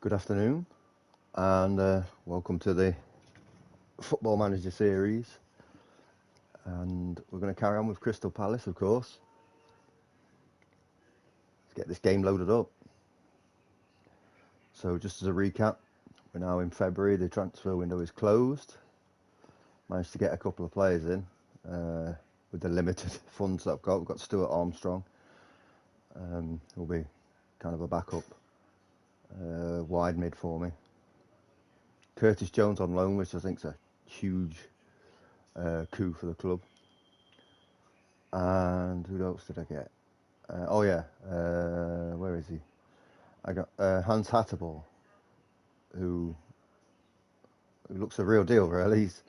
Good afternoon, and welcome to the Football Manager series. And we're going to carry on with Crystal Palace, of course. Let's get this game loaded up. So, just as a recap, we're now in February. The transfer window is closed. Managed to get a couple of players in with the limited funds that I've got. We've got Stuart Armstrong, who'll be kind of a backup wide mid for me. Curtis Jones on loan, which I think is a huge coup for the club. And who else did I get? Where is he? I got Hans Hatterball, who looks a real deal, really. His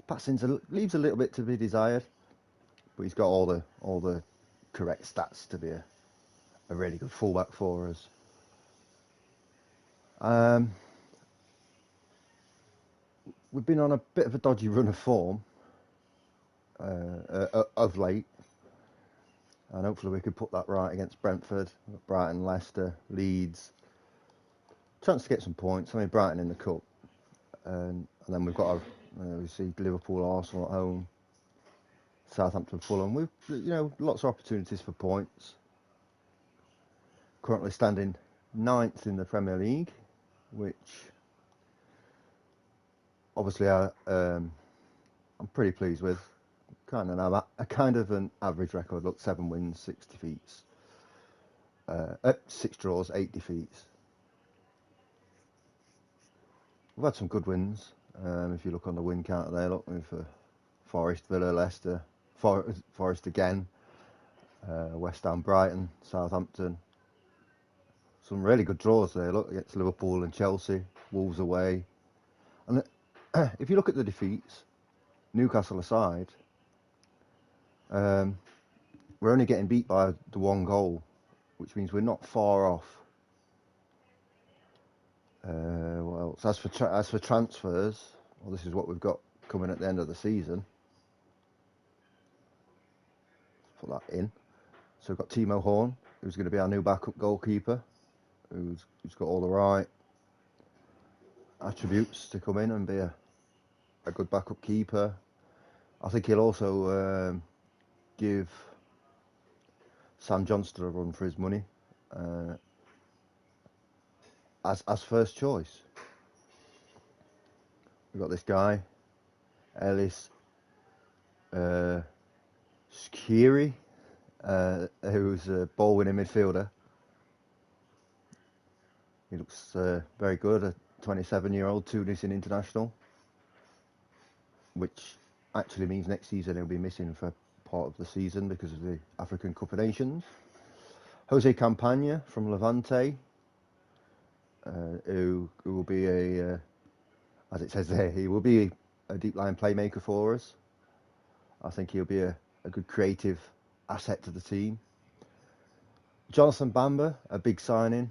passing leaves a little bit to be desired, but he's got all the correct stats to be a really good fullback for us. We've been on a bit of a dodgy run of form of late, and hopefully we can put that right against Brentford, Brighton, Leicester, Leeds. Chance to get some points. I mean, Brighton in the cup, and then we've got we see Liverpool, Arsenal at home, Southampton, Fulham. We've lots of opportunities for points. Currently standing 9th in the Premier League, which obviously I'm pretty pleased with. Kind of an average record. Look, 7 wins, 6 defeats, 6 draws, 8 defeats. We've had some good wins. If you look on the win counter there, look for Forest, Villa, Leicester, Forest again, West Ham, Brighton, Southampton. Some really good draws there. Look against Liverpool and Chelsea, Wolves away. And if you look at the defeats, Newcastle aside, we're only getting beat by the 1 goal, which means we're not far off. What else? As for transfers, well, this is what we've got coming at the end of the season. Put that in. So we've got Timo Horn, who's going to be our new backup goalkeeper, who's got all the right attributes to come in and be a good backup keeper. I think he'll also give Sam Johnston a run for his money as first choice. We've got this guy, Ellis Skiri, who's a ball-winning midfielder. He looks very good, a 27-year-old Tunisian international, which actually means next season he'll be missing for part of the season because of the African Cup of Nations. Jose Campagna from Levante, who will be as it says there, he will be a deep line playmaker for us. I think he'll be a good creative asset to the team. Jonathan Bamba, a big signing.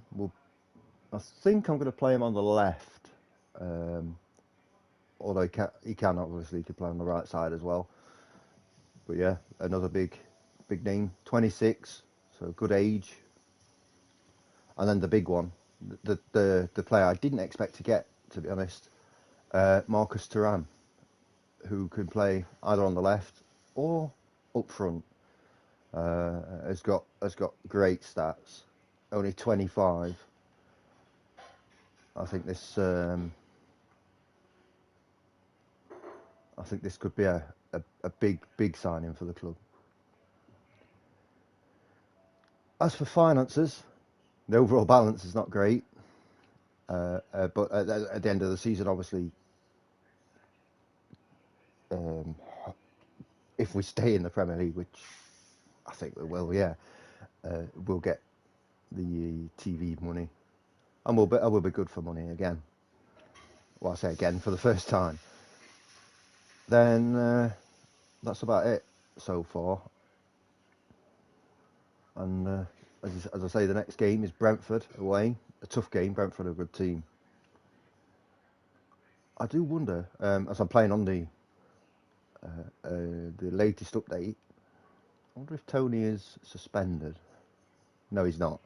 I think I'm going to play him on the left, although he can obviously play on the right side as well. But yeah, another big name, 26, so good age. And then the big one, the player I didn't expect to get, to be honest, Marcus Thuram, who can play either on the left or up front. Has got great stats. Only 25. I think this could be a big signing for the club. As for finances, the overall balance is not great. But at the end of the season, obviously, if we stay in the Premier League, which I think we will, we'll get the TV money, and we'll be good for money again. Well, I say again for the first time. Then that's about it so far. And as I say, the next game is Brentford away. A tough game. Brentford are a good team. I do wonder, as I'm playing on the latest update, I wonder if Tony is suspended. No, he's not.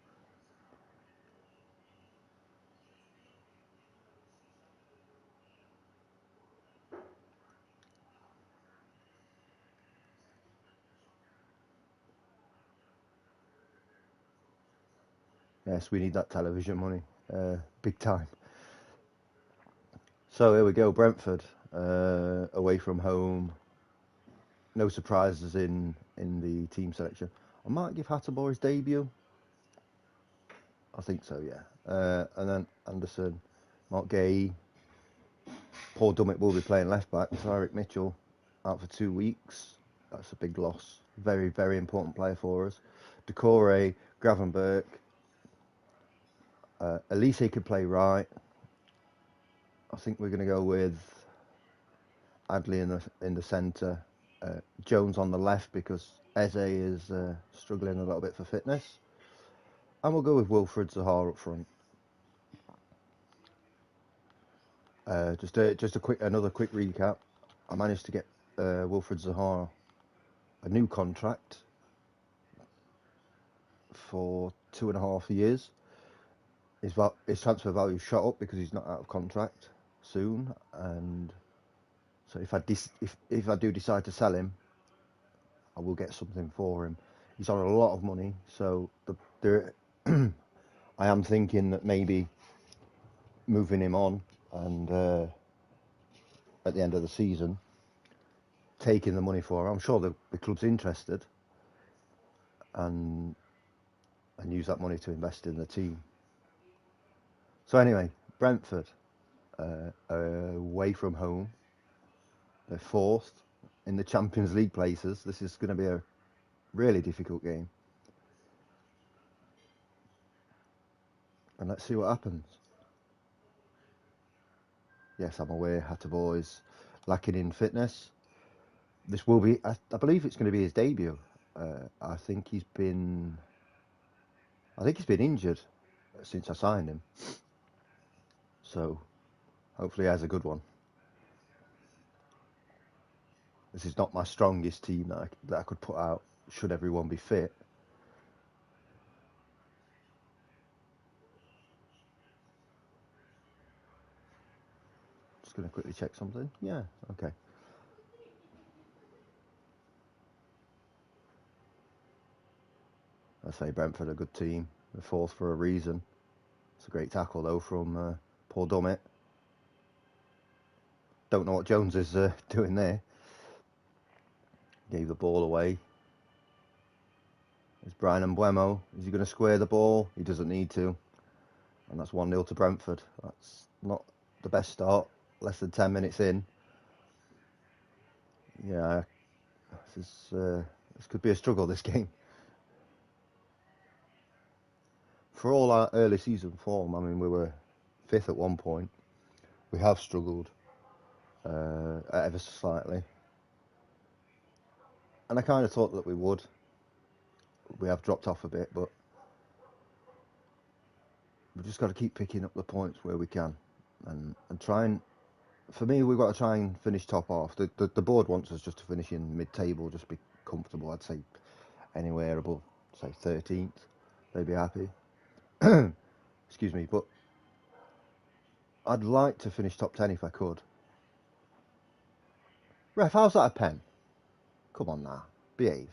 Yes, we need that television money, big time. So here we go, Brentford, away from home. No surprises in the team selection. I might give Hattermore his debut. I think so, yeah. And then Anderson, Mark Gay, Paul Dummett will be playing left back. Tyrick Mitchell out for 2 weeks. That's a big loss. Very, very important player for us. Decore, Gravenberch. Elise could play right. I think we're going to go with Adley in the centre. Jones on the left because Eze is struggling a little bit for fitness. And we'll go with Wilfred Zaha up front. Just another quick recap. I managed to get Wilfred Zaha a new contract for 2.5 years. His transfer value shot up because he's not out of contract soon, and so if I do decide to sell him, I will get something for him. He's on a lot of money, so I am thinking that maybe moving him on and at the end of the season, taking the money for him. I'm sure the club's interested, and use that money to invest in the team. So anyway, Brentford away from home. They're fourth in the Champions League places. This is going to be a really difficult game. And let's see what happens. Yes, I'm aware Hatter Boy's lacking in fitness. This will be, I believe it's going to be his debut. I think he's been injured since I signed him. So hopefully he has a good one. This is not my strongest team that I could put out should everyone be fit. Just going to quickly check something. Yeah, okay. I say Brentford a good team. They're fourth for a reason. It's a great tackle though from Paul Dummett. Don't know what Jones is doing there. Gave the ball away. It's Brian Mbuemo. Is he going to square the ball? He doesn't need to. And that's 1-0 to Brentford. That's not the best start. Less than 10 minutes in. Yeah, this could be a struggle, this game. For all our early season form, I mean, we were 5th at one point. We have struggled ever so slightly. And I kind of thought that we would. We have dropped off a bit, but we've just got to keep picking up the points where we can. And try and, for me, we've got to try and finish top half. The board wants us just to finish in mid-table, just be comfortable. I'd say anywhere above, say, 13th, they'd be happy. Excuse me, but I'd like to finish top 10 if I could. Ref, how's that a pen? Come on now, behave.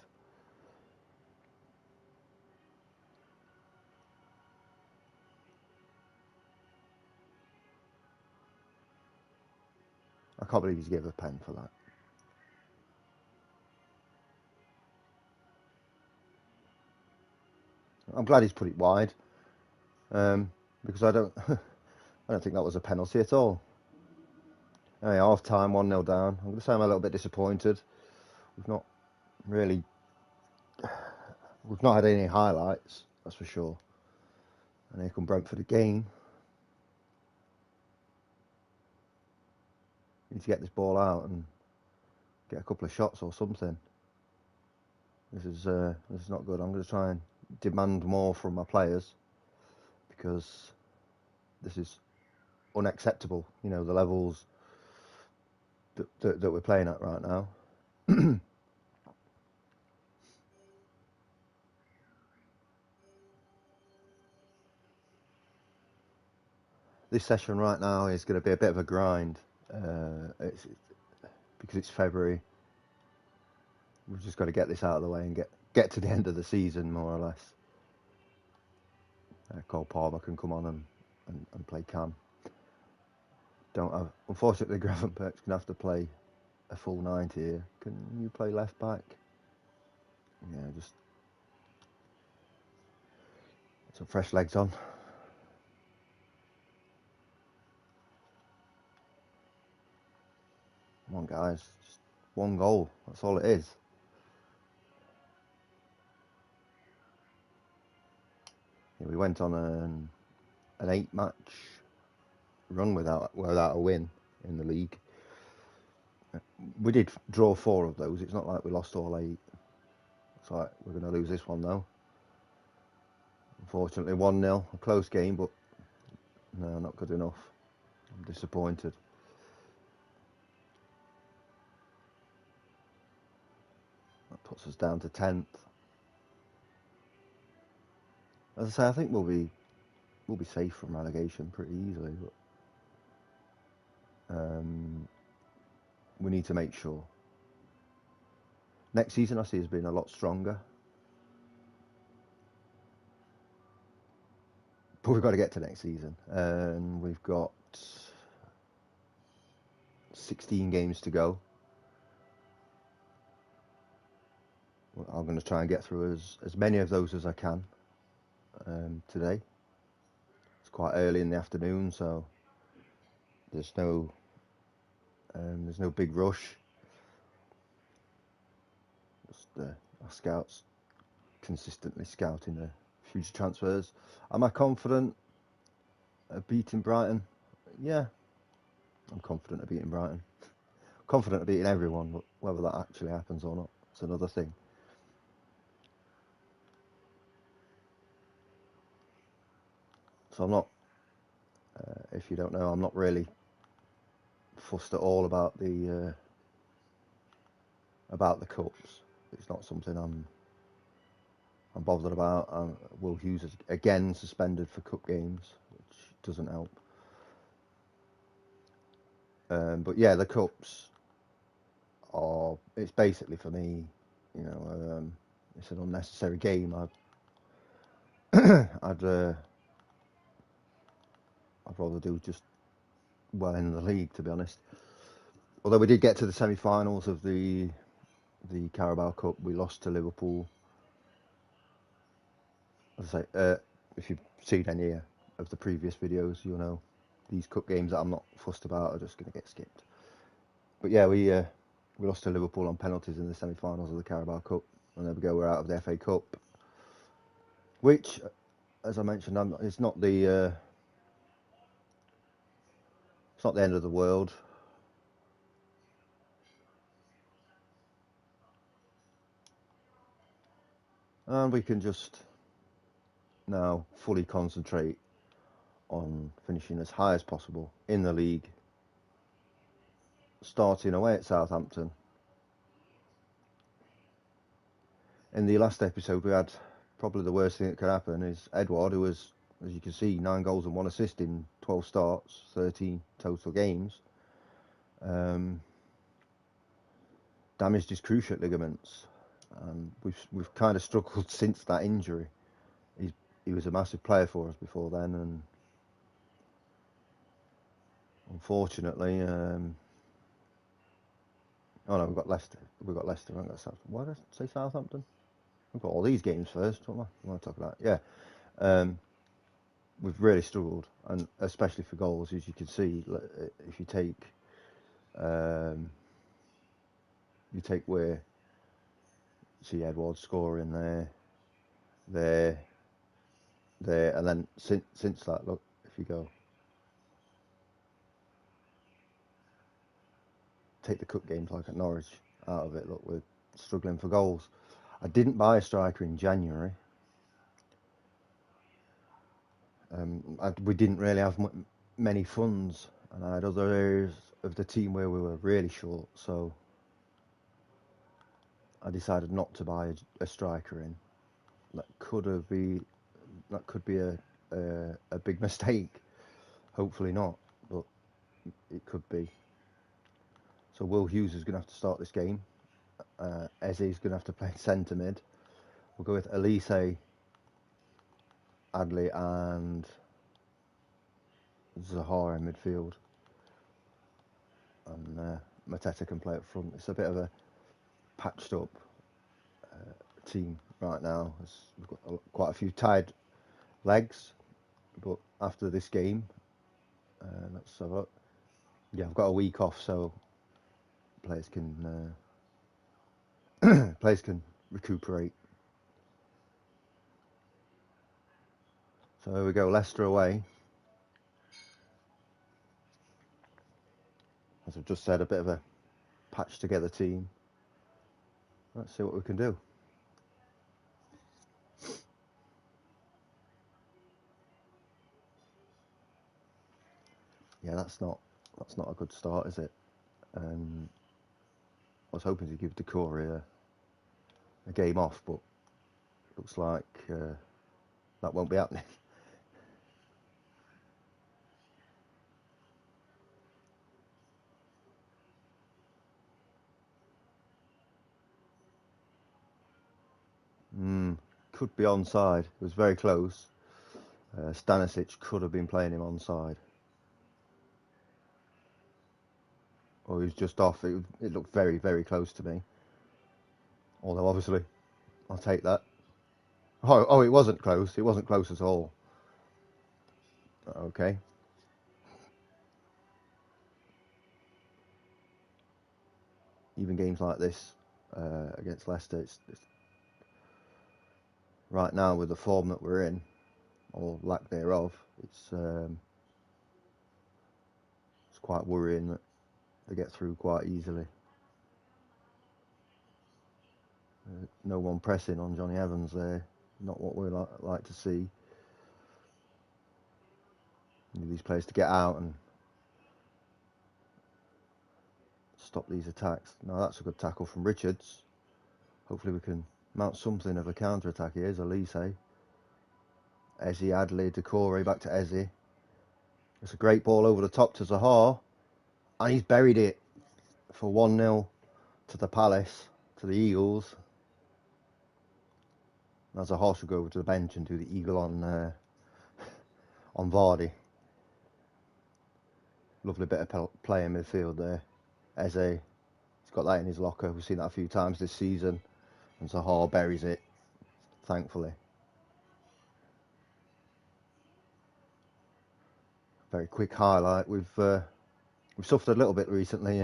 I can't believe he's gave a pen for that. I'm glad he's put it wide, because I don't think that was a penalty at all. Anyway, half time, 1-0 down. I'm going to say I'm a little bit disappointed. We've not had any highlights, that's for sure. And here come Brentford again. Need to get this ball out and get a couple of shots or something. This is not good. I'm going to try and demand more from my players because this is unacceptable. You know, the levels that we're playing at right now. This session right now is going to be a bit of a grind. Because it's February. We've just got to get this out of the way and get to the end of the season, more or less. Cole Palmer can come on and play Cam. Don't have, unfortunately, Gravenberch's going to have to play a full 90 here. Can you play left back? Yeah, just some fresh legs on. Come on, guys. Just one goal. That's all it is. Yeah, we went on an 8-match run without a win in the league. We did draw 4 of those. It's not like we lost all 8. It's like we're going to lose this one though. Unfortunately, 1-0, a close game, but no, not good enough. I'm disappointed. That puts us down to 10th. As I say, I think we'll be safe from relegation pretty easily, but we need to make sure. Next season, I see, has been a lot stronger, but we've got to get to next season, and we've got 16 games to go. I'm going to try and get through as many of those as I can today. It's quite early in the afternoon, so there's no big rush. Just our scouts consistently scouting the future transfers. Am I confident of beating Brighton? Yeah, I'm confident of beating Brighton. Confident of beating everyone, but whether that actually happens or not, it's another thing. So I'm not, if you don't know, I'm not really fussed at all about the cups. It's not something I'm bothered about. Will Hughes is again suspended for cup games, which doesn't help. But yeah, the cups are. It's basically for me, you know, it's an unnecessary game. I'd rather do just well in the league, to be honest. Although we did get to the semi-finals of the Carabao Cup, we lost to Liverpool. As I say, if you've seen any of the previous videos, you'll know these cup games that I'm not fussed about are just going to get skipped. But yeah, we lost to Liverpool on penalties in the semi-finals of the Carabao Cup, and there we go. We're out of the FA Cup, which, as I mentioned, it's not the end of the world. And we can just now fully concentrate on finishing as high as possible in the league, starting away at Southampton. In the last episode, we had probably the worst thing that could happen is Edouard, who was, as you can see, 9 goals and 1 assist in 12 starts, 13 total games, damaged his cruciate ligaments. We've kind of struggled since that injury. He was a massive player for us before then, and unfortunately, oh no, we've got Leicester. We've got Leicester. Why did I say Southampton? We've got all these games first. What am I talking about? Yeah, we've really struggled, and especially for goals, as you can see. If you take where see Edward scoring there, and then since that, look, if you go take the cup games like at Norwich out of it, look, we're struggling for goals. I didn't buy a striker in January. We didn't really have many funds, and I had other areas of the team where we were really short, so I decided not to buy a striker in. That could be a big mistake. Hopefully not, but it could be. So Will Hughes is going to have to start this game. Eze is going to have to play centre mid. We'll go with Elise Adley and Zaha in midfield, and Mateta can play up front. It's a bit of a patched up team right now. We've got quite a few tired legs, but after this game, let's have a look. Yeah, I've got a week off, so players can players can recuperate. So here we go, Leicester away. As I've just said, a bit of a patched together team. Let's see what we can do. Yeah, that's not a good start, is it? I was hoping to give Decore a game off, but looks like that won't be happening. Could be onside. It was very close. Stanisic could have been playing him onside. Or he was just off. It looked very, very close to me. Although, obviously, I'll take that. Oh, it wasn't close. It wasn't close at all. Okay. Even games like this against Leicester, it's right now with the form that we're in, or lack thereof, it's quite worrying that they get through quite easily. No one pressing on Johnny Evans there. Not what we like to see. You need these players to get out and stop these attacks. Now that's a good tackle from Richards. Hopefully we can mount something of a counter-attack here. Elise. Eze, Adley, Decore, back to Eze. It's a great ball over the top to Zaha. And he's buried it for 1-0 to the Palace, to the Eagles. Now Zaha should go over to the bench and do the eagle on Vardy. Lovely bit of play in midfield there. Eze, he's got that in his locker. We've seen that a few times this season. And Zaha buries it, thankfully. Very quick highlight. We've suffered a little bit recently,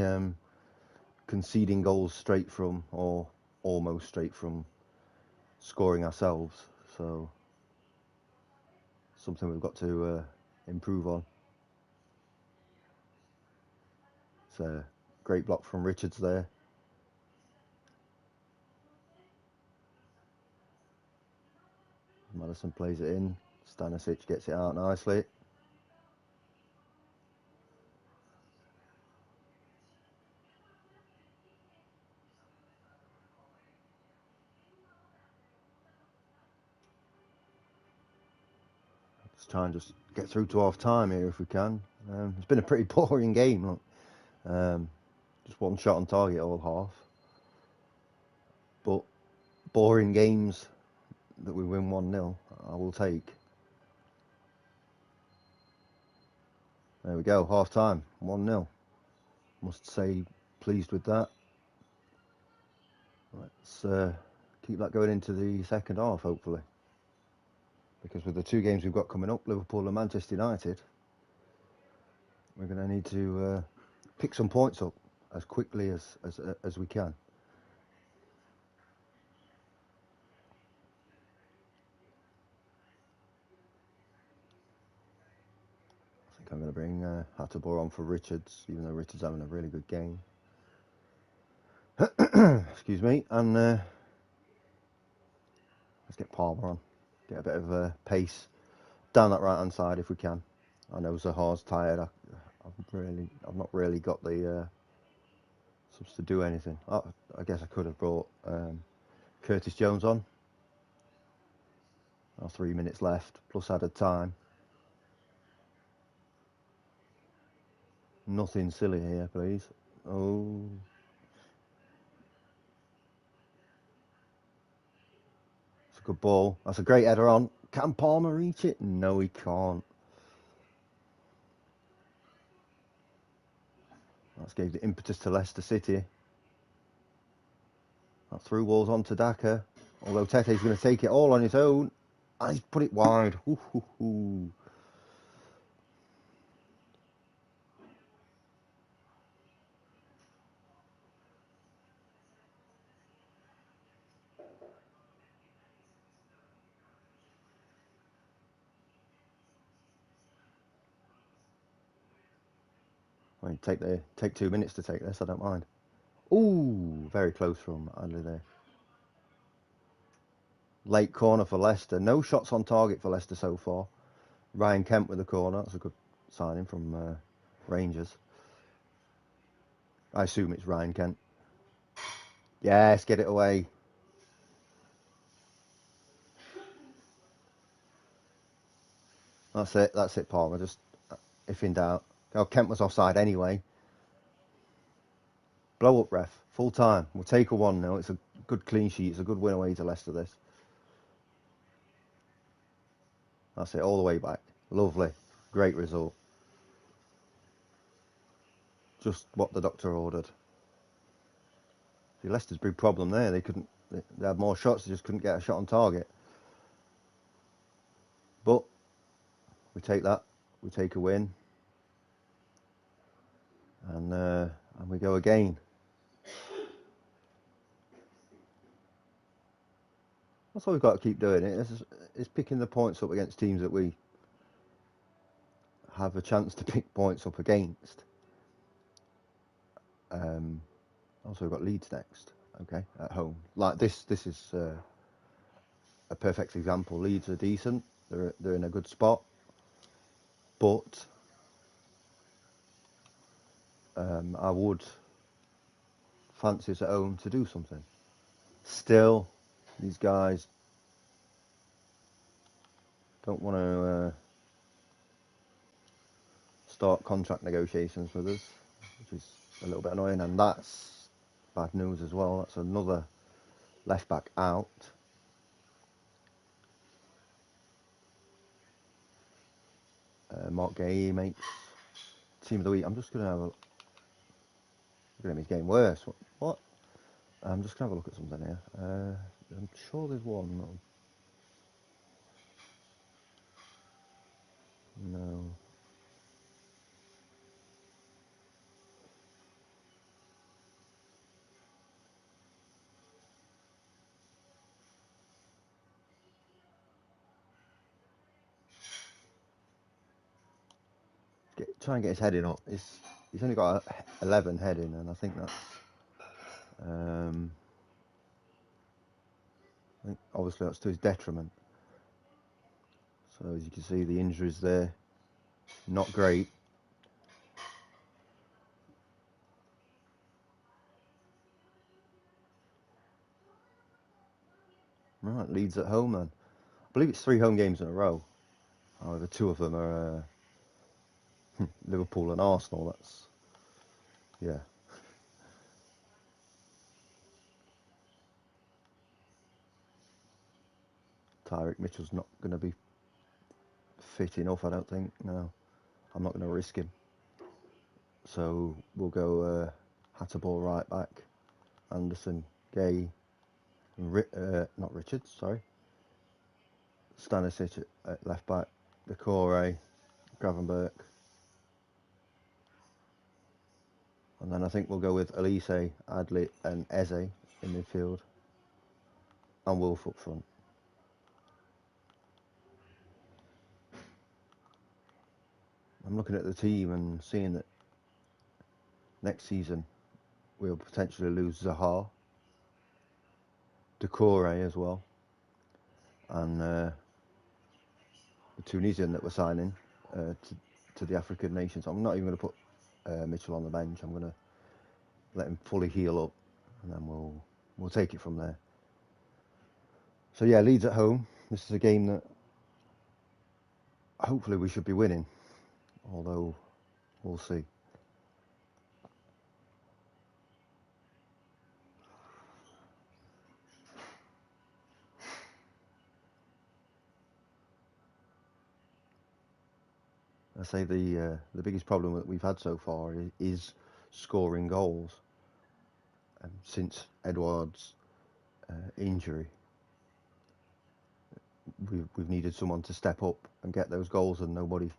conceding goals straight from, or almost straight from, scoring ourselves. So something we've got to improve on. It's a great block from Richards there. Madison plays it in. Stanisic gets it out nicely. Let's try and just get through to half time here if we can. It's been a pretty boring game. Look. Just one shot on target all half. But boring games that we win 1-0, I will take. There we go, half time, 1-0. Must say, pleased with that. Let's keep that going into the second half, hopefully. Because with the two games we've got coming up, Liverpool and Manchester United, we're going to need to pick some points up as quickly as we can. I think I'm going to bring Hatterbohr on for Richards, even though Richards having a really good game. Excuse me, and let's get Palmer on. Get a bit of pace down that right hand side if we can. I know Zaha's tired. I've not really got the subs to do anything. I guess I could have brought Curtis Jones on. Now 3 minutes left plus added time. Nothing silly here, please. Oh. It's a good ball. That's a great header on. Can Palmer reach it? No, he can't. That's gave the impetus to Leicester City. That through balls on to Daka. Although Tete's going to take it all on his own. And he's put it wide. Ooh, ooh, ooh. I mean, take 2 minutes to take this. I don't mind. Ooh, very close from Adley there. Late corner for Leicester. No shots on target for Leicester so far. Ryan Kent with the corner. That's a good signing from Rangers. I assume it's Ryan Kent. Yes, get it away. That's it, Palmer. Just if in doubt. Oh, Kent was offside anyway. Blow up, ref. Full time. We'll take a 1-0. It's a good clean sheet. It's a good win away to Leicester, this. That's it, all the way back. Lovely. Great result. Just what the doctor ordered. See, Leicester's big problem there. They had more shots, they just couldn't get a shot on target. But we take that. We take a win. And we go again. That's all we've got to keep doing. It's picking the points up against teams that we have a chance to pick points up against. Also, we've got Leeds next. Okay, at home. Like this is a perfect example. Leeds are decent. They're in a good spot, but I would fancy us at home to do something. Still, these guys don't want to start contract negotiations with us, which is a little bit annoying, and that's bad news as well. That's another left back out. Mark Gay makes team of the week. I'm just going to have a look at his game worse. What? I'm just going to have a look at something here. I'm sure there's one. No. Try and get his heading up. He's only got 11 heading, and I think that's I think obviously that's to his detriment. So as you can see, the injuries there, not great. Right, Leeds at home then. I believe it's 3 home games in a row. However, 2 of them are Liverpool and Arsenal. That's, yeah. Tyrick Mitchell's not going to be fit enough, I don't think. No, I'm not going to risk him. So we'll go Hatterball right back, Anderson, Gay, not Richards, sorry. Stanisic at left back, Decore, Gravenberch. And then I think we'll go with Elise, Adley and Eze in midfield. And Wolf up front. I'm looking at the team and seeing that next season we'll potentially lose Zaha, Decore as well, and the Tunisian that we're signing to the African nations. I'm not even going to put Mitchell on the bench. I'm going to let him fully heal up, and then we'll take it from there. So yeah, Leeds at home. This is a game that hopefully we should be winning, although we'll see. I say the biggest problem that we've had so far is scoring goals. Since Edouard's injury, we've needed someone to step up and get those goals, and nobody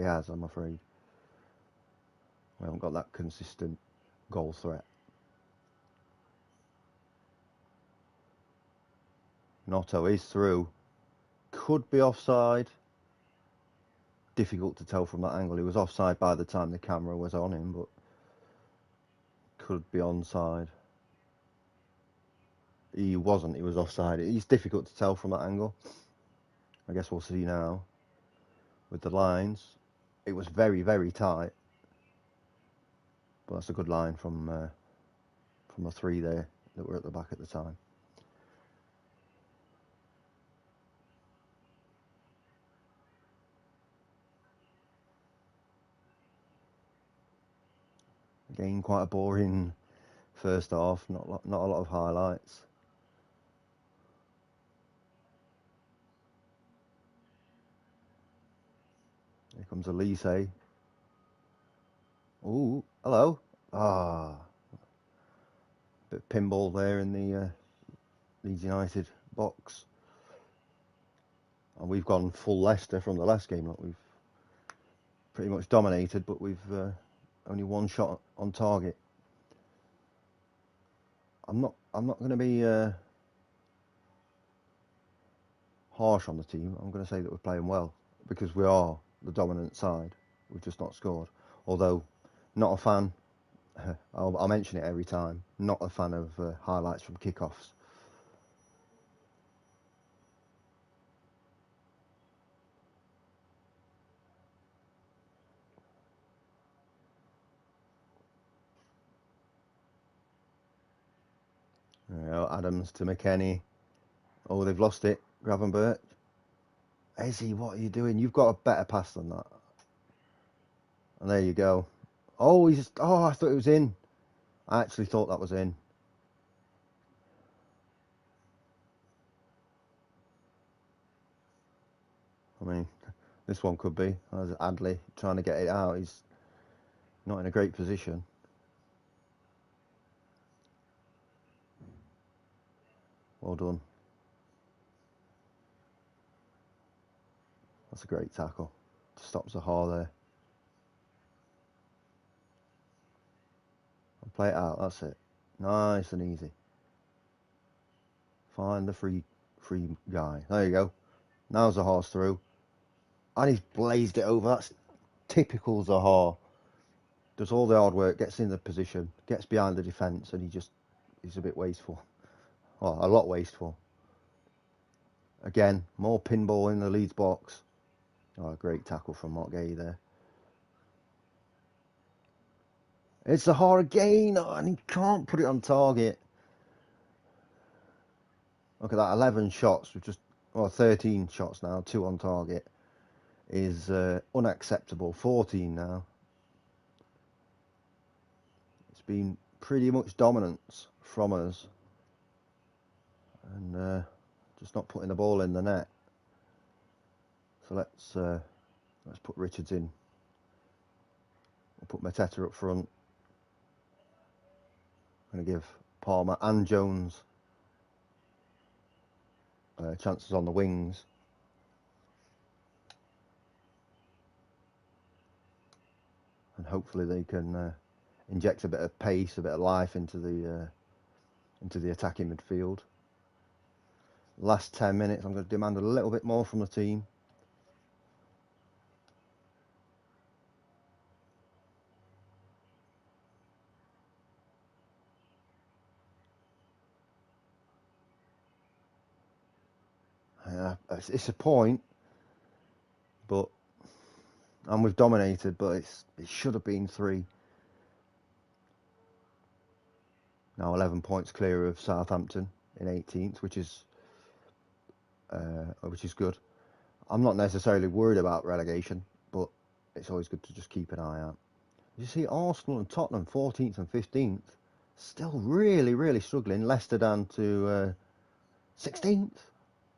has. I'm afraid we haven't got that consistent goal threat. Notto is through. Could be offside. Difficult to tell from that angle. He was offside by the time the camera was on him, but could be onside. He wasn't. He was offside. It's difficult to tell from that angle. I guess we'll see now with the lines. It was very, very tight, but that's a good line from the three there that were at the back at the time. Again, quite a boring first half. Not a lot of highlights. Here comes Elise. Ooh, hello. Bit of pinball there in the Leeds United box. And we've gone full Leicester from the last game. Look, we've pretty much dominated, but we've only one shot on target. I'm not going to be harsh on the team. I'm going to say that we're playing well because we are the dominant side. We've just not scored. Although, not a fan. I'll mention it every time. Not a fan of highlights from kickoffs. Adams to McKennie. Oh, they've lost it. Gravenberch. Ezzy, what are you doing? You've got a better pass than that. And there you go. Oh, I thought it was in. I actually thought that was in. I mean, this one could be. As Adley trying to get it out. He's not in a great position. Well done. That's a great tackle. Stops Zaha there. And play it out. That's it. Nice and easy. Find the free guy. There you go. Now Zaha's through. And he's blazed it over. That's typical Zaha. Does all the hard work, gets in the position, gets behind the defence, and he's a bit wasteful. Well, a lot wasteful. Again, more pinball in the Leeds box. Oh, great tackle from Mark Gay there. It's Zaha again, and he can't put it on target. Look at that, 11 shots, 13 shots now, 2 on target, is unacceptable. 14 now. It's been pretty much dominance from us, and just not putting the ball in the net. So let's put Richards in. We'll put Mateta up front. I'm going to give Palmer and Jones chances on the wings. And hopefully they can inject a bit of pace, a bit of life into the attacking midfield. Last 10 minutes, I'm going to demand a little bit more from the team. It's a point, and we've dominated, but it should have been 3. Now 11 points clear of Southampton in 18th, which is good. I'm not necessarily worried about relegation, but it's always good to just keep an eye out. You see Arsenal and Tottenham 14th and 15th still really, really struggling. Leicester down to 16th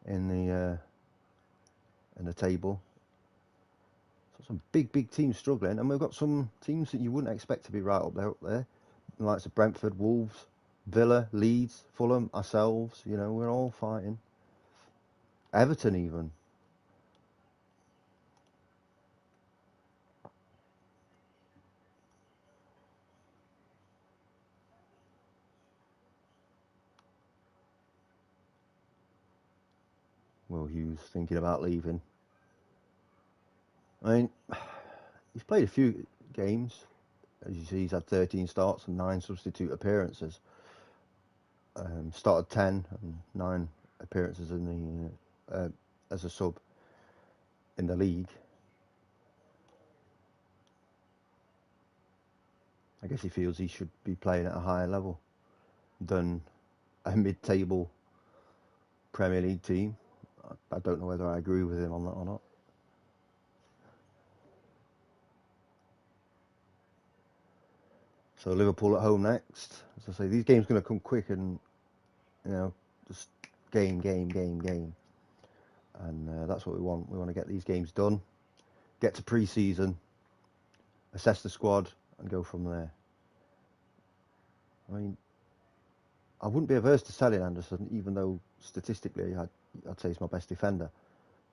in the table. So some big teams struggling, and we've got some teams that you wouldn't expect to be right up there. The likes of Brentford, Wolves, Villa, Leeds, Fulham, ourselves. You know, we're all fighting. Everton even. Will Hughes thinking about leaving. I mean, he's played a few games. As you see, he's had 13 starts and 9 substitute appearances. Started 10 and 9 appearances in the as a sub in the league. I guess he feels he should be playing at a higher level than a mid-table Premier League team. I don't know whether I agree with him on that or not. So Liverpool at home next. As I say, these games are going to come quick and, you know, just game. And that's what we want. We want to get these games done, get to pre-season, assess the squad, and go from there. I mean, I wouldn't be averse to selling Anderson, even though statistically I'd say he's my best defender.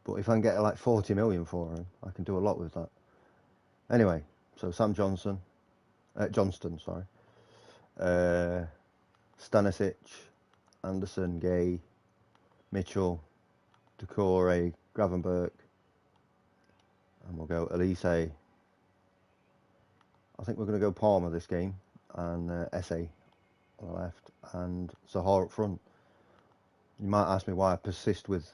But if I can get like 40 million for him, I can do a lot with that. Anyway, so Sam Johnston, sorry, Stanisic, Anderson, Gay, Mitchell, Decore, Gravenberch, and we'll go Elise. I think we're going to go Palmer this game, and Esse on the left, and Zaha up front. You might ask me why I persist with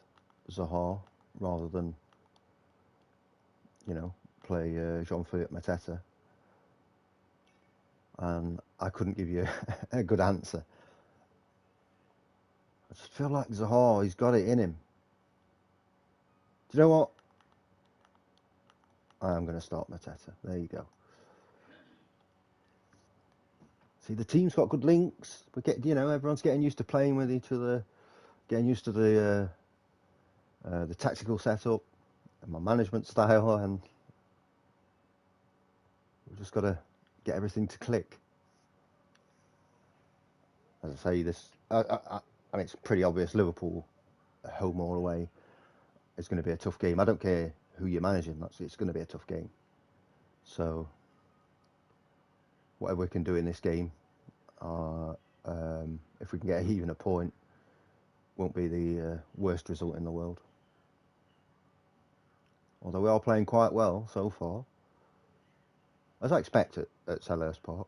Zaha rather than, you know, play Jean-Philippe Mateta. And I couldn't give you a good answer. I just feel like Zaha, he's got it in him. Do you know what? I am going to start Mateta. There you go. See, the team's got good links. Everyone's getting used to playing with each other, getting used to the tactical setup and my management style, and we've just got to get everything to click. As I say, I mean, it's pretty obvious. Liverpool, home or away, is going to be a tough game. I don't care who you're managing. It's going to be a tough game. So, whatever we can do in this game, if we can get even a point, won't be the worst result in the world. Although we are playing quite well so far, as I expect at Selhurst Park.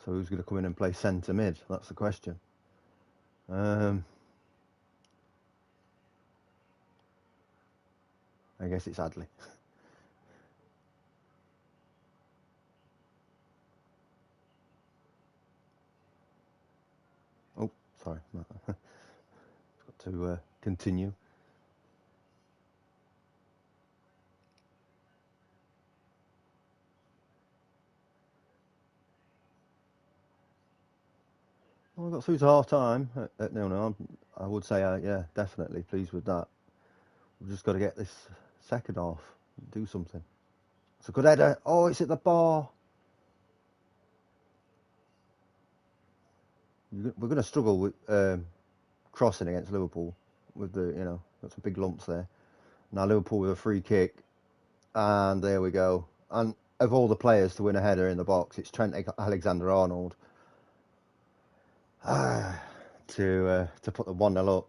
So who's going to come in and play centre mid? That's the question. I guess it's Adley. Oh, sorry. Got to continue. Well, I got through to half time at 0-0. I would say, yeah, definitely pleased with that. We've just got to get this second half, do something. It's a good header. Oh, it's at the bar. We're going to struggle with crossing against Liverpool with got some big lumps there. Now Liverpool with a free kick, and there we go. And of all the players to win a header in the box, it's Trent Alexander-Arnold to put the 1-0 up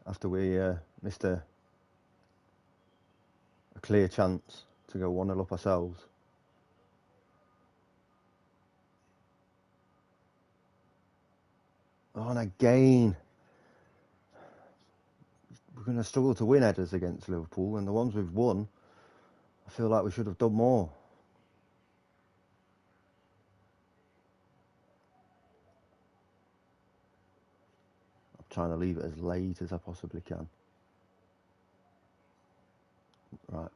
after we missed a clear chance to go 1-0 up ourselves. Oh, and again, we're going to struggle to win headers against Liverpool, and the ones we've won, I feel like we should have done more. I'm trying to leave it as late as I possibly can. Right.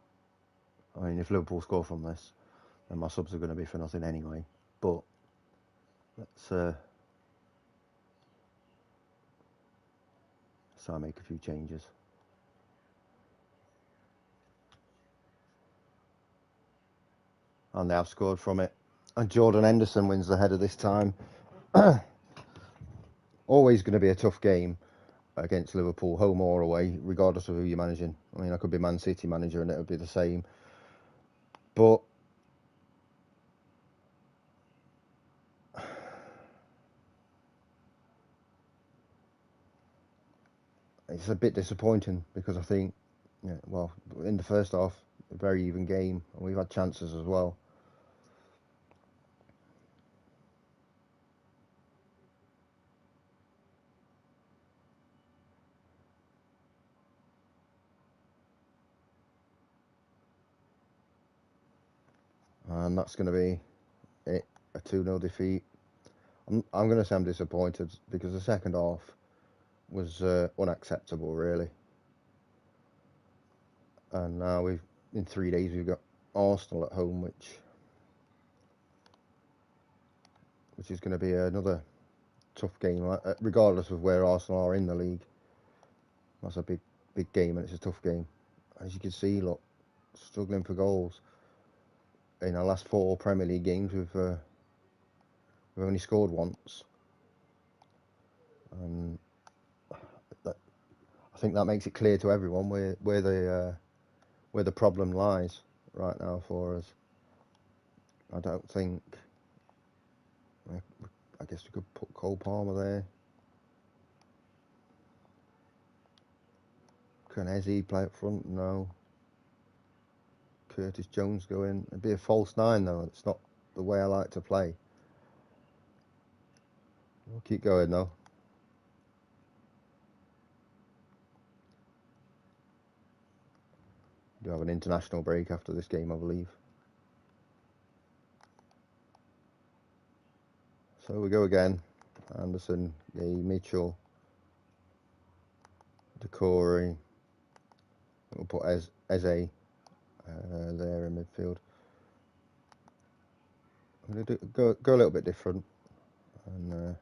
I mean, if Liverpool score from this, then my subs are going to be for nothing anyway. But let's So I make a few changes. And they have scored from it. And Jordan Henderson wins the header this time. Always going to be a tough game against Liverpool, home or away, regardless of who you're managing. I mean, I could be Man City manager and it would be the same. But it's a bit disappointing because I think, yeah, well, in the first half, a very even game, and we've had chances as well. And that's going to be it, a 2-0 defeat. I'm going to say I'm disappointed because the second half was unacceptable, really. And now in 3 days we've got Arsenal at home, which is going to be another tough game, regardless of where Arsenal are in the league. That's a big game, and it's a tough game. As you can see, look, struggling for goals. In our last 4 Premier League games, we've only scored once, and I think that makes it clear to everyone where the problem lies right now for us. I don't think. I guess we could put Cole Palmer there. Can Eze play up front? No. Curtis Jones go in. It'd be a false 9 though. It's not the way I like to play. We'll keep going though. Do have an international break after this game, I believe. So we go again. Anderson, Gay, Mitchell, Decore. We'll put Eze there in midfield. I'm going to go a little bit different and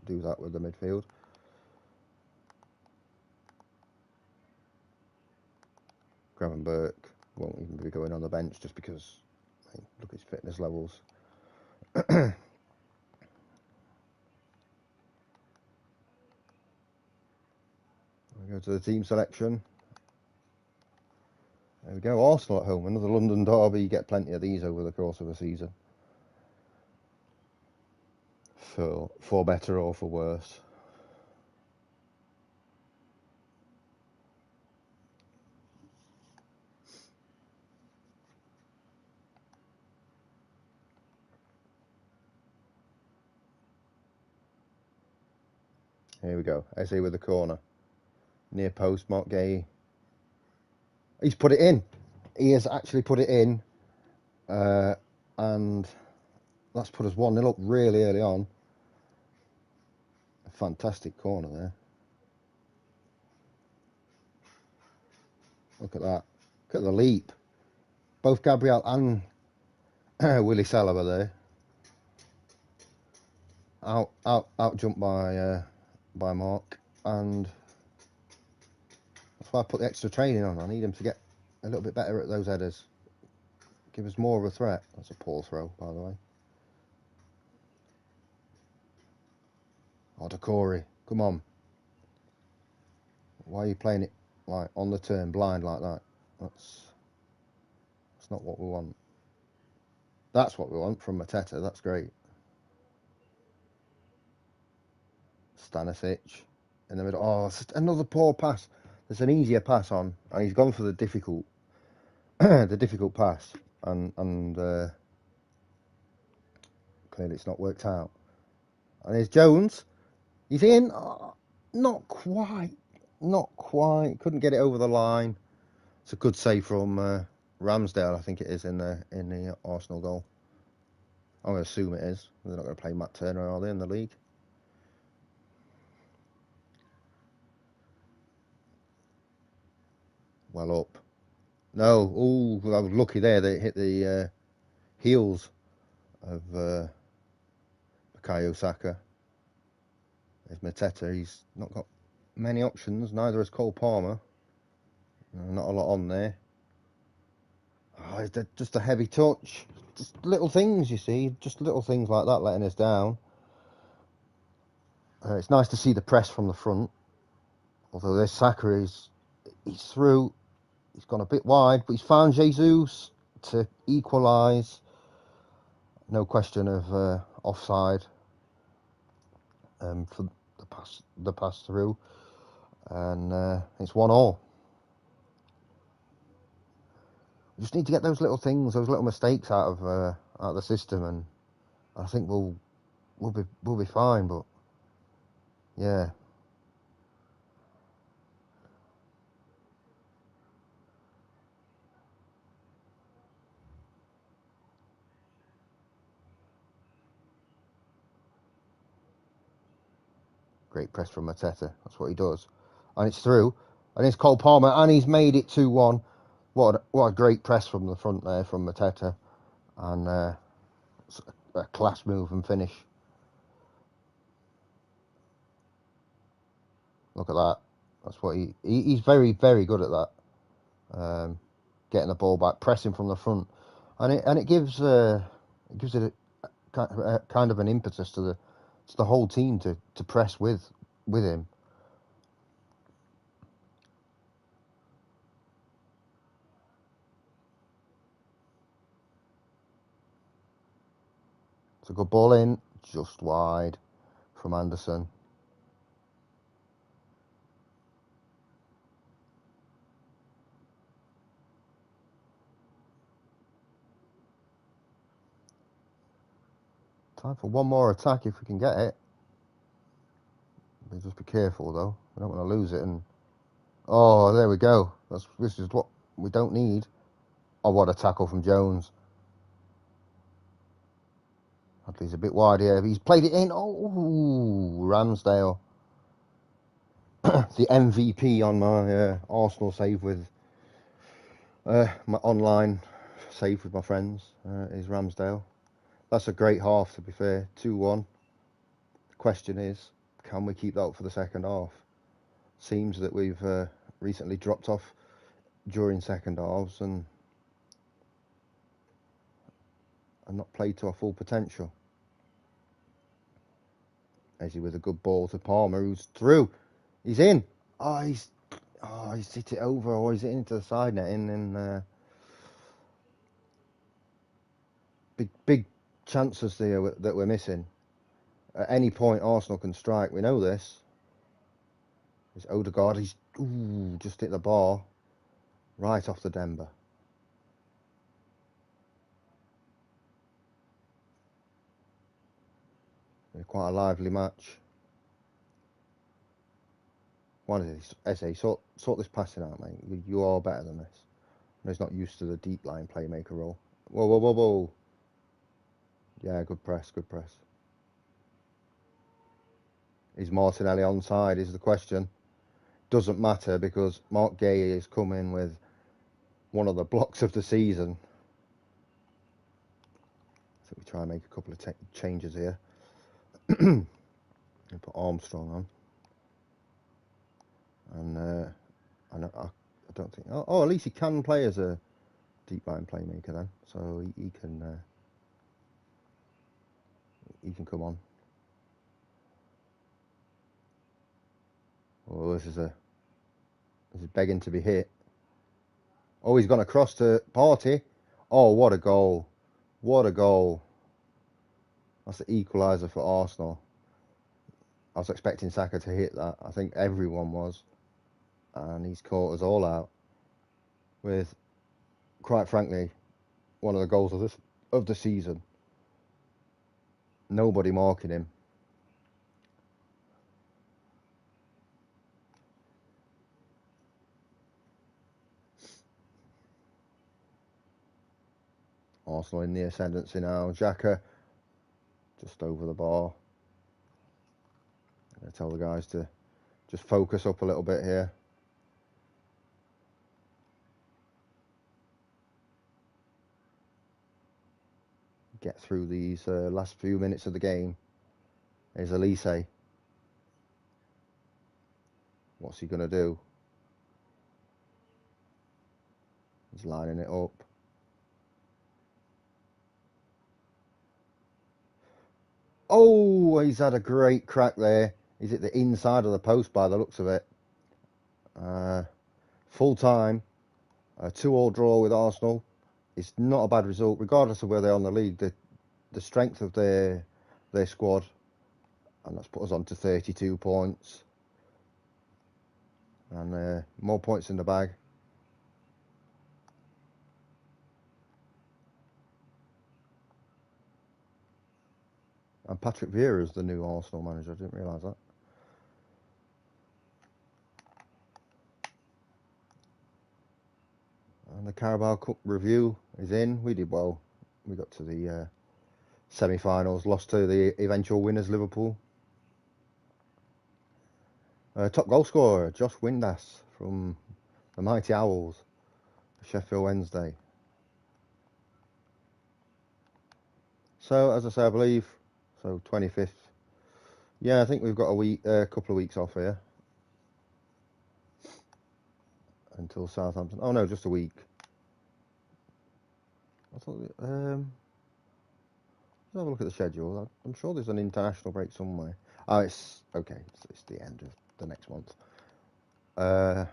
do that with the midfield. Gravenberch won't even be going on the bench just because, look at his fitness levels. We go to the team selection. There we go, Arsenal at home, another London derby. You get plenty of these over the course of a season. For better or for worse. Here we go, Eze with the corner. Near post, Mark Gay. He's put it in. He has actually put it in. And that's put us 1-0 up really early on. A fantastic corner there. Look at that. Look at the leap. Both Gabriel and Willie Saliba there. Out jumped by Mark, and that's why I put the extra training on. I need him to get a little bit better at those headers. Give us more of a threat. That's a poor throw, by the way. Oh, Decore, come on. Why are you playing it like on the turn, blind like that? That's not what we want. That's what we want from Mateta. That's great. Stanisic in the middle. Oh, another poor pass. There's an easier pass on, and he's gone for the difficult, the difficult pass, and clearly it's not worked out. And here's Jones. He's in. Oh, not quite. Couldn't get it over the line. It's a good save from Ramsdale, I think it is, in the Arsenal goal. I'm going to assume it is. They're not going to play Matt Turner, are they, in the league? Well up. No. Oh, I was lucky there. They hit the heels of Bukayo Saka. There's Mateta. He's not got many options. Neither has Cole Palmer. Not a lot on there. Oh, it's just a heavy touch. Just little things, you see. Just little things like that letting us down. It's nice to see the press from the front. Although this Saka he's through. He's gone a bit wide, but he's found Jesus to equalise. No question of offside for the pass through, and it's 1-1. We just need to get those little things, those little mistakes out of the system, and I think we'll be fine. But yeah, great press from Mateta. That's what he does, and it's through, and it's Cole Palmer, and he's made it 2-1. What a great press from the front there from Mateta, and a class move and finish. Look at that. That's what he's very, very good at that. Getting the ball back, pressing from the front, and it gives it a kind of an impetus to the whole team to press with him. It's a good ball in, just wide from Anderson. Time for one more attack if we can get it. But just be careful though. We don't want to lose it. And oh, there we go. This is what we don't need. Oh, what a tackle from Jones. Hadley's a bit wide here. He's played it in. Oh, Ramsdale. The MVP on my Arsenal save with my online save with my friends is Ramsdale. That's a great half, to be fair. 2-1. The question is, can we keep that up for the second half? Seems that we've recently dropped off during second halves and not played to our full potential. Ezzy with a good ball to Palmer, who's through. He's in. He's hit it over, or he's hit into the side netting, and big chances there that we're missing. At any point, Arsenal can strike. We know this. It's Odegaard. He's just hit the bar right off the Denver. Quite a lively match. What is it? Eze, sort this passing out, mate. You are better than this. He's not used to the deep line playmaker role. Whoa. Yeah, good press. Is Martinelli onside is the question. Doesn't matter because Mark Gay is coming with one of the blocks of the season. So we try and make a couple of changes here. And put Armstrong on. And I don't think... Oh, at least he can play as a deep line playmaker then. So he can come on. Oh, this is begging to be hit. Oh, he's gone across to Partey. Oh, what a goal. That's the equaliser for Arsenal. I was expecting Saka to hit that. I think everyone was. And he's caught us all out with, quite frankly, one of the goals of the season. Nobody marking him. Arsenal in the ascendancy now. Xhaka just over the bar. I'm going to tell the guys to just focus up a little bit here. Get through these last few minutes of the game. There's Elise. What's he going to do? He's lining it up. Oh, he's had a great crack there. He's at the inside of the post by the looks of it. Full time, a 2-2 draw with Arsenal. It's not a bad result, regardless of where they are in the league. The strength of their squad, and that's put us on to 32 points. And more points in the bag. And Patrick Vieira is the new Arsenal manager. I didn't realise that. And the Carabao Cup review is in. We did well. We got to the semi-finals, lost to the eventual winners, Liverpool. Top goal scorer, Josh Windass from the Mighty Owls, Sheffield Wednesday. So, as I say, I believe, so 25th. Yeah, I think we've got a couple of weeks off here. Until Southampton. Oh no, just a week. I thought, let's have a look at the schedule. I'm sure there's an international break somewhere. Oh, it's okay. It's the end of the next month. But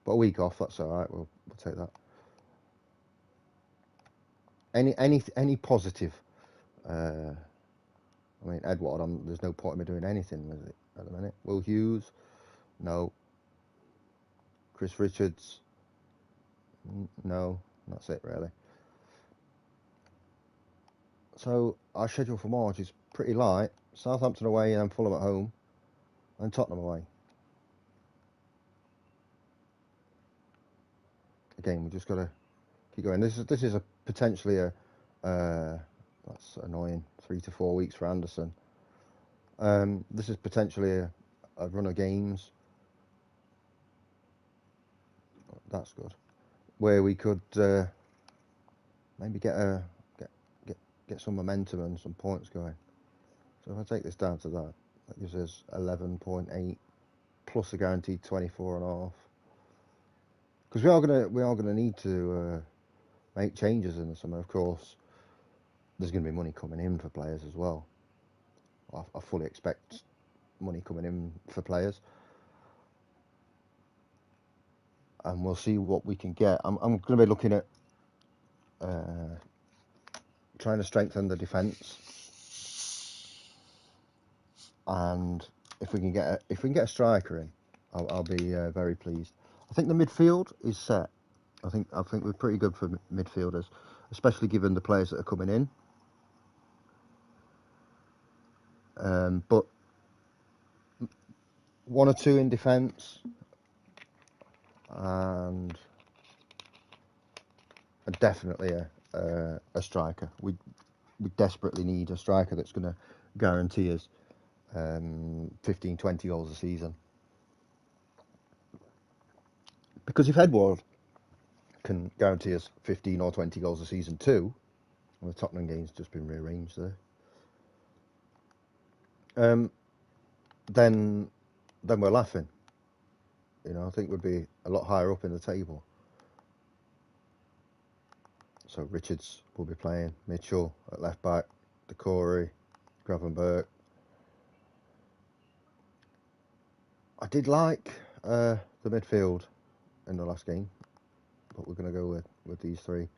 a week off, that's all right. We'll take that. Any positive? I mean, Edward. There's no point in me doing anything with it at the minute. Will Hughes? No. Chris Richards? No. That's it really. So our schedule for March is pretty light. Southampton away and then Fulham at home, and Tottenham away. Again, we just got to keep going. This is a potentially a that's annoying. 3 to 4 weeks for Anderson. This is potentially a run of games. That's good. Where we could maybe get some momentum and some points going. So if I take this down to that gives us 11.8 plus a guaranteed 24.5. Because we are gonna need to make changes in the summer. Of course, there's going to be money coming in for players as well. I fully expect money coming in for players, and we'll see what we can get. I'm going to be looking at trying to strengthen the defence, and if we can get a striker in, I'll be very pleased. I think the midfield is set. I think we're pretty good for midfielders, especially given the players that are coming in. But 1 or 2 in defence, and definitely a striker. We desperately need a striker that's going to guarantee us 15, 20 goals a season. Because if Edward can guarantee us 15 or 20 goals a season too, well, the Tottenham game's just been rearranged there. Then we're laughing. You know, I think we'd be a lot higher up in the table. So Richards will be playing, Mitchell at left back, Decore, Gravenberch. I did like the midfield in the last game, but we're going to go with these 3.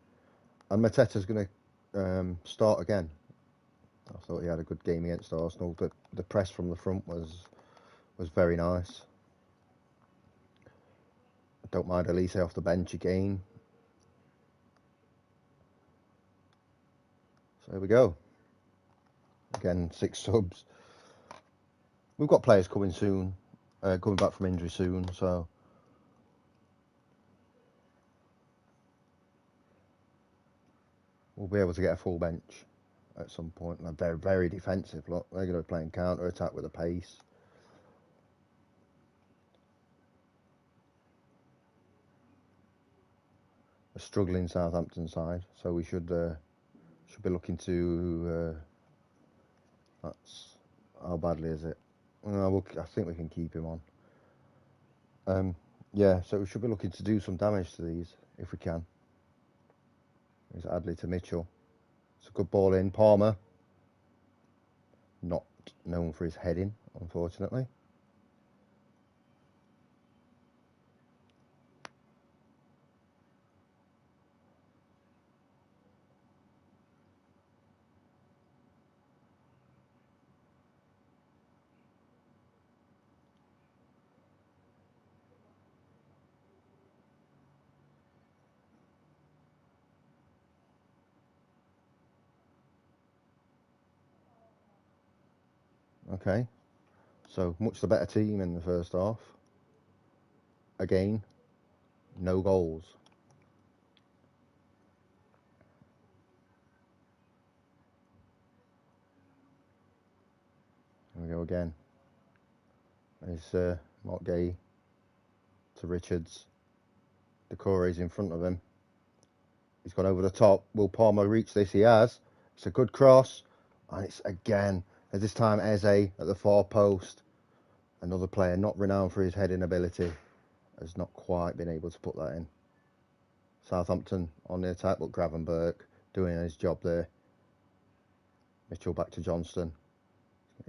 And Mateta's going to start again. I thought he had a good game against Arsenal. The press from the front was very nice. I don't mind Elise off the bench again. So here we go. Again, 6 subs. We've got players coming soon, coming back from injury soon, so we'll be able to get a full bench at some point. And they're very defensive. Look, they're going to be playing counter attack with a pace. A struggling Southampton side, so we should be looking to. That's how badly is it? I think we can keep him on. Yeah, so we should be looking to do some damage to these if we can. There's Adley to Mitchell. It's a good ball in. Palmer, not known for his heading, unfortunately. Okay, so much the better team in the first half. Again, no goals. Here we go again. There's Mark Gay to Richards. Decore's in front of him. He's gone over the top. Will Palmer reach this? He has. It's a good cross. And it's again, at this time, Eze at the far post. Another player not renowned for his heading ability has not quite been able to put that in. Southampton on the attack, but Gravenberg doing his job there. Mitchell back to Johnston.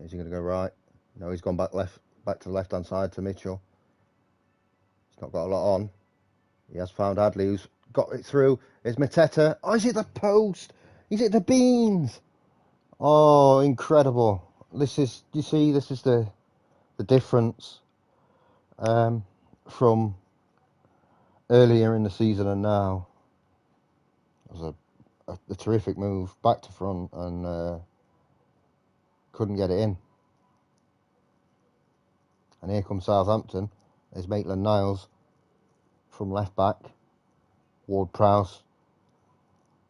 Is he going to go right? No, he's gone back to the left-hand side to Mitchell. He's not got a lot on. He has found Adley, who's got it through. It's Mateta. Oh, is it the post? Is it the beams? Oh, incredible. This is, you see, this is the difference from earlier in the season and now. It was a terrific move back to front and couldn't get it in. And here comes Southampton. There's Maitland-Niles from left back. Ward-Prowse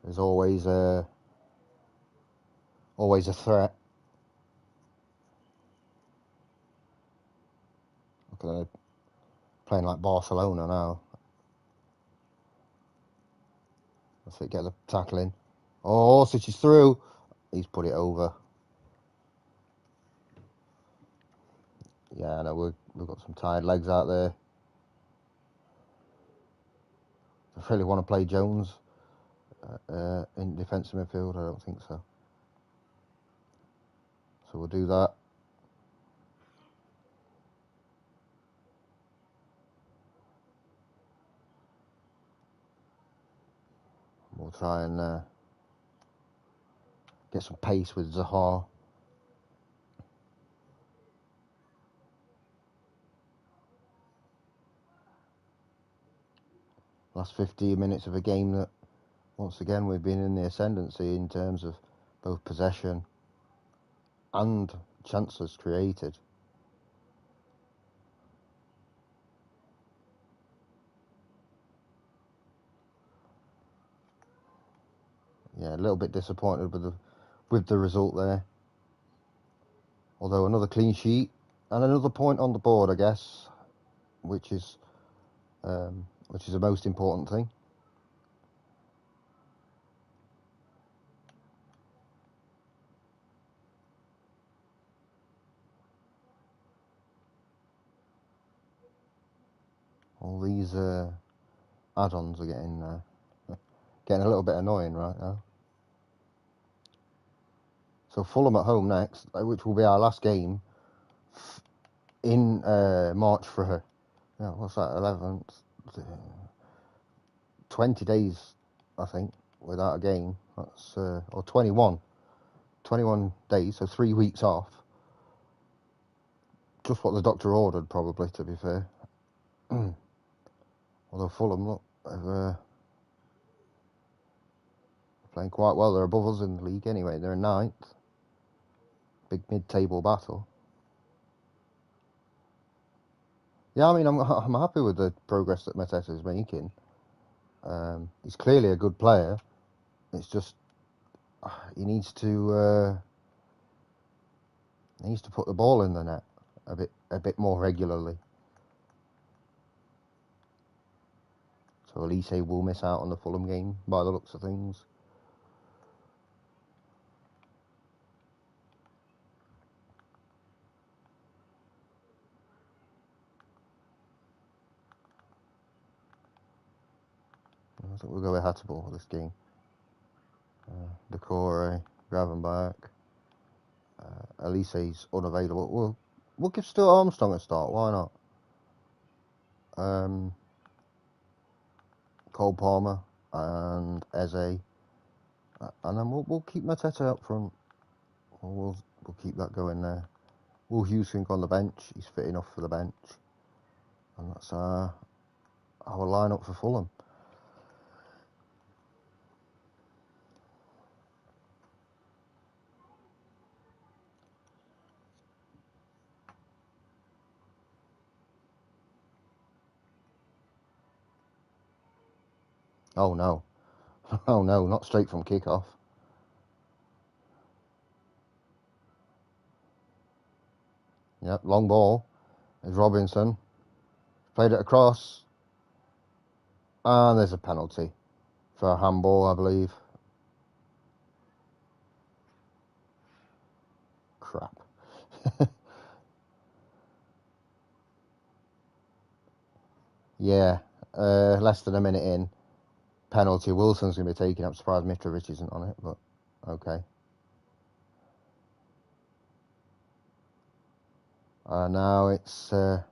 is always a threat. Look at them playing like Barcelona now. That's it, get the tackle in. Oh, Orsic is through. He's put it over. Yeah, I know we've got some tired legs out there. I really want to play Jones in defensive midfield. I don't think so. So we'll do that. We'll try and get some pace with Zaha. Last 15 minutes of a game that, once again, we've been in the ascendancy in terms of both possession and chances created. Yeah, a little bit disappointed with the result there. Although another clean sheet and another point on the board, I guess, which is the most important thing. All these add-ons are getting a little bit annoying right now. So Fulham at home next, which will be our last game in March for what's that, 11th, 20 days, I think, without a game. That's or 21 days, so 3 weeks off. Just what the doctor ordered, probably, to be fair. Although Fulham, look, are playing quite well. They're above us in the league anyway. They're in 9th. Big mid-table battle. Yeah, I mean, I'm happy with the progress that Mateta is making. He's clearly a good player. It's just he needs to put the ball in the net a bit more regularly. So Elise will miss out on the Fulham game by the looks of things. think we'll go with Hatterbull for this game. Decore, Gravenberch, Elise's unavailable. We'll give Stuart Armstrong a start. Why not? Cole Palmer and Eze, and then we'll keep Mateta up front. We'll keep that going there. Will Husink on the bench. He's fit enough for the bench, and that's our lineup for Fulham. Oh no. Oh no, not straight from kickoff. Yep, long ball. There's Robinson. Played it across. And there's a penalty for a handball, I believe. Crap. Yeah, less than a minute in. Penalty. Wilson's going to be taken. I'm surprised Mitrovic isn't on it, but okay. Now it's an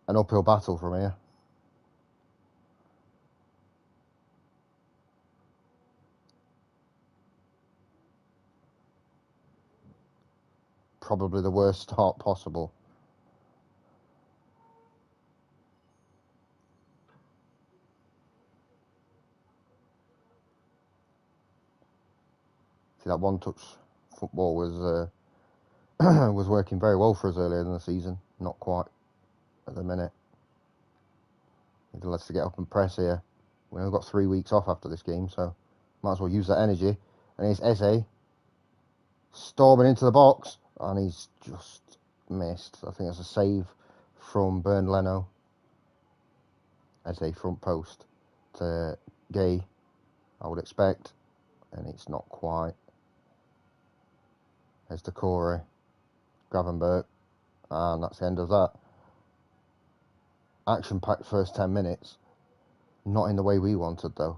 uphill battle from here. Probably the worst start possible. See, that one-touch football was was working very well for us earlier in the season. Not quite at the minute. Need us to get up and press here. We've only got 3 weeks off after this game, so might as well use that energy. And it's Eze storming into the box, and he's just missed. I think that's a save from Bernd Leno. Eze front post to Gay, I would expect, and it's not quite. There's Decore, Gravenberch, and that's the end of that. Action-packed first 10 minutes. Not in the way we wanted, though.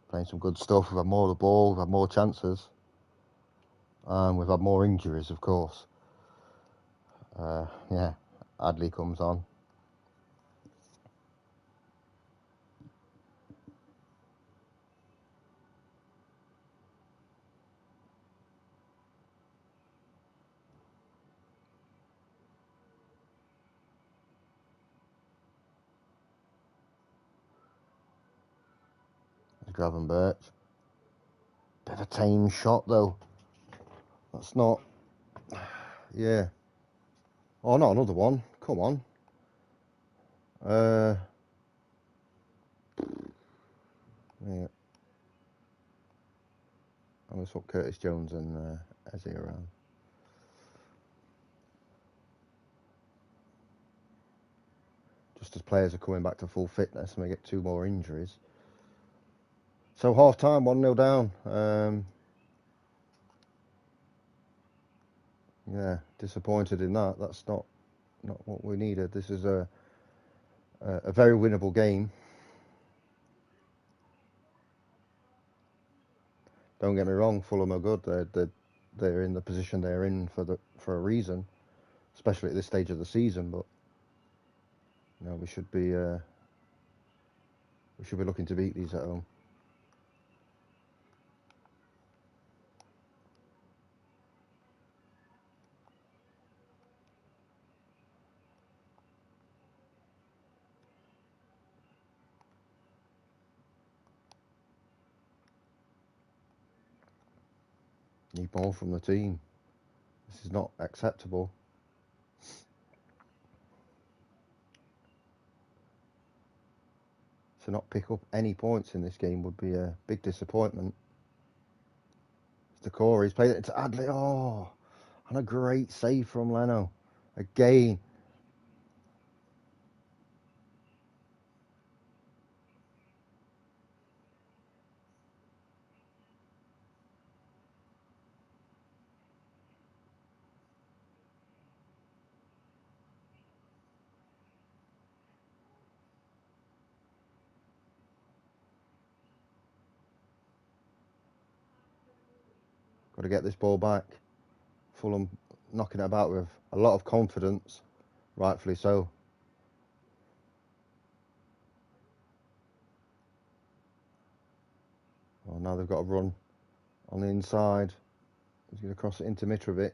Playing some good stuff. We've had more of the ball. We've had more chances. And we've had more injuries, of course. Yeah, Adley comes on. Gravenberch. Bit of a tame shot, though. That's not... Yeah. Oh, not another one. Come on. Yeah. I'm going to swap Curtis Jones and Eze around. Just as players are coming back to full fitness and we get 2 more injuries. So half time, 1-0 down. Yeah, disappointed in that. That's not what we needed. This is a very winnable game. Don't get me wrong, Fulham are good. They're in the position they're in for a reason, especially at this stage of the season. But you know, we should be looking to beat these at home. Need more from the team. This is not acceptable. To not pick up any points in this game would be a big disappointment. Decore, he's played it to Adley. Oh, and a great save from Leno. Again. to get this ball back. Fulham knocking it about with a lot of confidence, rightfully so. Well, now they've got a run on the inside. He's going to cross it into Mitrovic.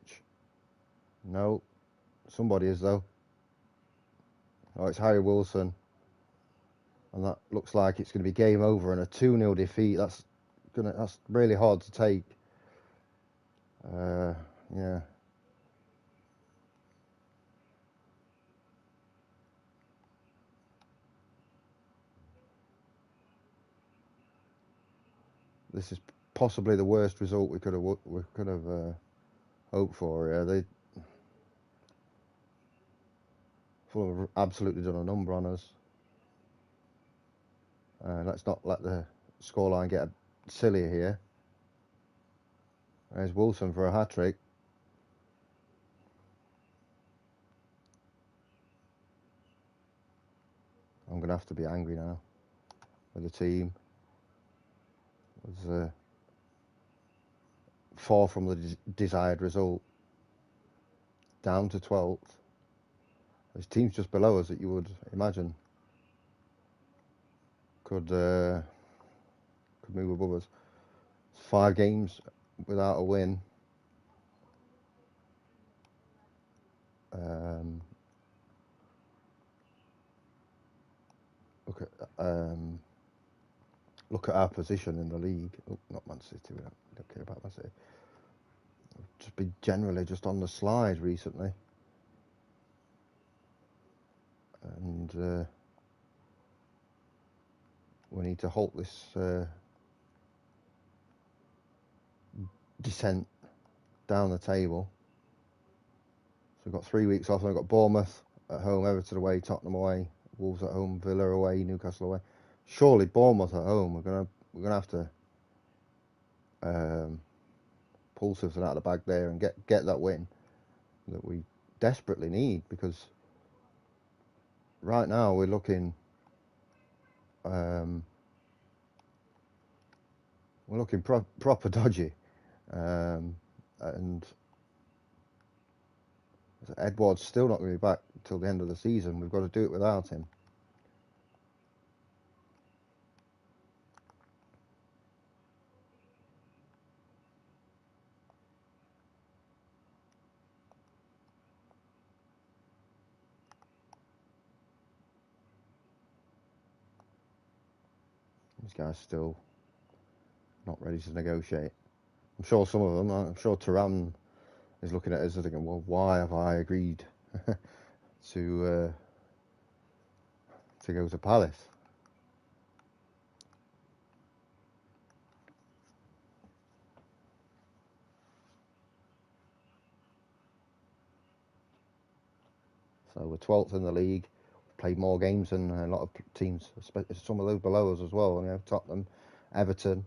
No, somebody is though. Oh, it's Harry Wilson. And that looks like it's going to be game over and a 2-0 defeat. That's really hard to take. Yeah. This is possibly the worst result we could have hoped for. Yeah, Fulham have absolutely done a number on us. Let's not let the scoreline get silly here. There's Wilson for a hat-trick. I'm going to have to be angry now with the team. It was far from the desired result. Down to 12th. There's teams just below us that you would imagine could move above us. It's 5 games without a win. Look at our position in the league. Oh, not Man City. We don't care about Man City. We've just been generally just on the slide recently, and we need to halt this descent down the table. So we've got 3 weeks off. We've got Bournemouth at home, Everton away, Tottenham away, Wolves at home, Villa away, Newcastle away. Surely Bournemouth at home. We're gonna have to pull something out of the bag there and get that win that we desperately need, because right now we're looking proper dodgy, and Edward's still not going to be back till the end of the season. We've got to do it without him. These guys still not ready to negotiate. I'm sure some of them. I'm sure Turan is looking at us and thinking, well, why have I agreed to go to Palace? So we're 12th in the league. We've played more games than a lot of teams, some of those below us as well. You know, Tottenham, Everton.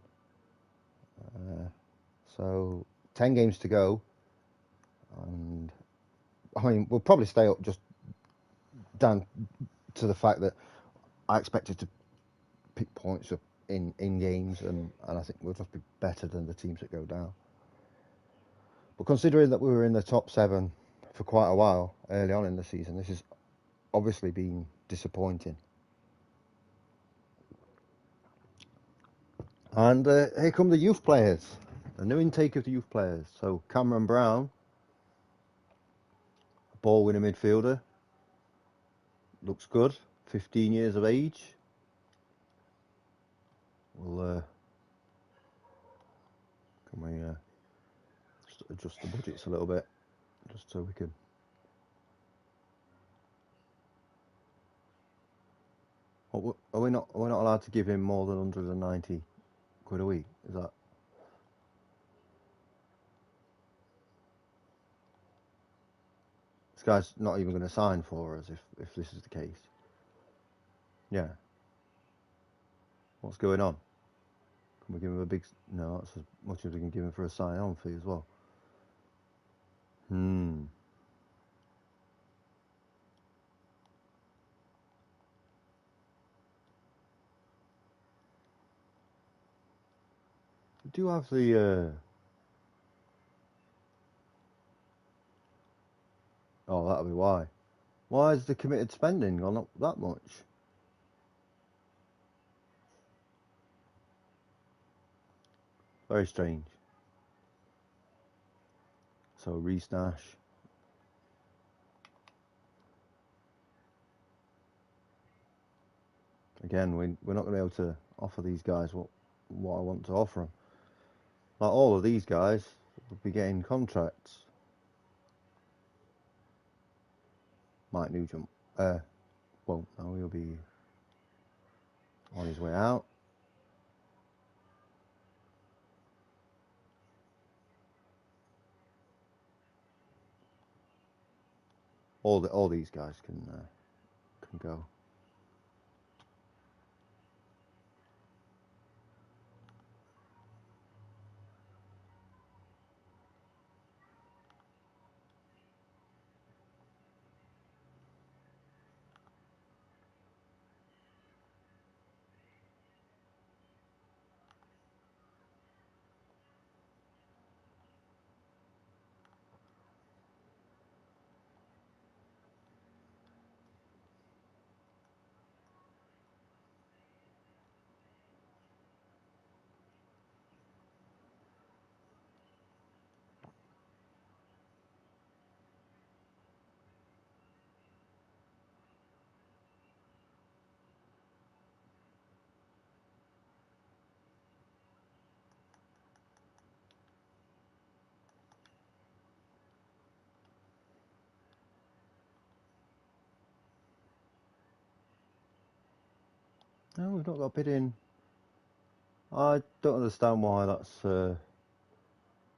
So 10 games to go, and I mean we'll probably stay up just down to the fact that I expected to pick points up in games, and I think we'll just be better than the teams that go down. But considering that we were in the top 7 for quite a while early on in the season, this has obviously been disappointing. And here come the youth players, a new intake of the youth players. So Cameron Brown, ball winning midfielder, looks good, 15 years of age. We'll can we just adjust the budgets a little bit, just so we can. Are we not allowed to give him more than 190 quid a week? Is that? This guy's not even going to sign for us if this is the case. Yeah. What's going on? Can we give him a big? No, that's as much as we can give him for a sign-on fee as well. We do have the Oh, that'll be why. Why has the committed spending gone up that much? Very strange. So re-stash. Again, we're not going to be able to offer these guys what I want to offer them. Like all of these guys will be getting contracts. Mike Nugent won't. No, he'll be on his way out. All these guys can go. No, we've not got a bid in. I don't understand why that's gone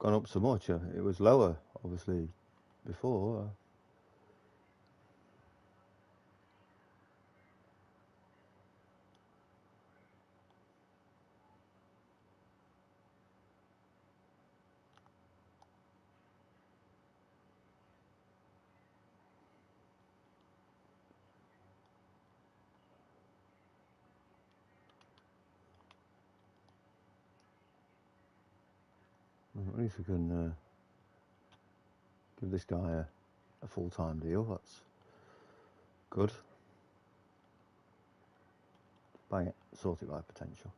up so much. It was lower, obviously, before. At least we can give this guy a full-time deal. That's good. Bang it, sort it by potential.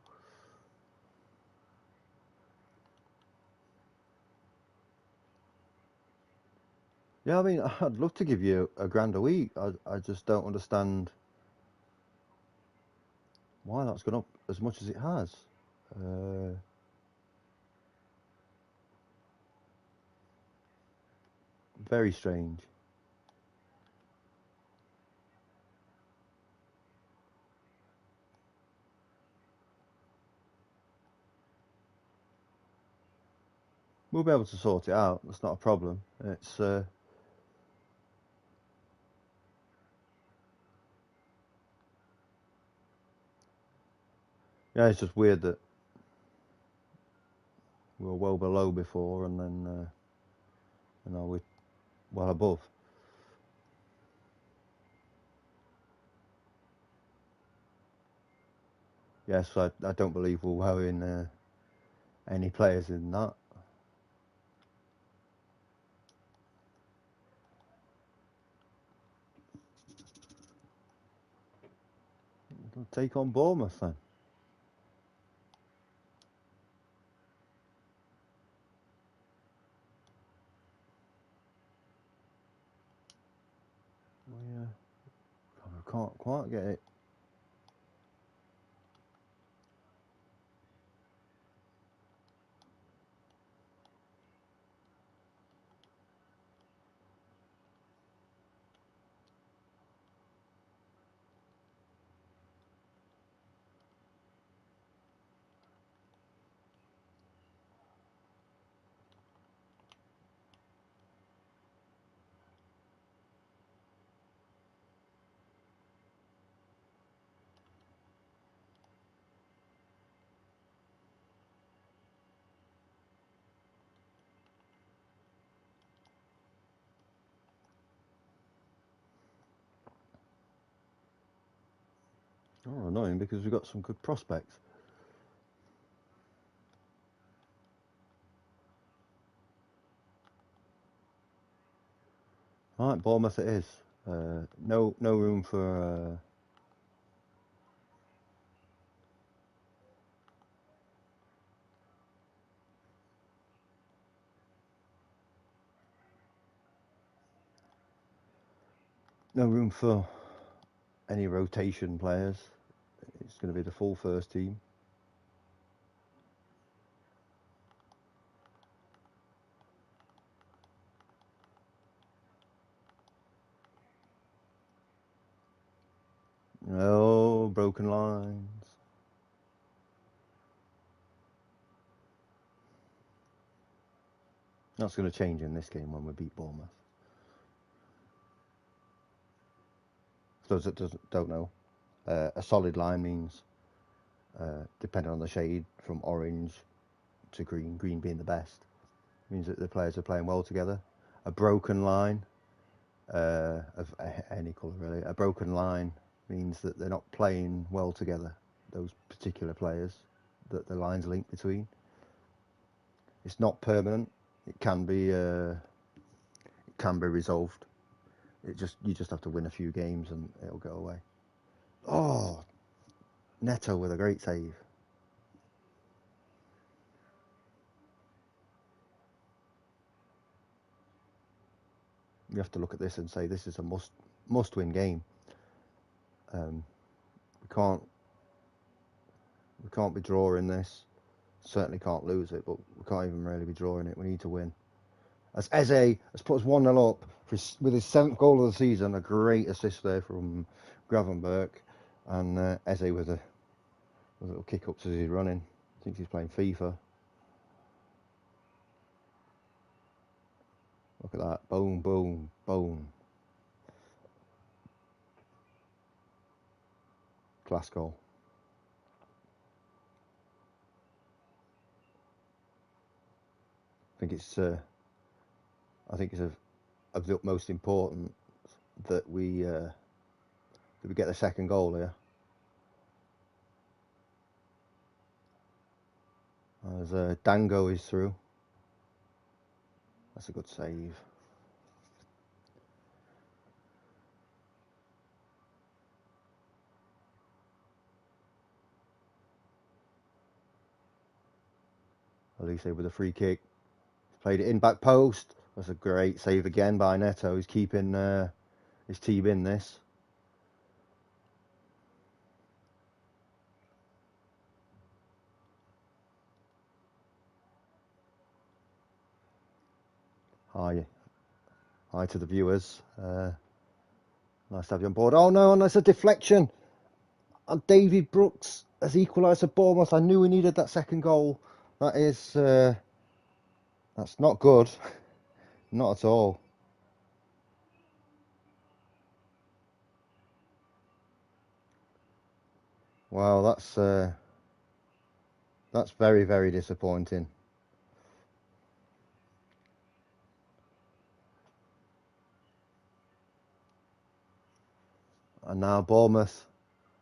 Yeah, I mean, I'd love to give you a grand a week. I just don't understand why that's gone up as much as it has. Very strange. We'll be able to sort it out. That's not a problem. It's yeah, it's just weird that we were well below before, and then we're well above. Yes, I don't believe we're wearing any players in that. We'll take on Bournemouth then. We can't quite get it. Oh, annoying because we've got some good prospects. All right, Bournemouth it is. No room for no room for any rotation players. It's going to be the full first team. No broken lines. That's going to change in this game when we beat Bournemouth. For those that don't know, a solid line means, depending on the shade, from orange to green, green being the best, means that the players are playing well together. A broken line, of any colour really, a broken line means that they're not playing well together, those particular players that the lines link between. It's not permanent. It can be resolved. You just have to win a few games and it'll go away. Oh, Neto with a great save. You have to look at this and say this is a must win game. We can't be drawing this. Certainly can't lose it, but we can't even really be drawing it. We need to win. As Eze has put us 1-0 up with his 7th goal of the season, a great assist there from Gravenberch, and Eze with a little kick ups as he's running. Thinks he's playing FIFA. Look at that. Boom, boom, boom. Class goal. I think it's of the utmost importance that we get the second goal here. As Dango is through. That's a good save. Elise with a free kick. Played it in back post. That's a great save again by Neto. He's keeping his team in this. Hi to the viewers. Nice to have you on board. Oh no, and that's a deflection. And David Brooks has equalised for Bournemouth. I knew we needed that second goal. That is, that's not good. Not at all. Wow, that's very, very disappointing. And now Bournemouth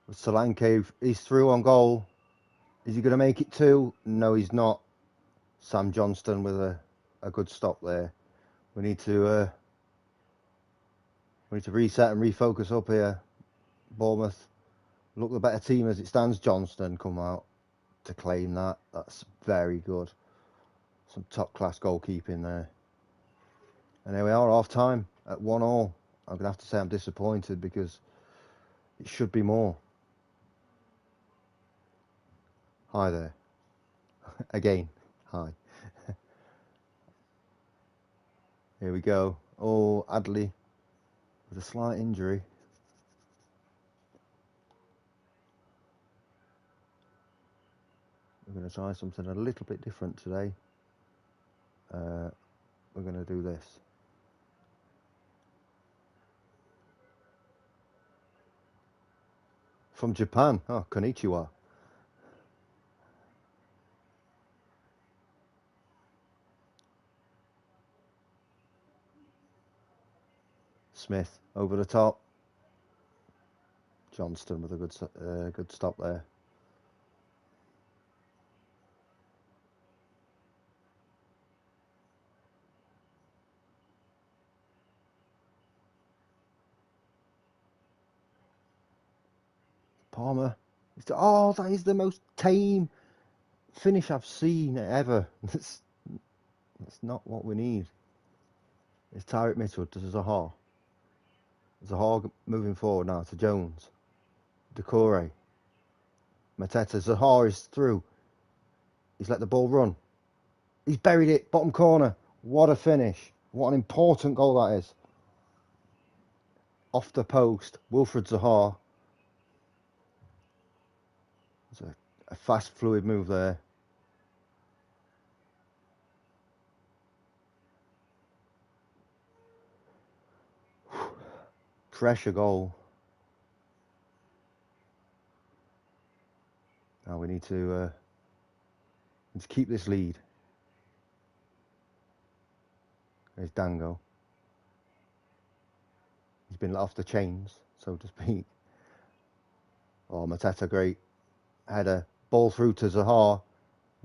with Solanke. He's through on goal. Is he going to make it 2? No, he's not. Sam Johnston with a good stop there. We need to reset and refocus up here. Bournemouth look the better team as it stands. Johnston come out to claim that. That's very good. Some top class goalkeeping there. And here we are, half time at 1-1. I'm going to have to say I'm disappointed because it should be more. Hi there. Again, hi. Here we go. Oh, Adley with a slight injury. We're going to try something a little bit different today. We're going to do this. From Japan. Oh, konnichiwa. Smith over the top. Johnston with a good stop there. Palmer. Oh, that is the most tame finish I've seen ever. That's not what we need. It's Tyrick Mitchell to Zaha. Zaha moving forward now to Jones. Decore. Mateta. Zaha is through. He's let the ball run. He's buried it. Bottom corner. What a finish. What an important goal that is. Off the post. Wilfred Zaha. It's a fast, fluid move there. Pressure goal. Now we need to keep this lead. There's Dango. He's been let off the chains, so to speak. Oh, Mateta, great header. Ball through to Zaha.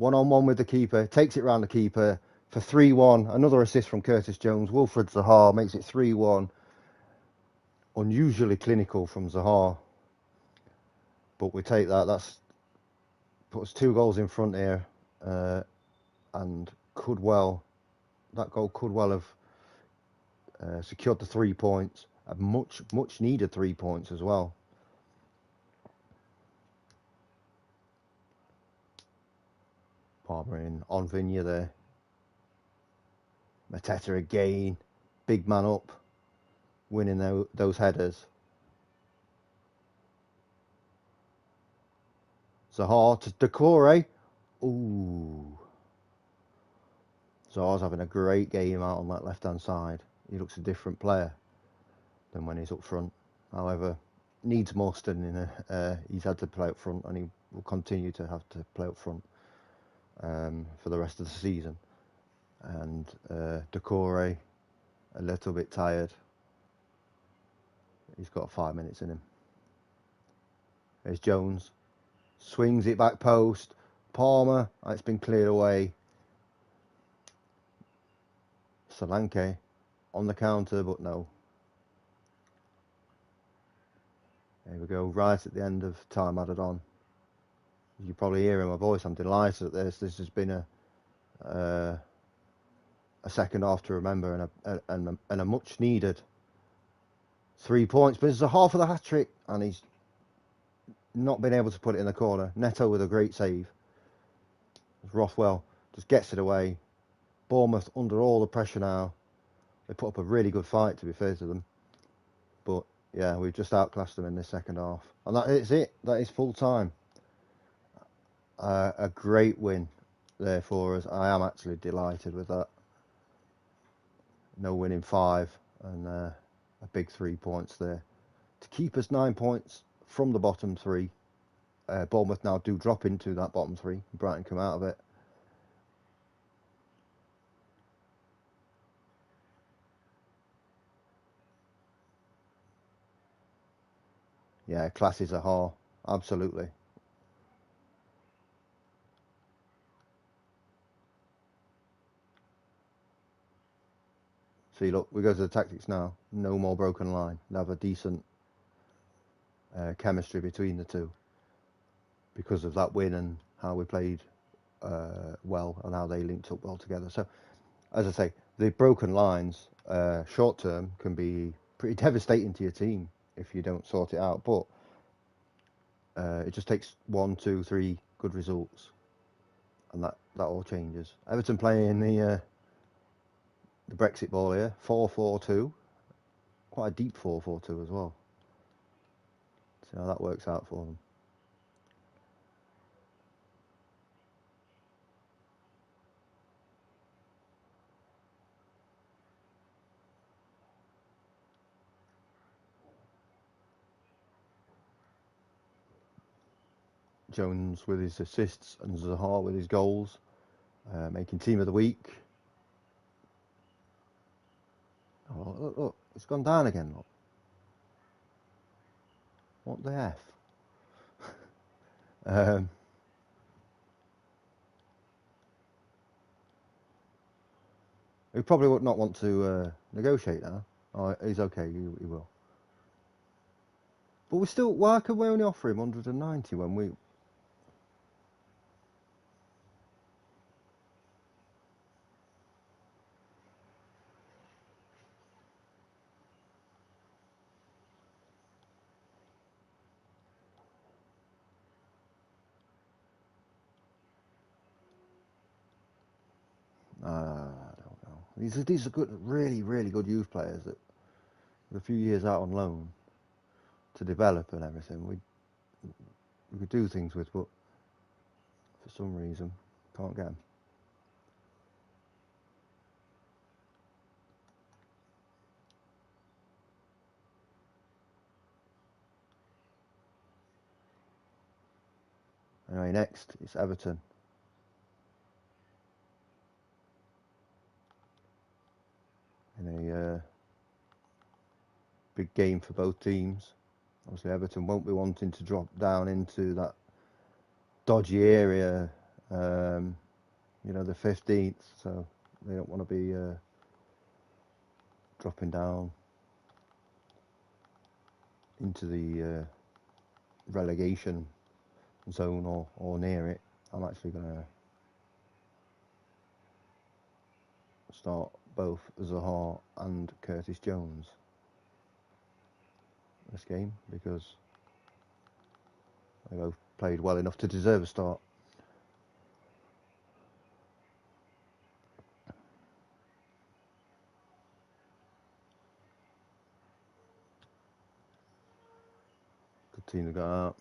1-on-1 with the keeper. Takes it round the keeper for 3-1. Another assist from Curtis Jones. Wilfred Zaha makes it 3-1. Unusually clinical from Zaha. But we take that. That's put us 2 goals in front here. And that goal could well have secured the 3 points. A much needed 3 points as well. Palmer in on Vinya there. Mateta again. Big man up. Winning those headers. Zaha to Decore. Ooh. Zaha's having a great game out on that left-hand side. He looks a different player than when he's up front. However, needs more studying. He's had to play up front, and he will continue to have to play up front for the rest of the season. And Decore, a little bit tired. He's got 5 minutes in him. There's Jones. Swings it back post. Palmer. It's been cleared away. Solanke on the counter, but no. There we go, right at the end of time added on. You can probably hear in my voice, I'm delighted at this. This has been a second half to remember, and a much needed 3 points. But it's a half of the hat trick, and he's not been able to put it in the corner. Neto with a great save. Rothwell just gets it away. Bournemouth under all the pressure now. They put up a really good fight, to be fair to them. But yeah, we've just outclassed them in this second half. And that is it. That is full time. A great win there for us. I am actually delighted with that. No win in 5 and a big 3 points there. To keep us 9 points from the bottom 3. Bournemouth now do drop into that bottom 3. Brighton come out of it. Yeah, classy Zaha. Absolutely. See, look, we go to the tactics now. No more broken line. We'll have a decent chemistry between the two because of that win and how we played well and how they linked up well together. So, as I say, the broken lines short term can be pretty devastating to your team if you don't sort it out. But it just takes 1, 2, 3 good results, and that all changes. Everton playing the Brexit ball here, 4-4-2, quite a deep 4-4-2 as well. See how that works out for them. Jones with his assists and Zaha with his goals, making team of the week. Oh, look, it's gone down again. Look. What the F? He probably would not want to negotiate now. Oh, he's okay, he will. But we still, why can we only offer him 190 when we... I don't know. These are good, really, really good youth players that with a few years out on loan to develop and everything, we could do things with, but for some reason can't get them. Anyway, next it's Everton. In a big game for both teams. Obviously, Everton won't be wanting to drop down into that dodgy area, you know, the 15th, so they don't want to be dropping down into the relegation zone or near it. I'm actually going to start both Zaha and Curtis Jones this game because they both played well enough to deserve a start. Good team to got out.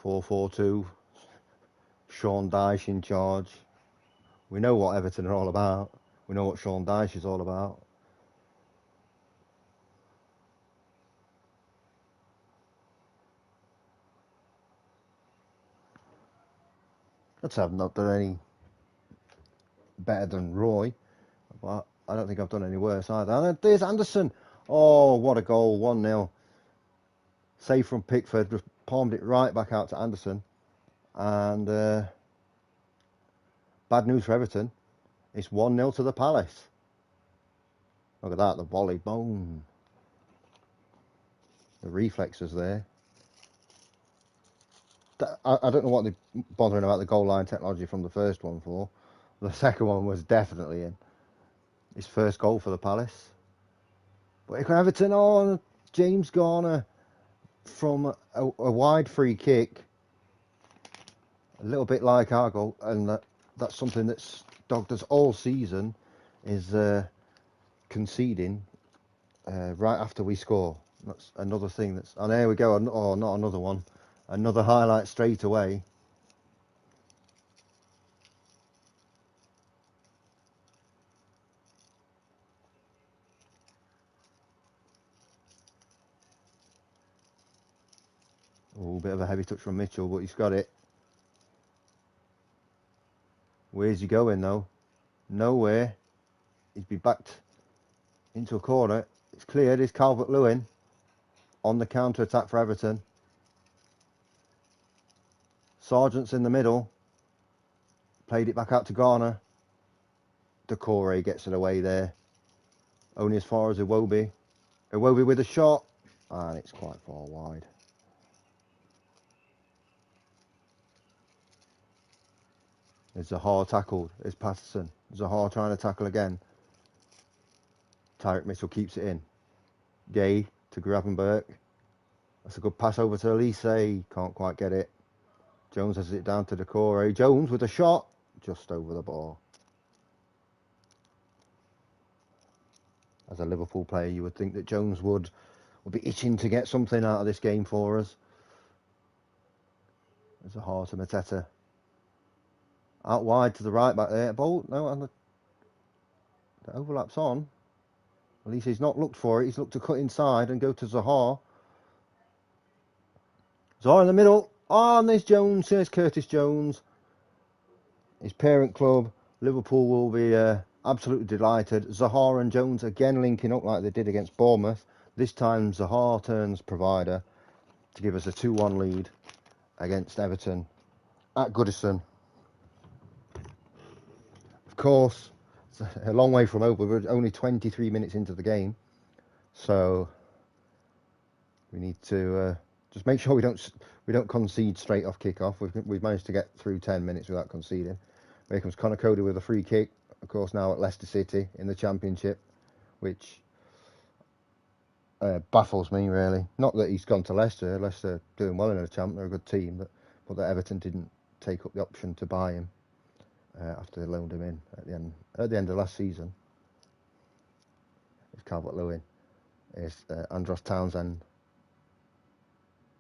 4-4-2. Sean Dyche in charge. We know what Everton are all about. We know what Sean Dyche is all about. I'd say I've not done any better than Roy, but I don't think I've done any worse either. And there's Anderson. Oh, what a goal. 1-0. Save from Pickford. Just palmed it right back out to Anderson. And bad news for Everton. It's 1-0 to the Palace. Look at that, the volley. Boom. The reflexes there. I don't know what they're bothering about the goal line technology from the first one for. The second one was definitely in. His first goal for the Palace. But here can Everton on. James Garner from a wide free kick. A little bit like our goal. And that's something that's dogged us all season. Is conceding right after we score. That's another thing that's... And there we go. Oh, not another one. Another highlight straight away. Oh, bit of a heavy touch from Mitchell, but he's got it. Where's he going, though? Nowhere. He's been backed into a corner. It's cleared. It's Calvert-Lewin on the counter-attack for Everton. Sargent's in the middle. Played it back out to Garner. Decore gets it away there. Only as far as Iwobi. Iwobi with a shot. And it's quite far wide. There's Zaha tackled. There's Patterson. Zaha trying to tackle again. Tyrick Mitchell keeps it in. Gay to Gravenberch. That's a good pass over to Elise. Can't quite get it. Jones has it down to Decore. Jones with a shot. Just over the bar. As a Liverpool player, you would think that Jones would be itching to get something out of this game for us. There's a heart of Mateta. Out wide to the right back there. Bolt, no, and the overlap's on. At least he's not looked for it. He's looked to cut inside and go to Zaha. Zaha in the middle. Oh, and there's Jones. There's Curtis Jones. His parent club, Liverpool, will be absolutely delighted. Zaha and Jones again linking up like they did against Bournemouth. This time Zaha turns provider to give us a 2-1 lead against Everton at Goodison. Of course, it's a long way from over. We're only 23 minutes into the game. So We need to just make sure we don't concede straight off kick-off. We've managed to get through 10 minutes without conceding. Here comes Conor Cody with a free kick, of course, now at Leicester City in the Championship, which baffles me, really. Not that he's gone to Leicester. Leicester doing well in the Champ. They're a good team, but that Everton didn't take up the option to buy him after they loaned him in at the end of last season. It's Calvert-Lewin. It's Andros Townsend.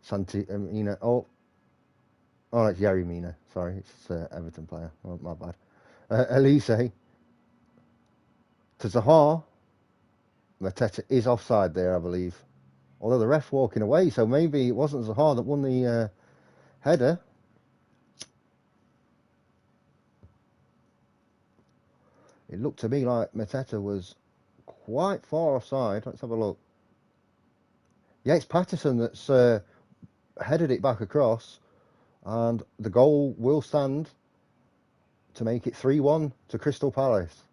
Santi Mina. Oh, it's Yerry Mina. Sorry, it's Everton player. Oh, my bad. Elise to Zaha. Mateta is offside there, I believe. Although the ref walking away, so maybe it wasn't Zaha that won the header. It looked to me like Mateta was quite far offside. Let's have a look. Yeah, it's Patterson that's headed it back across, and the goal will stand to make it 3-1 to Crystal Palace.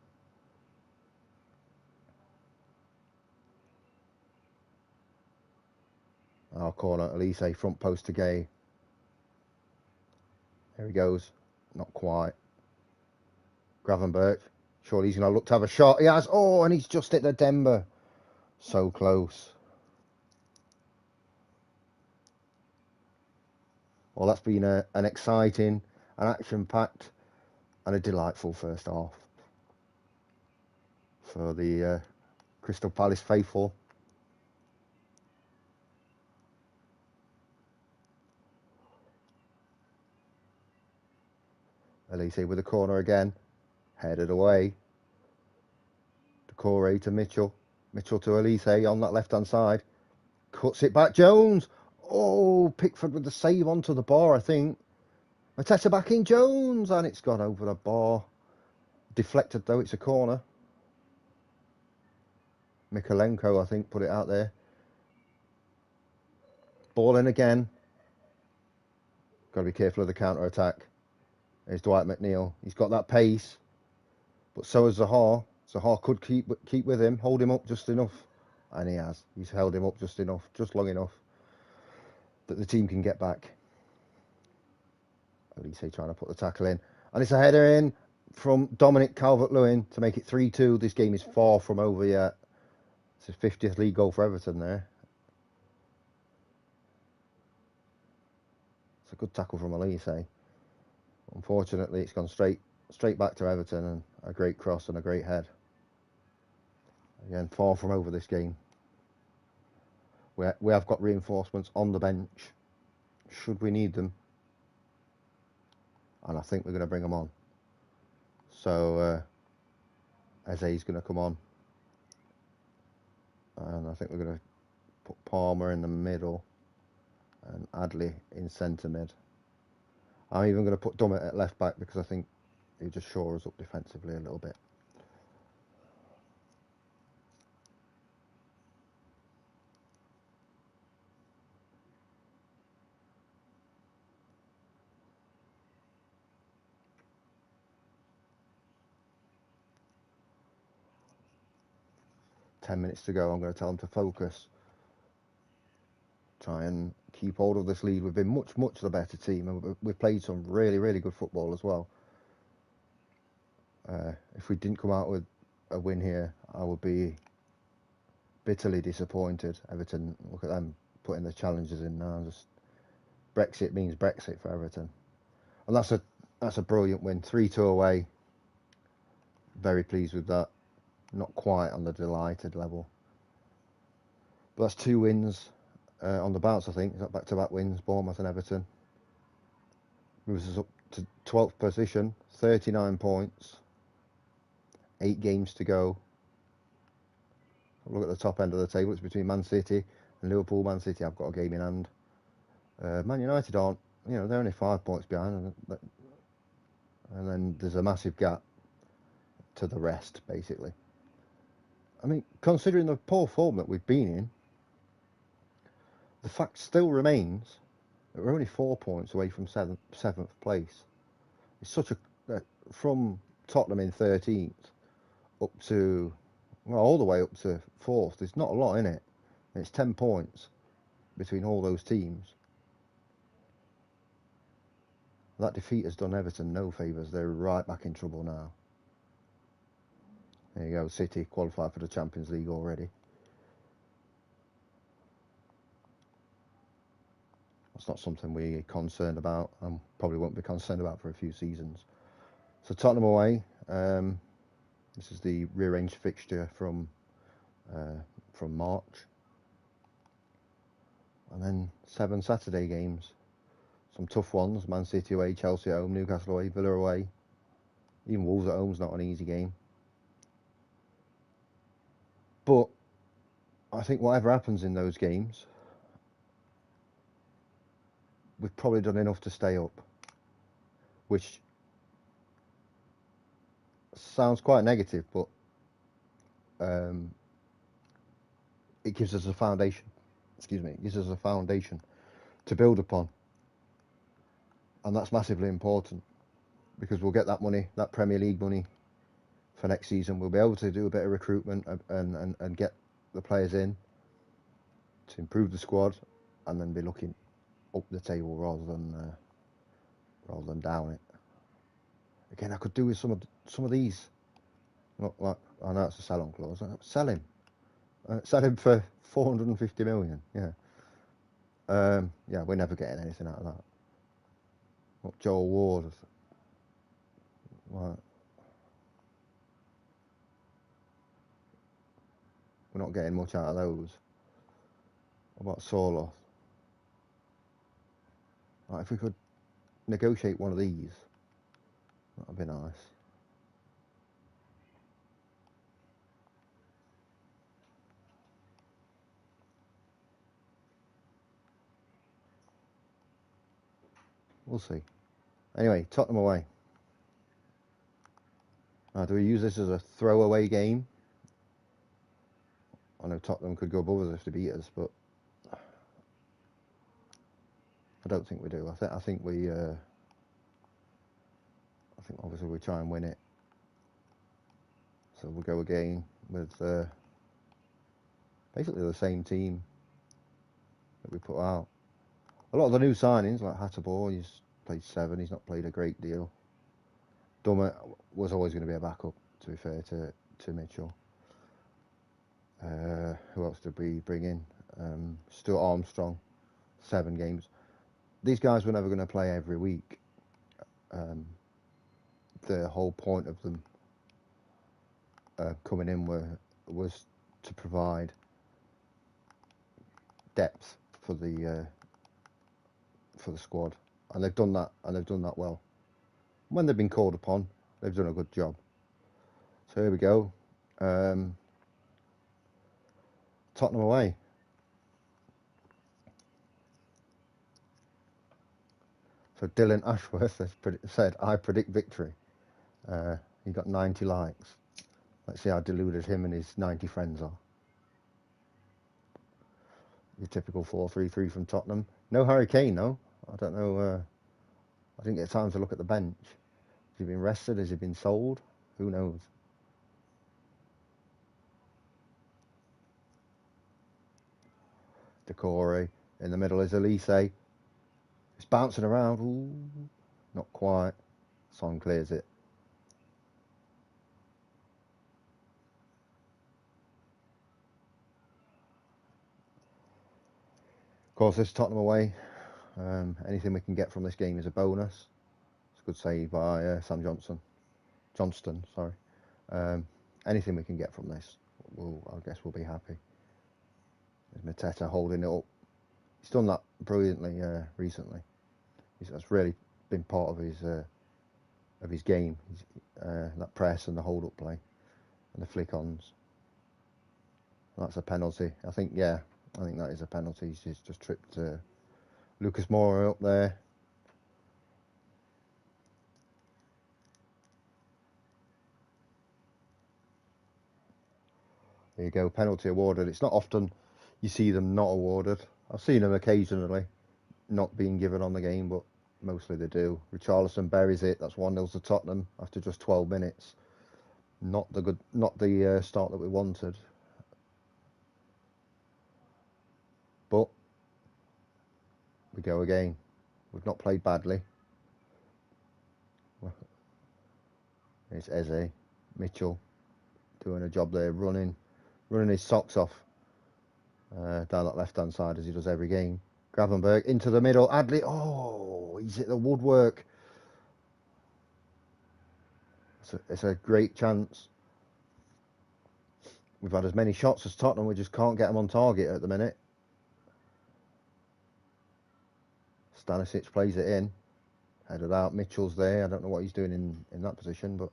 Our corner, Elise, front post to Gay. There he goes. Not quite. Gravenberch. Surely he's going to look to have a shot. He has. Oh, and he's just hit the Denver. So close. Well, that's been an exciting, an action-packed, and a delightful first half for the Crystal Palace faithful. Elise with the corner again. Headed away. Decore to Mitchell. Mitchell to Elise on that left-hand side. Cuts it back. Jones. Oh, Pickford with the save onto the bar, I think. Mateta back in. Jones. And it's gone over the bar. Deflected, though. It's a corner. Mikalenko, I think, put it out there. Ball in again. Got to be careful of the counter-attack. There's Dwight McNeil. He's got that pace. But so has Zaha. Zaha could keep with him, hold him up just enough. And he has. He's held him up just enough, just long enough that the team can get back. Elise trying to put the tackle in. And it's a header in from Dominic Calvert-Lewin to make it 3-2. This game is far from over yet. It's his 50th league goal for Everton there. It's a good tackle from Elise. Unfortunately, it's gone straight back to Everton, and a great cross and a great head. Again, far from over this game. We have got reinforcements on the bench, should we need them. And I think we're going to bring them on. So, Eze's going to come on. And I think we're going to put Palmer in the middle and Adley in centre mid. I'm even going to put Dummett at left back because I think he just shore us up defensively a little bit. Ten minutes to go. I'm going to tell them to focus. Try and keep hold of this lead. We've been much the better team, and we've played some really good football as well. If we didn't come out with a win here, I would be bitterly disappointed. Everton, look at them putting the challenges in now. Just Brexit means Brexit for Everton, and that's a brilliant win. 3-2 away. Very pleased with that. Not quite on the delighted level, but that's 2 wins on the bounce. I think is that back-to-back wins. Bournemouth and Everton moves us up to 12th position, 39 points. 8 games to go. Look at the top end of the table. It's between Man City and Liverpool. Man City have got a game in hand. Man United aren't. They're only 5 points behind, and then there's a massive gap to the rest, basically. I mean, considering the poor form that we've been in, the fact still remains that we're only 4 points away from seventh place. It's such a from Tottenham in 13th up to all the way up to 4th. There's not a lot in it. It's 10 points. between all those teams. That defeat has done Everton no favours. They're right back in trouble now. There you go, City qualified for the Champions League already. That's not something we're concerned about, and probably won't be concerned about for a few seasons. So Tottenham away. This is the rearranged fixture from March, and then 7 Saturday games. Some tough ones: Man City away, Chelsea at home, Newcastle away, Villa away. Even Wolves at home is not an easy game. But I think whatever happens in those games, we've probably done enough to stay up, which sounds quite negative, but it gives us a foundation. It gives us a foundation to build upon, and that's massively important because we'll get that money, that Premier League money, for next season. We'll be able to do a bit of recruitment and get the players in to improve the squad, and then be looking up the table rather than down it. Again, I could do with some of these. Not like, I know it's a sell-on clause. Sell him. Sell him for 450 million. Yeah. Yeah, we're never getting anything out of that. What, Joel Ward? What? We're not getting much out of those. What about Sorloth? Like, if we could negotiate one of these, that'd be nice. We'll see. Anyway, Tottenham away. Now, do we use this as a throwaway game? I know Tottenham could go above us if they beat us, but I don't think we do. I think obviously we try and win it. So we'll go again with basically the same team that we put out. A lot of the new signings, like Hatterbohr, he's played 7. He's not played a great deal. Dummer was always going to be a backup, to be fair to Mitchell. Who else did we bring in? Stuart Armstrong, 7 games. These guys were never going to play every week. The whole point of them coming in was to provide depth for the squad, and they've done that, well. When they've been called upon, they've done a good job. So here we go. Tottenham away. So Dylan Ashworth has said, "I predict victory." He got 90 likes. Let's see how deluded him and his 90 friends are. Your typical 4-3-3 from Tottenham. No Harry Kane, no. I don't know. I didn't get time to look at the bench. Has he been rested? Has he been sold? Who knows? Decore. In the middle is Elise. It's bouncing around. Ooh, not quite. Son clears it. Of course, this is Tottenham away. Anything we can get from this game is a bonus. It's a good save by Sam Johnston. Sorry. Anything we can get from this, I guess we'll be happy. There's Mateta holding it up. He's done that brilliantly recently. That's really been part of his game. That press and the hold-up play and the flick-ons. That's a penalty. I think that is a penalty. He's just tripped Lucas Moura up there. There you go, penalty awarded. It's not often you see them not awarded. I've seen them occasionally not being given on the game, but mostly they do. Richarlison buries it. That's 1-0 to Tottenham after just 12 minutes. Not the start that we wanted. But We go again. We've not played badly. It's Eze. Mitchell doing a job there, running his socks off down that left-hand side as he does every game. Gravenberg into the middle. Adley. Oh, he's hit the woodwork. It's a great chance. We've had as many shots as Tottenham. We just can't get them on target at the minute. Stanisic plays it in. Headed out. Mitchell's there. I don't know what he's doing in that position, but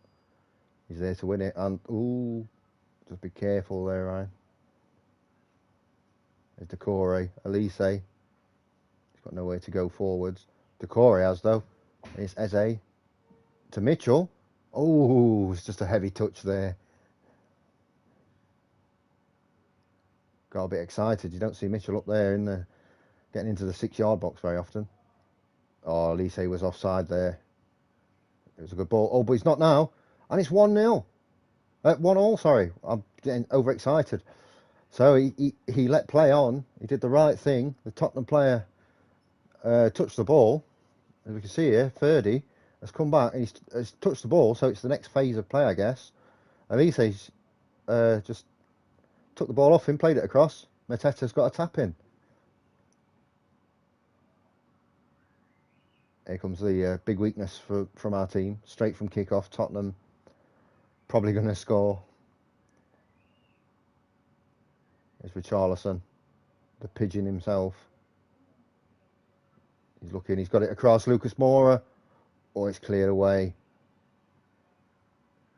he's there to win it. And, ooh, just be careful there, Ryan. There's Decore. Elise. He's got nowhere to go forwards. Decore has, though. It's Eze to Mitchell. Oh, it's just a heavy touch there. Got a bit excited. You don't see Mitchell up there getting into the 6-yard box very often. Oh, Elise was offside there. It was a good ball. Oh, but he's not now. And it's 1-0. 1-1, sorry. I'm getting overexcited. So he let play on. He did the right thing. The Tottenham player touched the ball. As we can see here, Ferdy has come back and he's touched the ball. So it's the next phase of play, I guess. Elise just took the ball off him, played it across. Mateta's got a tap in. Here comes the big weakness from our team. Straight from kick-off, Tottenham probably going to score. It's Richarlison, the pigeon himself. He's looking, he's got it across. Lucas Moura. Oh, it's cleared away.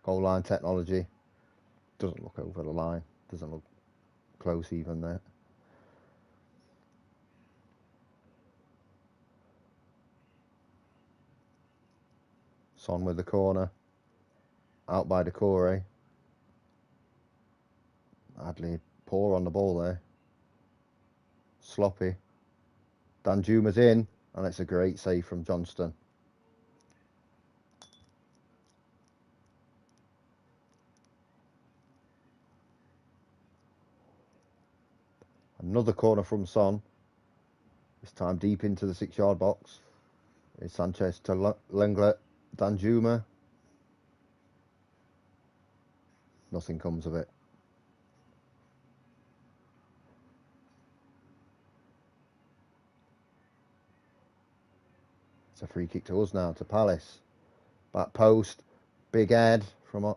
Goal line technology. Doesn't look over the line. Doesn't look close even there. Son with the corner. Out by Decore. Adley poor on the ball there. Sloppy. Danjuma's in. And it's a great save from Johnston. Another corner from Son. This time deep into the 6-yard box. It's Sanchez to Lenglet. Danjuma. Nothing comes of it. It's a free kick to us now, to Palace. Back post. Big head from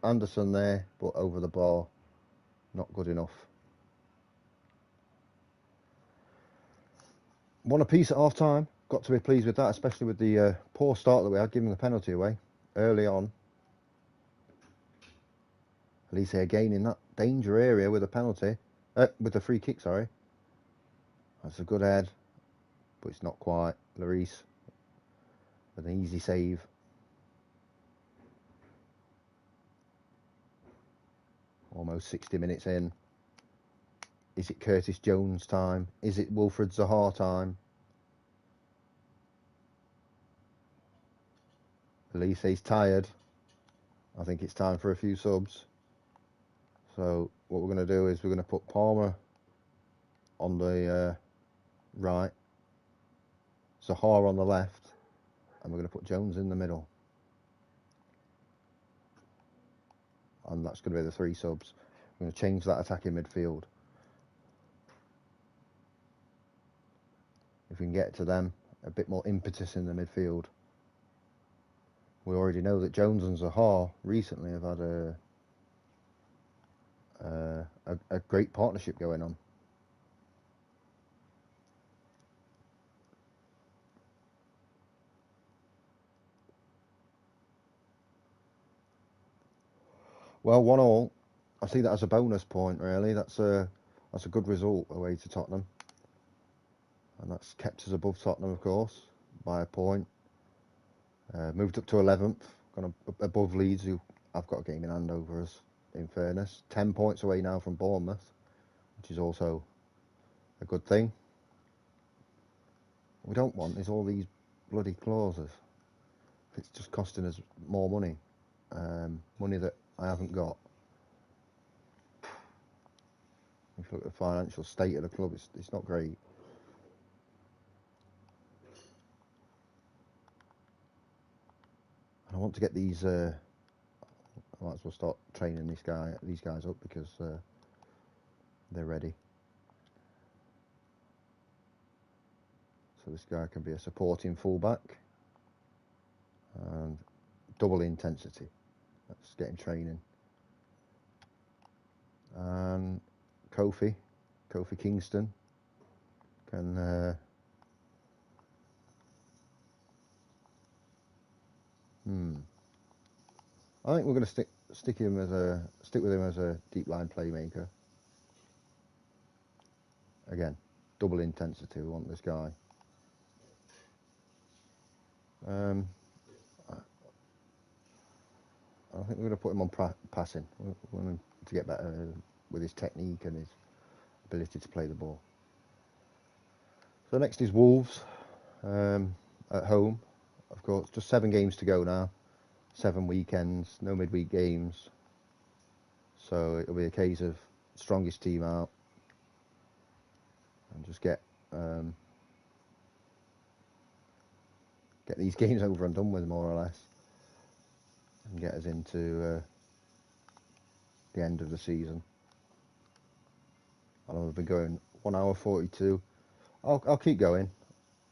Anderson there, but over the bar. Not good enough. One apiece at half time. Got to be pleased with that, especially with the poor start that we had, giving the penalty away early on. Elise again in that danger area with a penalty. With the free kick, sorry. That's a good head, but it's not quite. Lloris with an easy save. Almost 60 minutes in. Is it Curtis Jones time? Is it Wilfred Zaha time? Elise's tired. I think it's time for a few subs. So what we're going to do is we're going to put Palmer on the right, Zaha on the left, and we're going to put Jones in the middle. And that's going to be the 3 subs. We're going to change that attacking midfield. If we can get to them, a bit more impetus in the midfield. We already know that Jones and Zaha recently have had a great partnership going on. Well, 1-1. I see that as a bonus point, really. That's a good result away to Tottenham. And that's kept us above Tottenham, of course, by a point. Moved up to 11th, gone above Leeds, who I've got a game in hand over us, in fairness. 10 points away now from Bournemouth, which is also a good thing. What we don't want is all these bloody clauses. It's just costing us more money. Money that I haven't got. If you look at the financial state of the club, it's not great. want to get these. I might as well start training these guys up because they're ready. So this guy can be a supporting fullback and double intensity. Let's get him training. And Kofi Kingston can I think we're going to stick with him as a deep line playmaker. Again, double intensity. We want this guy. I think we're going to put him on passing. We want him to get better with his technique and his ability to play the ball. So next is Wolves at home. Of course, just 7 games to go now. 7 weekends, no midweek games. So it'll be a case of strongest team out and just get these games over and done with, more or less, and get us into the end of the season. I know we've been going 1 hour 42. I'll keep going.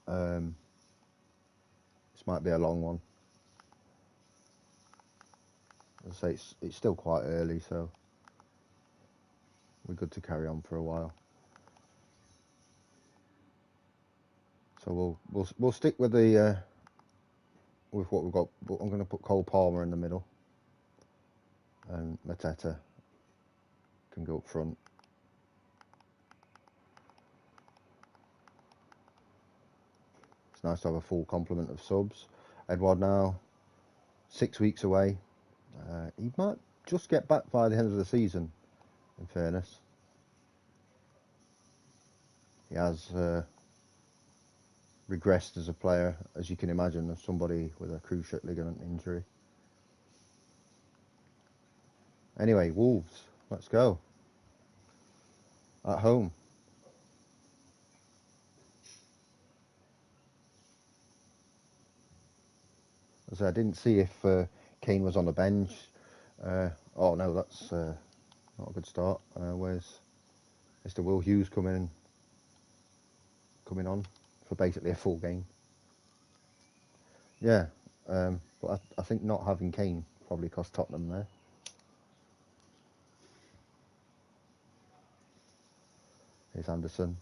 This might be a long one. As I say, it's still quite early, so we're good to carry on for a while. So we'll stick with the with what we've got. I'm going to put Cole Palmer in the middle, and Mateta can go up front. It's nice to have a full complement of subs. Edouard now 6 weeks away. He might just get back by the end of the season, in fairness. He has regressed as a player, as you can imagine, of somebody with a cruciate ligament injury. Anyway, Wolves, let's go. At home. As I didn't see if Kane was on the bench. Oh no, that's not a good start. Where's Mr. Will Hughes coming on for basically a full game? Yeah, but I think not having Kane probably cost Tottenham there. Here's Anderson.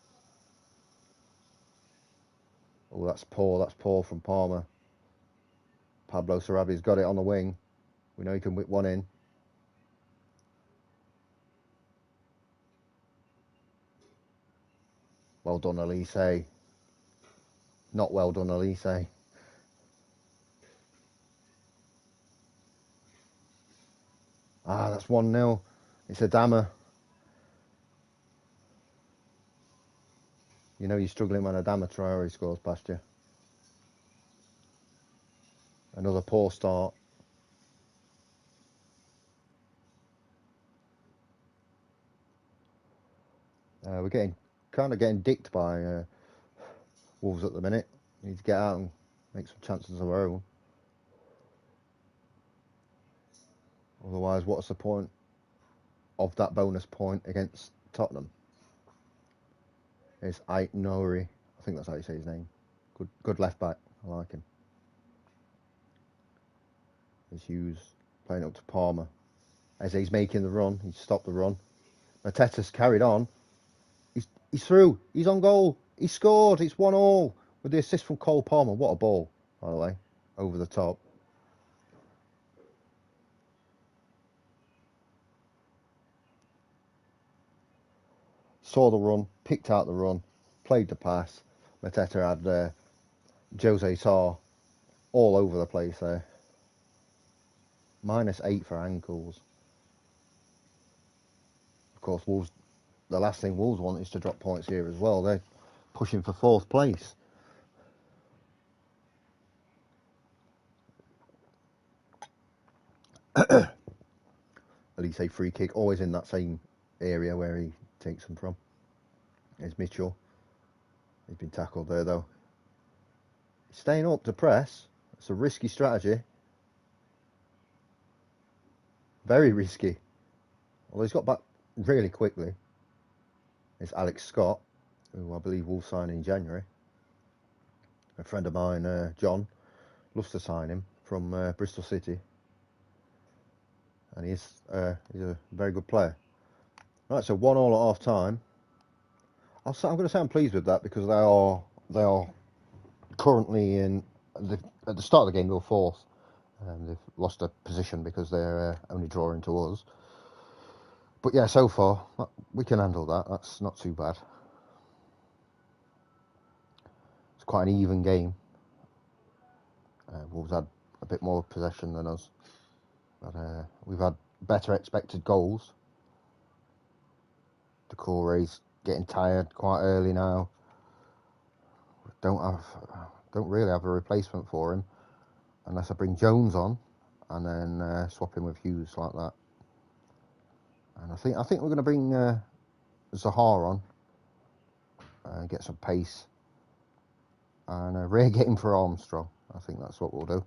Oh, that's poor from Palmer. Pablo Sarabhi's got it on the wing. We know he can whip one in. Well done, Elise. Not well done, Elise. Ah, that's 1-0. It's Adama. You know you're struggling when Adama Traore scores past you. Another poor start. We're kind of getting dicked by Wolves at the minute. We need to get out and make some chances of our own. Otherwise, what's the point of that bonus point against Tottenham? It's Ait Nouri. I think that's how you say his name. Good left back. I like him. There's Hughes playing up to Palmer. As he's making the run, he's stopped the run. Mateta's carried on. He's through. He's on goal. He scored. It's 1-1 with the assist from Cole Palmer. What a ball, by the way, over the top. Saw the run, picked out the run, played the pass. Mateta had Jose Sarr all over the place there. -8 for ankles. Of course, Wolves. The last thing Wolves want is to drop points here as well. They're pushing for 4th place. Elise free kick, always in that same area where he takes them from. There's Mitchell. He's been tackled there though. Staying up to press. It's a risky strategy. Very risky. Although he's got back really quickly. It's Alex Scott, who I believe will sign in January. A friend of mine, John, loves to sign him from Bristol City. And he's a very good player. Right, so 1-1 at half time. I'm going to say I'm pleased with that because they are currently at the start of the game they were fourth. They've lost a position because they're only drawing to us. But yeah, so far we can handle that. That's not too bad. It's quite an even game. Wolves had a bit more possession than us, but we've had better expected goals. Decore's getting tired quite early now. Don't really have a replacement for him unless I bring Jones on and then swap him with Hughes like that. And I think we're going to bring Zaha on and get some pace and get him for Armstrong. I think that's what we'll do.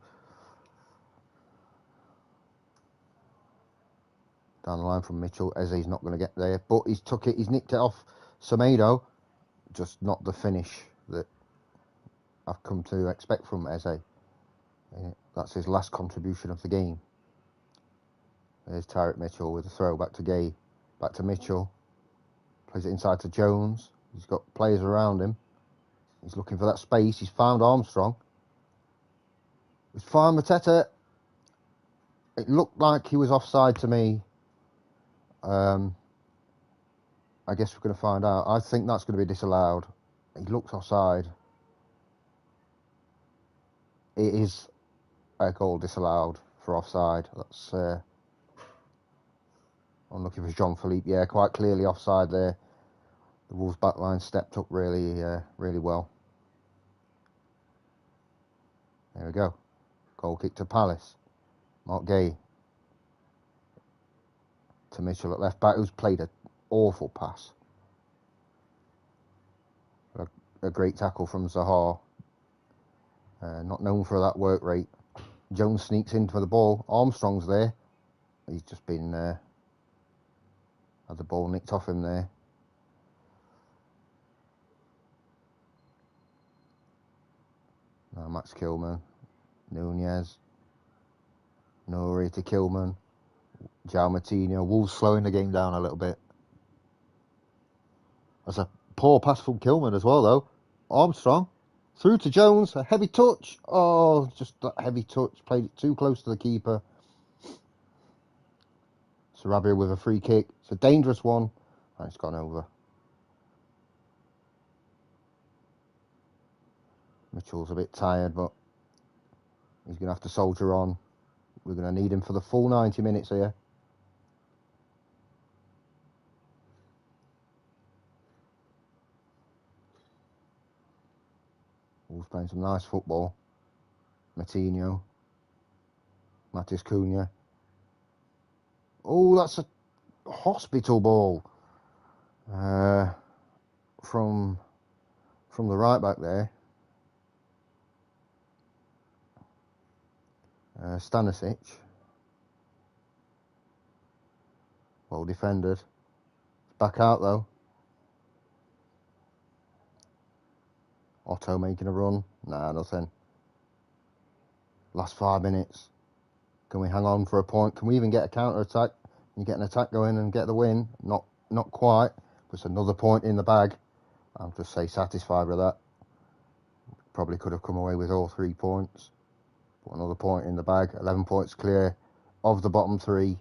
Down the line from Mitchell. Eze's not going to get there, but he's nicked it off Semedo. Just not the finish that I've come to expect from Eze. That's his last contribution of the game. There's Tyrick Mitchell with a throw back to Gay. Back to Mitchell. Plays it inside to Jones. He's got players around him. He's looking for that space. He's found Armstrong. He's found Mateta. It looked like he was offside to me. I guess we're going to find out. I think that's going to be disallowed. He looks offside. It is a goal disallowed for offside. That's I'm looking for Jean-Philippe. Yeah, quite clearly offside there. The Wolves backline stepped up really well. There we go. Goal kick to Palace. Mark Gay to Mitchell at left back, who's played an awful pass. A great tackle from Zaha. Not known for that work rate. Jones sneaks in for the ball. Armstrong's there. He's just been had the ball nicked off him there. Now Max Kilman. Nunez. Nori to Kilman. João Moutinho. Wolves slowing the game down a little bit. That's a poor pass from Kilman as well, though. Armstrong. Through to Jones. A heavy touch. Oh, just that heavy touch. Played it too close to the keeper. Sarabia with a free kick. It's a dangerous one. And it's gone over. Mitchell's a bit tired, but he's going to have to soldier on. We're going to need him for the full 90 minutes here. Wolves playing some nice football. Moutinho. Matis Cunha. Oh, that's a hospital ball. From the right back there. Stanisic. Well defended. Back out though. Otto making a run. Nah, nothing. Last 5 minutes. Can we hang on for a point? Can we even get a counter attack? Can you get an attack going and get the win? Not quite. But it's another point in the bag. I'll just say satisfied with that. Probably could have come away with all 3 points. But another point in the bag. 11 points clear of the bottom 3.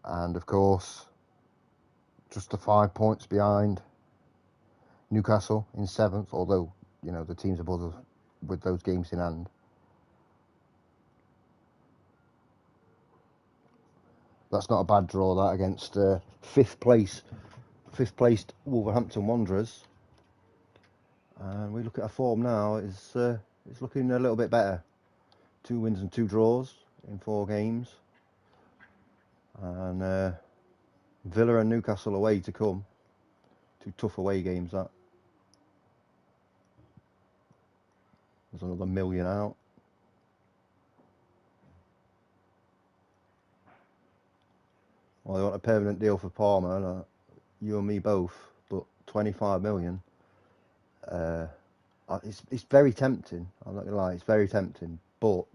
And of course, just the 5 points behind Newcastle in 7th. Although, you know, the teams above us with those games in hand. That's not a bad draw, that, against 5th placed Wolverhampton Wanderers. And we look at our form now, it's looking a little bit better. 2 wins and 2 draws in 4 games. And Villa and Newcastle away to come. 2 tough away games, that. There's another million out. Well, they want a permanent deal for Palmer, like you and me both, but 25 million. It's very tempting. I'm not gonna lie, it's very tempting, but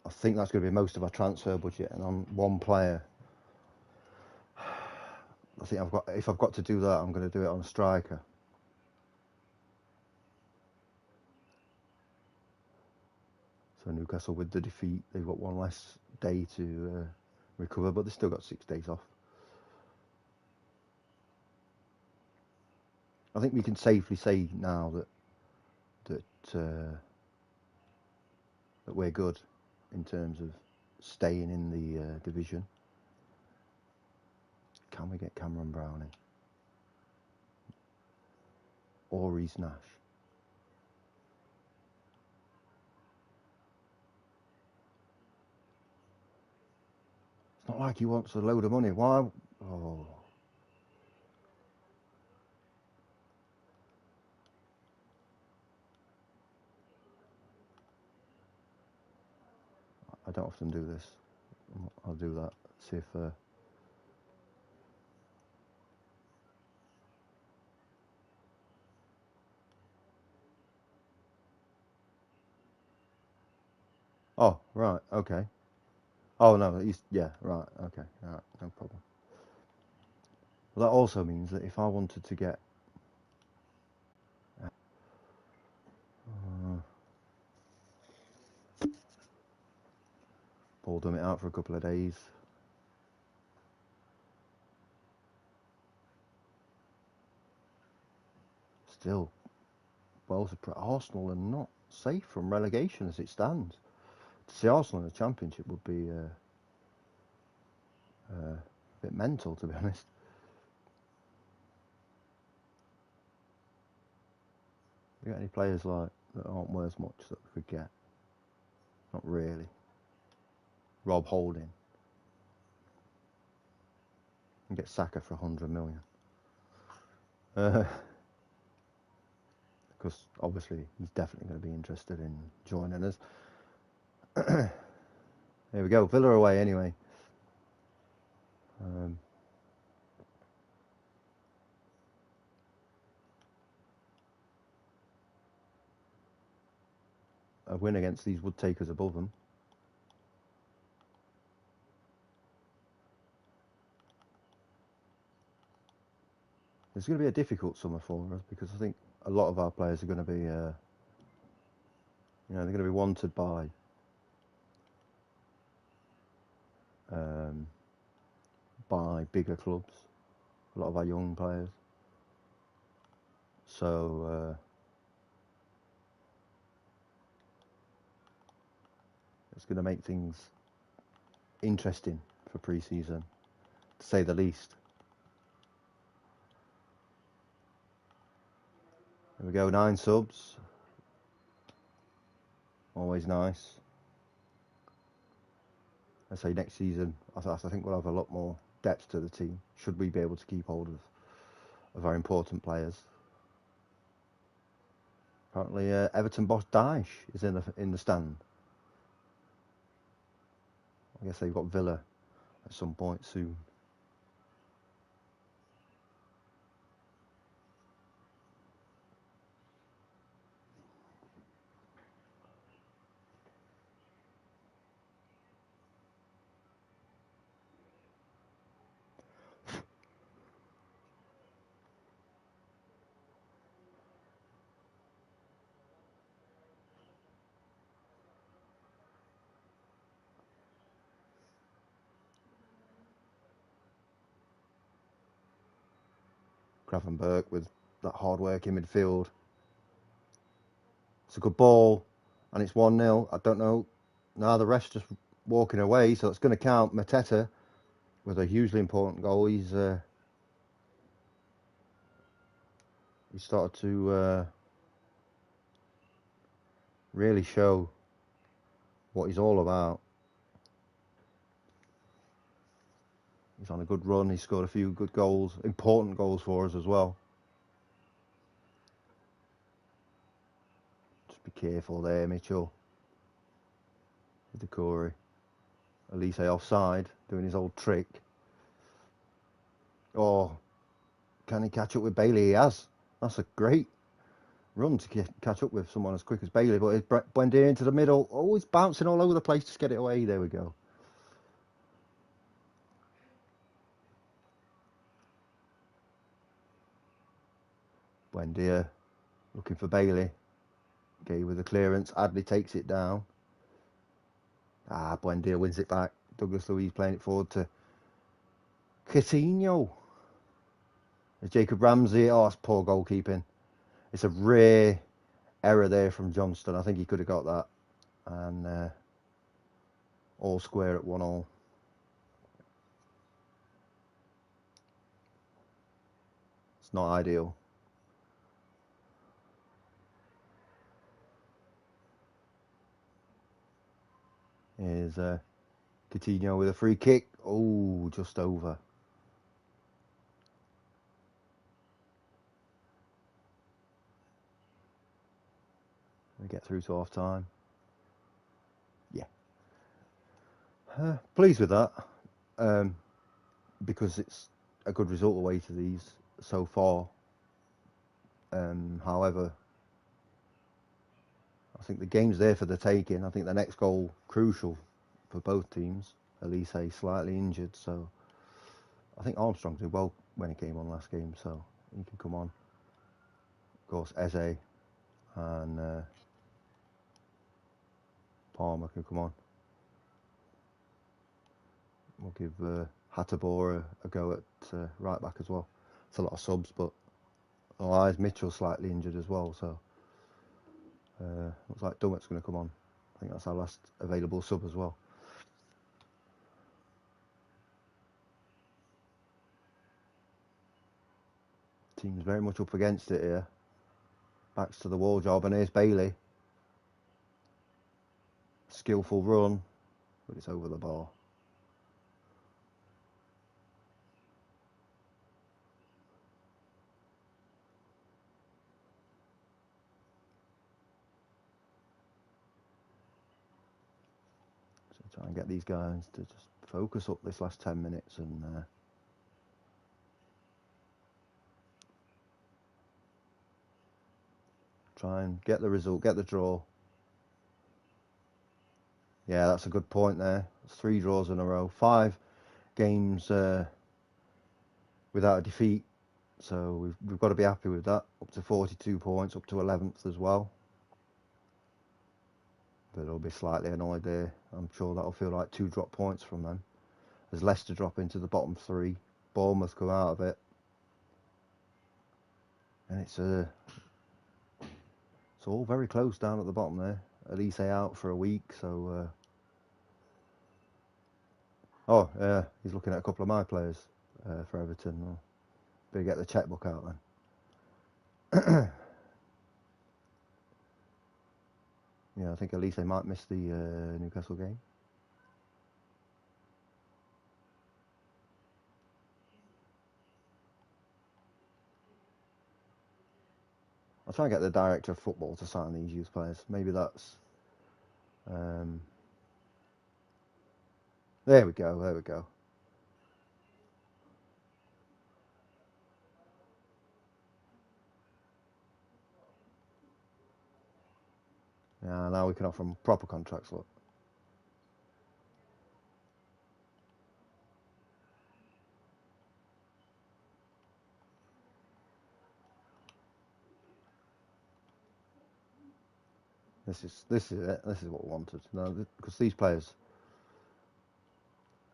I think that's going to be most of our transfer budget, and on one player, I think if I've got to do that, I'm going to do it on a striker. So Newcastle, with the defeat, they've got one less day to recover, but they've still got 6 days off. I think we can safely say now that we're good in terms of staying in the division. Can we get Cameron Brown in? Or Reece Nash? It's not like he wants a load of money. Why? Oh. I don't often do this. I'll do that. See if... Oh, right, okay. Oh, no, yeah, right, okay, right, no problem. Well, that also means that if I wanted to get... ball dumb it out for a couple of days. Still, well, Arsenal are not safe from relegation as it stands. To see Arsenal in the Championship would be a bit mental, to be honest. You got any players like that aren't worth much that we could get? Not really. Rob Holding. And get Saka for 100 million. Because obviously he's definitely going to be interested in joining us. Here we go, Villa away anyway. A win against these would take us above them. It's going to be a difficult summer for us because I think a lot of our players are going to be, they're going to be wanted by bigger clubs. A lot of our young players. So it's going to make things interesting for pre-season, to say the least. There we go, 9 subs. Always nice. I say next season, I think we'll have a lot more depth to the team. Should we be able to keep hold of our important players? Apparently, Everton boss Daesh is in the stand. I guess they've got Villa at some point soon. Gravenberch with that hard work in midfield. It's a good ball, and it's 1-0. I don't know. Now the ref's just walking away, so it's going to count. Mateta with a hugely important goal. He started to really show what he's all about. He's on a good run. He scored a few good goals, important goals for us as well. Just be careful there, Mitchell. With the Corey. Elise offside, doing his old trick. Oh, can he catch up with Bailey? He has. That's a great run to catch up with someone as quick as Bailey. But it's Buendia into the middle. Oh, he's bouncing all over the place. Just get it away. There we go. Buendia looking for Bailey. Gay with the clearance. Adley takes it down. Buendia wins it back. Douglas Luiz playing it forward to Coutinho. There's Jacob Ramsey. Oh, that's poor goalkeeping. It's a rare error there from Johnston. I think he could have got that. And all square at 1-1. It's not ideal. Here's Coutinho with a free kick. Oh, just over. We get through to half time. Yeah. Pleased with that. Because it's a good result away to these so far. However, I think the game's there for the taking. I think the next goal crucial for both teams. Elise slightly injured, so I think Armstrong did well when he came on last game, so he can come on. Of course, Eze and Palmer can come on. We'll give Hattabor a go at right back as well. It's a lot of subs, but otherwise Mitchell's slightly injured as well, so looks like Dummett's going to come on. I think that's our last available sub as well. Team's very much up against it here. Backs to the wall job, and here's Bailey. Skillful run, but it's over the bar. So try and get these guys to just focus up this last 10 minutes and try and get the result, get the draw. Yeah, that's a good point there. It's 3 draws in a row. 5 games without a defeat. So we've got to be happy with that. Up to 42 points, up to 11th as well. But it'll be slightly annoyed there. I'm sure that'll feel like 2 drop points from them. As Leicester drop into the bottom 3. Bournemouth come out of it. And it's all very close down at the bottom there. Elise out for a week, so... Oh, yeah, he's looking at a couple of my players for Everton. Well, better get the checkbook out then. Yeah, I think Elise might miss the Newcastle game. I'll try and get the director of football to sign these youth players. Maybe that's... There we go, there we go. Yeah, now we can offer them proper contracts, look. This is it. This is what we wanted. No, because these players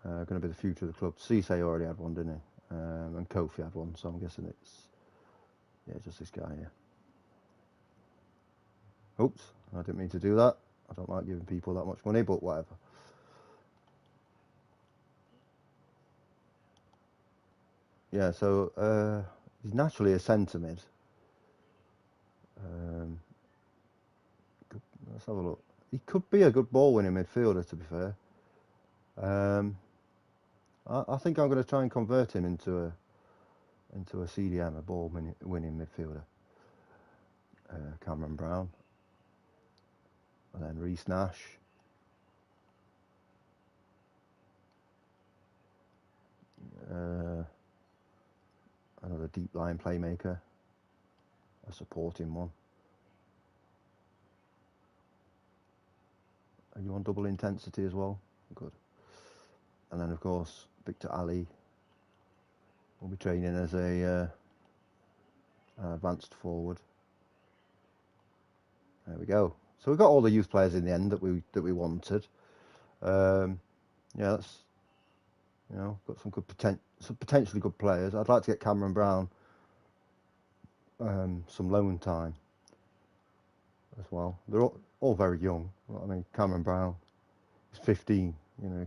are going to be the future of the club. Cisse already had one, didn't he? And Kofi had one, so I'm guessing it's just this guy here. Oops, I didn't mean to do that. I don't like giving people that much money, but whatever. Yeah, so he's naturally a centre mid. Let's have a look. He could be a good ball-winning midfielder, to be fair. I think I'm going to try and convert him into a CDM, a ball-winning midfielder. Cameron Brown. And then Reece Nash. deep line playmaker, a supporting one. Are you on double intensity as well? Good. And then of course Victor Ali will be training as an advanced forward. There we go. So we got all the youth players in the end that we wanted. Yeah, that's, got some potentially good players. I'd like to get Cameron Brown some loan time as well. They're all very young. I mean, Cameron Brown is 15.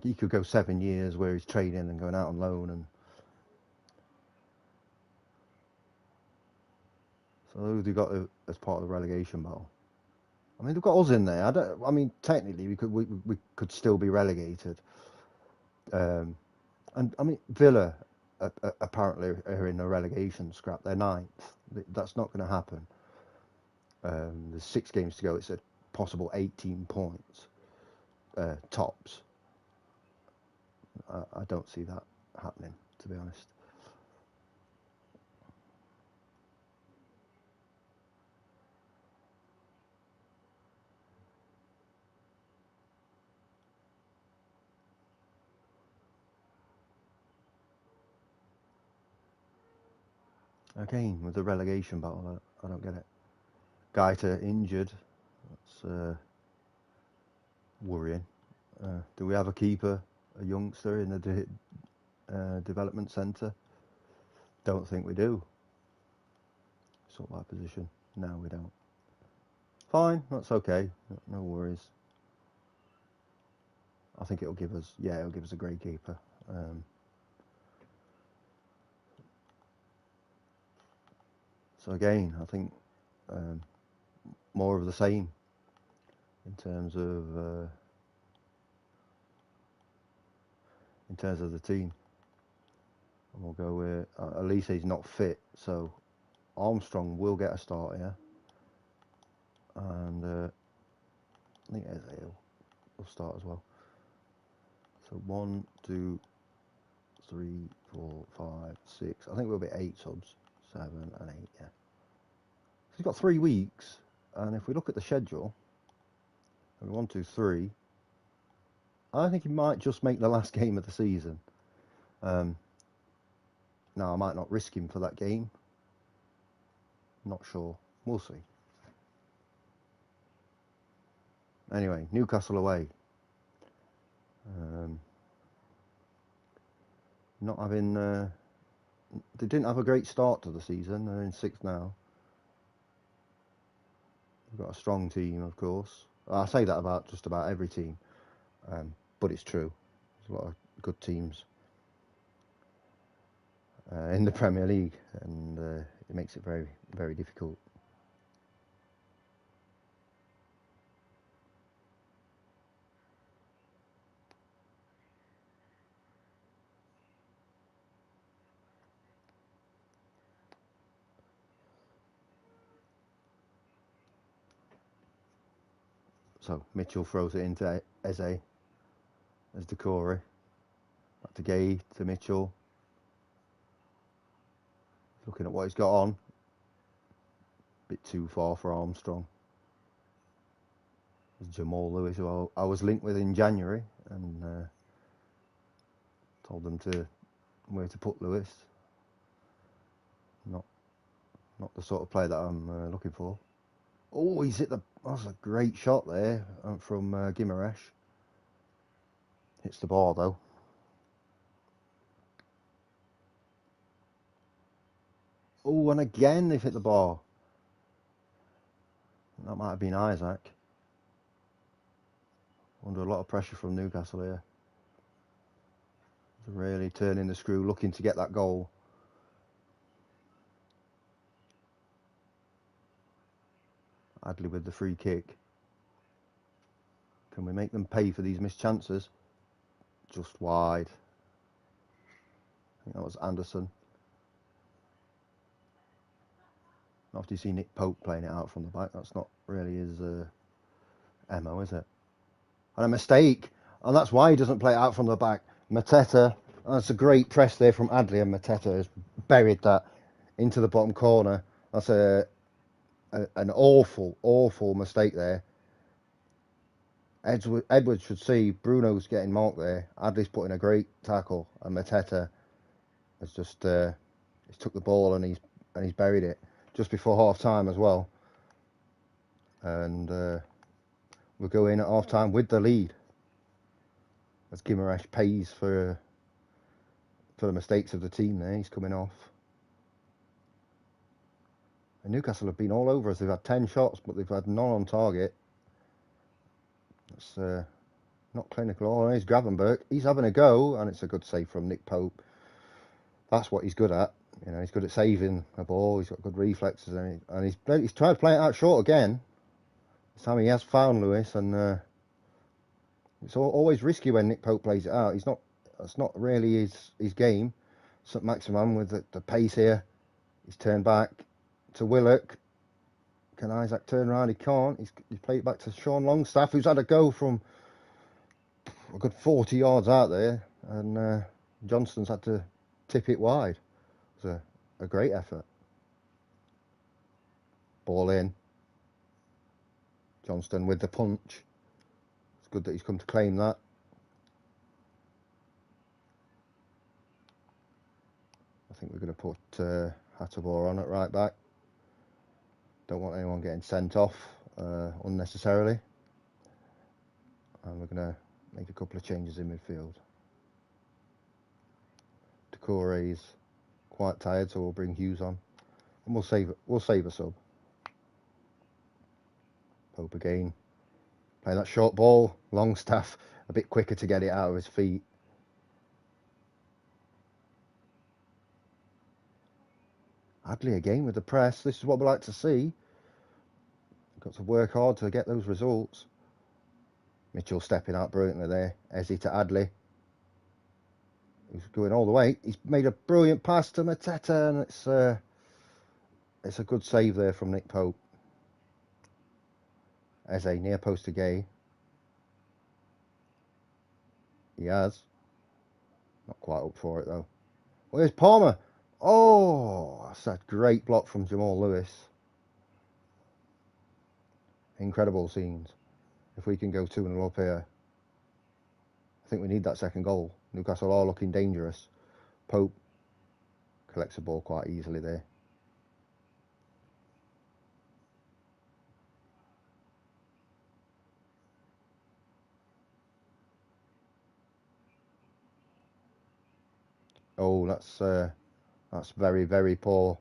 He could go 7 years where he's training and going out on loan, and so who they got as part of the relegation battle? I mean, they've got us in there. I mean, technically, we could still be relegated. And I mean, Villa apparently are in a relegation scrap. They're ninth. That's not going to happen. There's 6 games to go. It's a possible 18 points tops. I don't see that happening, to be honest. Again, with the relegation battle, I don't get it. Gaeta injured. That's worrying. Do we have a keeper, a youngster in the development centre? Don't think we do. Sort that position. No, we don't. Fine, that's okay. No worries. I think it'll give us a great keeper. So again, I think more of the same in terms of the team. And we'll go with Elise's not fit, so Armstrong will get a start here, and I think Eze will start as well. So 1, 2, 3, 4, 5, 6. I think we'll be 8 subs. 7 and 8, yeah. So he's got 3 weeks, and if we look at the schedule, 1, 2, 3, I think he might just make the last game of the season. Now I might not risk him for that game. Not sure. We'll see. Anyway, Newcastle away. Not having. They didn't have a great start to the season. They're in 6th now. We've got a strong team, of course. I say that about just about every team, but it's true. There's a lot of good teams in the Premier League, and it makes it very, very difficult. So Mitchell throws it into Eze as Decore. Back to Gay, to Mitchell. Looking at what he's got on. Bit too far for Armstrong. There's Jamal Lewis, who I was linked with in January, and told them where to put Lewis. Not the sort of player that I'm looking for. Oh, he's hit that's a great shot there from Gimaresh. Hits the bar though. Oh, and again they've hit the bar. That might have been Isaac. Under a lot of pressure from Newcastle here. They're really turning the screw, looking to get that goal. Adley with the free kick. Can we make them pay for these missed chances? Just wide. I think that was Anderson. After you see Nick Pope playing it out from the back, that's not really his MO, is it? And a mistake, and that's why he doesn't play it out from the back. Mateta, that's a great press there from Adley, and Mateta has buried that into the bottom corner. That's an awful mistake there. Edwards should see Bruno's getting marked there. Adley's putting a great tackle, and Mateta has just he's took the ball and he's buried it just before half time as well. And we'll go in at half time with the lead as Guimaraes pays for the mistakes of the team there. He's coming off. And Newcastle have been all over us. They've had 10 shots, but they've had none on target. That's not clinical at all. Here's Gravenberch. He's having a go, and it's a good save from Nick Pope. That's what he's good at. You know, he's good at saving a ball. He's got good reflexes, and he's tried to play it out short again. This time he has found Lewis, and it's always risky when Nick Pope plays it out. That's not really his game. St. Maximin with the pace here. He's turned back to Willock. Can Isaac turn around? He can't. He's played it back to Sean Longstaff, who's had a go from a good 40 yards out there, and Johnston's had to tip it wide. It was a great effort. Ball in. Johnston with the punch. It's good that he's come to claim that. I think we're going to put Hattabor on at right back. Don't want anyone getting sent off unnecessarily. And we're going to make a couple of changes in midfield. Doucouré's quite tired, so we'll bring Hughes on, and we'll save a sub. Pope again, playing that short ball. Longstaff a bit quicker to get it out of his feet. Adley again with the press. This is what we like to see. Got to work hard to get those results. Mitchell stepping out brilliantly there. Eze to Adley. He's going all the way. He's made a brilliant pass to Mateta, and it's a good save there from Nick Pope. Eze near post to Gay. He has. Not quite up for it though. Where's Palmer? Oh, that's a great block from Jamal Lewis. Incredible scenes. If we can go 2-0 up here, I think we need that second goal. Newcastle are looking dangerous. Pope collects the ball quite easily there. Oh, that's very, very poor.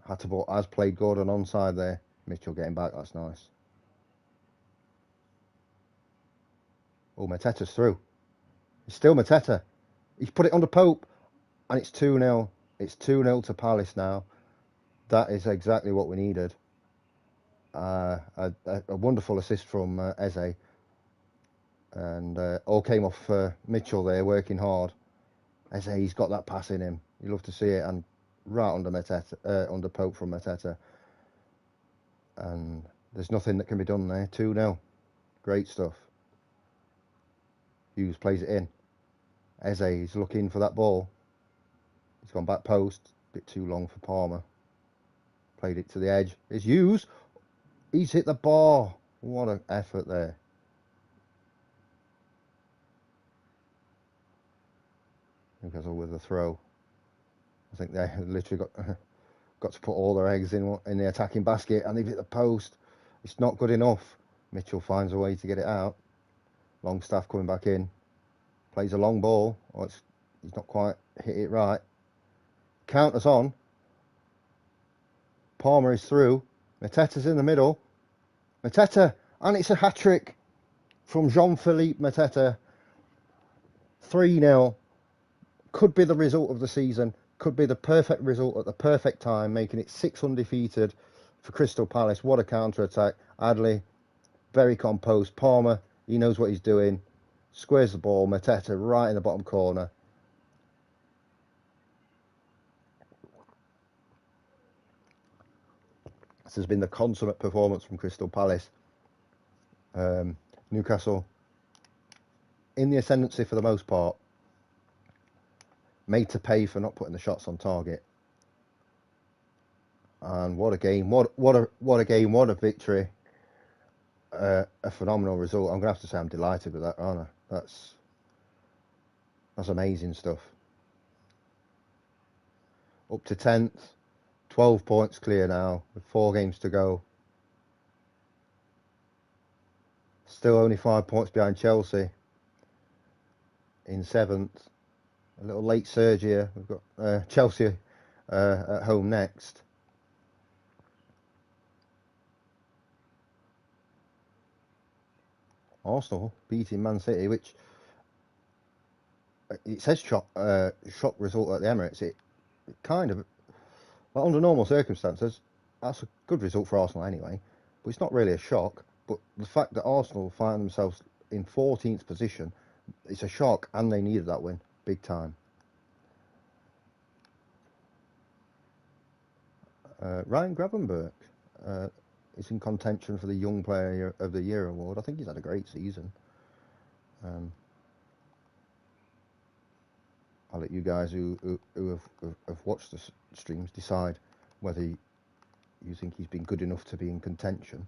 Hattabor has played Gordon onside there. Mitchell getting back, that's nice. Oh, Mateta's through. It's still Mateta. He's put it under Pope, and it's 2-0. It's 2-0 to Palace now. That is exactly what we needed. A wonderful assist from Eze. And all came off Mitchell there, working hard. Eze, he's got that pass in him. You love to see it, and right under Mateta, under Pope from Mateta. And there's nothing that can be done there. 2-0. Great stuff. Hughes plays it in. Eze is looking for that ball. He's gone back post. A bit too long for Palmer. Played it to the edge. It's Hughes. He's hit the bar. What an effort there. Newcastle with the throw. I think they literally got to put all their eggs in the attacking basket, and they've hit the post. It's not good enough. Mitchell finds a way to get it out. Longstaff coming back in. Plays a long ball. Oh, he's not quite hit it right. Counters on. Palmer is through. Mateta's in the middle. Mateta, and it's a hat-trick from Jean-Philippe Mateta. 3-0. Could be the result of the season. Could be the perfect result at the perfect time, making it 6 undefeated for Crystal Palace. What a counter-attack. Adley, very composed. Palmer, he knows what he's doing. Squares the ball. Mateta right in the bottom corner. This has been the consummate performance from Crystal Palace. Newcastle in the ascendancy for the most part. Made to pay for not putting the shots on target. And what a game! What a game! What a victory! A phenomenal result. I'm gonna have to say I'm delighted with that, aren't I? That's amazing stuff. Up to 10th, 12 points clear now, with 4 games to go. Still only 5 points behind Chelsea in 7th. A little late surge here. We've got Chelsea at home next. Arsenal beating Man City, which it says shock result at the Emirates. It kind of, well, under normal circumstances, that's a good result for Arsenal anyway. But it's not really a shock. But the fact that Arsenal find themselves in 14th position, it's a shock, and they needed that win big time. Ryan Gravenberch is in contention for the Young Player of the Year award. I think he's had a great season. I'll let you guys who have watched the streams decide whether you think he's been good enough to be in contention.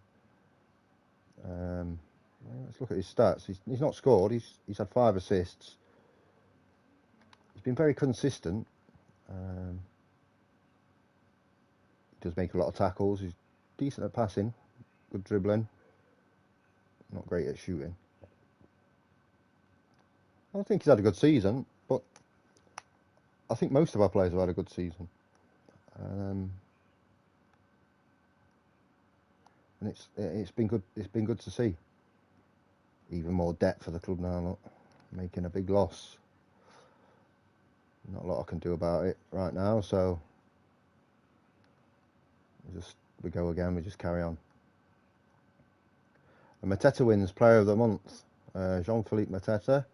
Let's look at his stats. He's not scored. He's had 5 assists. He's been very consistent. He does make a lot of tackles. He's decent at passing, good dribbling. Not great at shooting. I think he's had a good season, but I think most of our players have had a good season. And it's been good. It's been good to see. Even more debt for the club now, look, making a big loss. Not a lot I can do about it right now, so we go again. We just carry on. And Mateta wins Player of the Month. Jean-Philippe Mateta.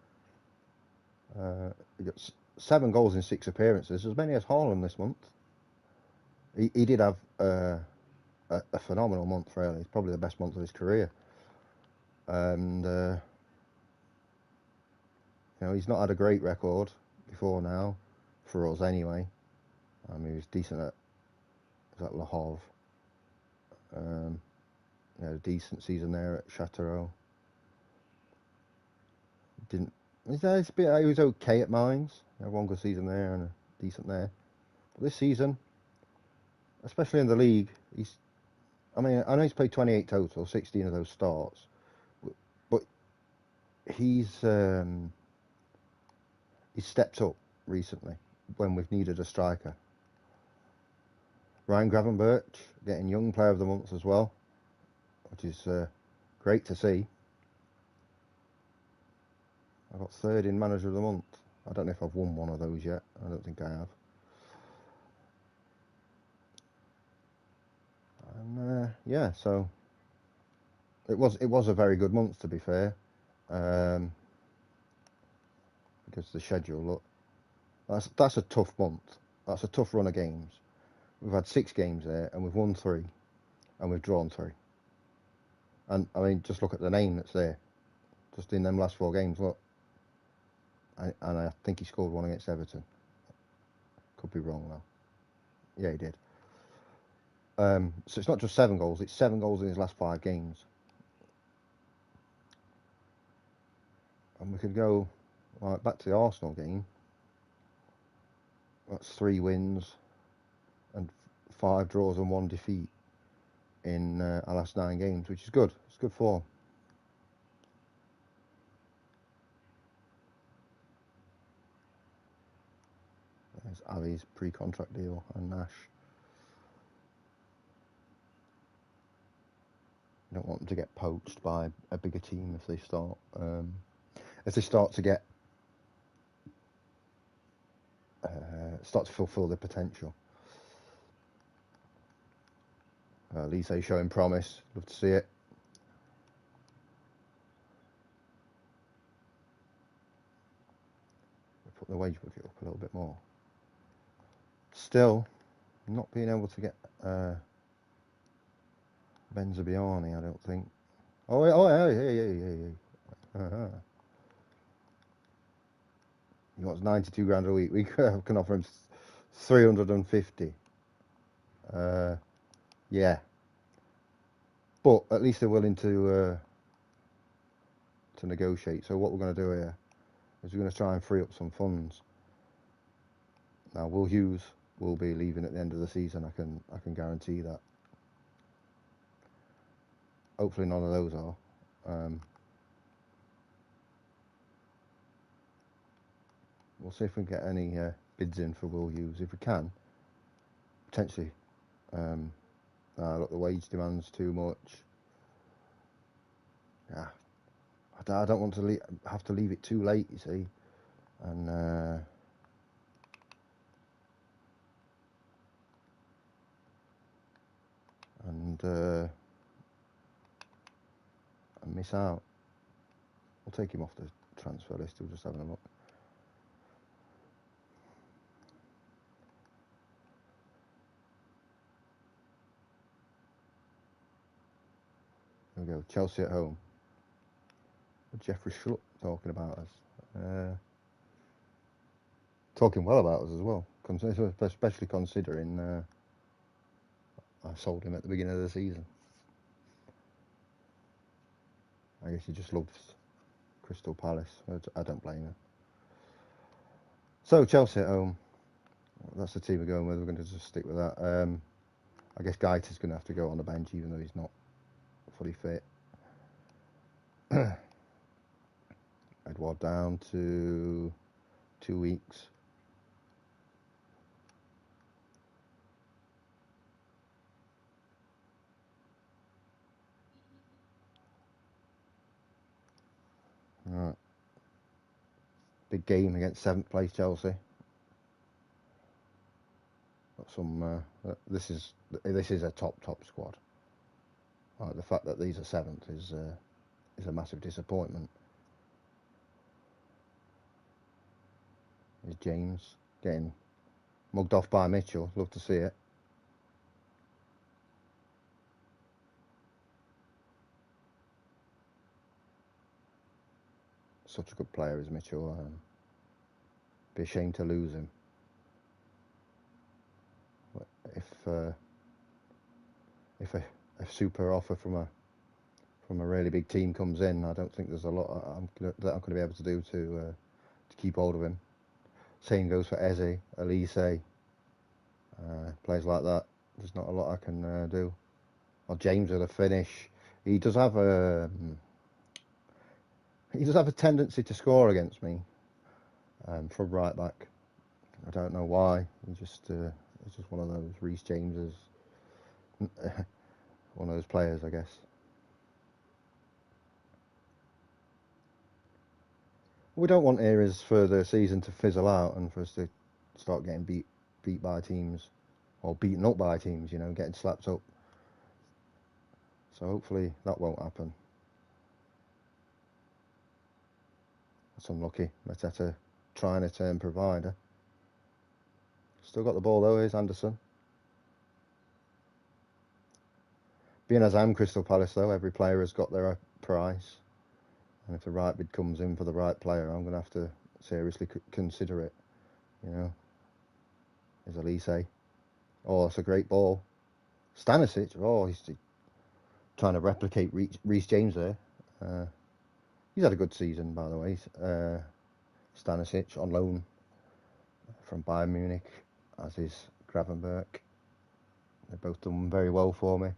He got 7 goals in 6 appearances, as many as Haaland this month. He did have a phenomenal month, really. It's probably the best month of his career. And he's not had a great record before now, for us anyway. He was decent at Le Havre. He had a decent season there at Châteauroux. He was okay at Mines. He had 1 good season there and a decent there. But this season, especially in the league, I know he's played 28 total, 16 of those starts, but he's stepped up recently when we've needed a striker. Ryan Gravenberch getting Young Player of the Month as well, which is great to see. I got 3rd in Manager of the Month. I don't know if I've won one of those yet. I don't think I have. And yeah, so it was a very good month, to be fair. Because the schedule, look, that's a tough month. That's a tough run of games. We've had 6 games there, and we've won 3, and we've drawn 3. And I mean, just look at the name that's there. Just in them last 4 games, look. And I think he scored 1 against Everton. Could be wrong though. Yeah, he did. So it's not just 7 goals; it's 7 goals in his last 5 games. And we could go back to the Arsenal game. That's 3 wins and 5 draws and 1 defeat in our last 9 games, which is good. It's good form. There's Ali's pre-contract deal and Nash. You don't want them to get poached by a bigger team if they start to get start to fulfil their potential. Lise showing promise. Love to see it. Put the wage bucket up a little bit more. Still, not being able to get Benzabiani, I don't think. Oh, yeah. He wants 92 grand a week. We can offer him 350. Yeah, but at least they're willing to negotiate. So what we're going to do here is we're going to try and free up some funds. Now, Will Hughes will be leaving at the end of the season. I can guarantee that. Hopefully, none of those are. We'll see if we can get any bids in for Will Hughes. If we can, potentially. Look, the wage demand's too much. Yeah, I don't want to have to leave it too late, you see, and miss out. We'll take him off the transfer list. We're just having a look. There we go. Chelsea at home. Jeffrey Schlupp talking about us. Talking well about us as well, especially considering I sold him at the beginning of the season. I guess he just loves Crystal Palace. I don't blame him. So Chelsea at home. That's the team we're going with. We're going to just stick with that. I guess Gaeta's going to have to go on the bench even though he's not fully fit. Edouard down to 2 weeks. Right. Big game against 7th place Chelsea. Got some. This is a top squad. The fact that these are 7th is a massive disappointment. Is James getting mugged off by Mitchell? Love to see it. Such a good player is Mitchell. Be ashamed to lose him. If a super offer from a really big team comes in, I don't think there's a lot that I'm going to be able to do to keep hold of him. Same goes for Eze, Elise, players like that. There's not a lot I can do. Or James with a finish. He does have a tendency to score against me from right back. I don't know why. It's just one of those. Reece James is one of those players, I guess. We don't want areas for the season to fizzle out and for us to start getting beat by teams or beaten up by teams, getting slapped up. So hopefully that won't happen. That's unlucky. Mateta trying to turn provider. Still got the ball though, here's Anderson. Being as I'm Crystal Palace though, every player has got their price. And if the right bid comes in for the right player, I'm going to have to seriously consider it. There's Elise. Oh, it's a great ball. Stanisic. Oh, he's trying to replicate Reece James there. He's had a good season, by the way. Stanisic on loan from Bayern Munich, as is Gravenberch. They've both done very well for me.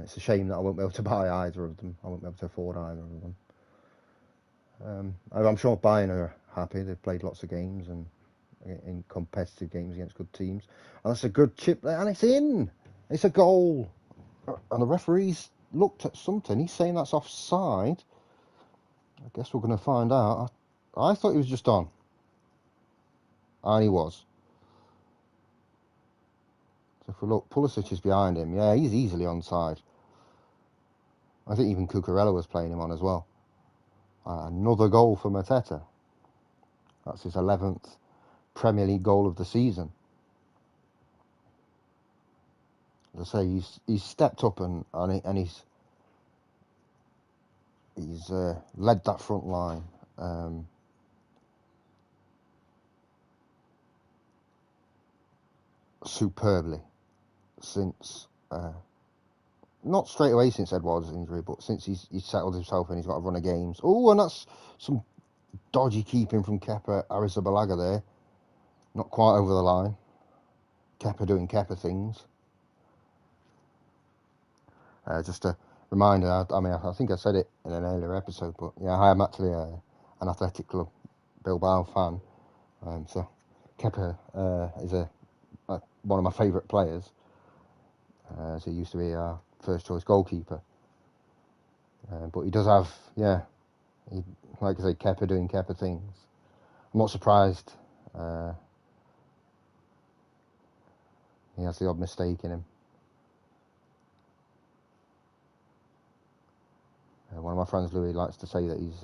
It's a shame that I won't be able to buy either of them. I won't be able to afford either of them. I'm sure Bayern are happy. They've played lots of games and in competitive games against good teams. And that's a good chip there, and it's in. It's a goal. And the referee's looked at something. He's saying that's offside. I guess we're going to find out. I thought he was just on. And he was. So if we look, Pulisic is behind him. Yeah, he's easily onside. I think even Cucurella was playing him on as well. Another goal for Mateta. That's his 11th Premier League goal of the season. As I say, he's stepped up and he's led that front line. superbly since, not straight away since Edouard's injury, but since he's settled himself and he's got a run of games. Oh, and that's some dodgy keeping from Kepa Arrizabalaga there. Not quite over the line. Kepa doing Kepa things. Just a reminder, I mean, I think I said it in an earlier episode, but yeah, I am actually an Athletic Club Bilbao fan. So Kepa is one of my favourite players. So he used to be our first choice goalkeeper. But he does have, like I say, Kepa doing Kepa things. I'm not surprised he has the odd mistake in him. One of my friends, Louis, likes to say that he's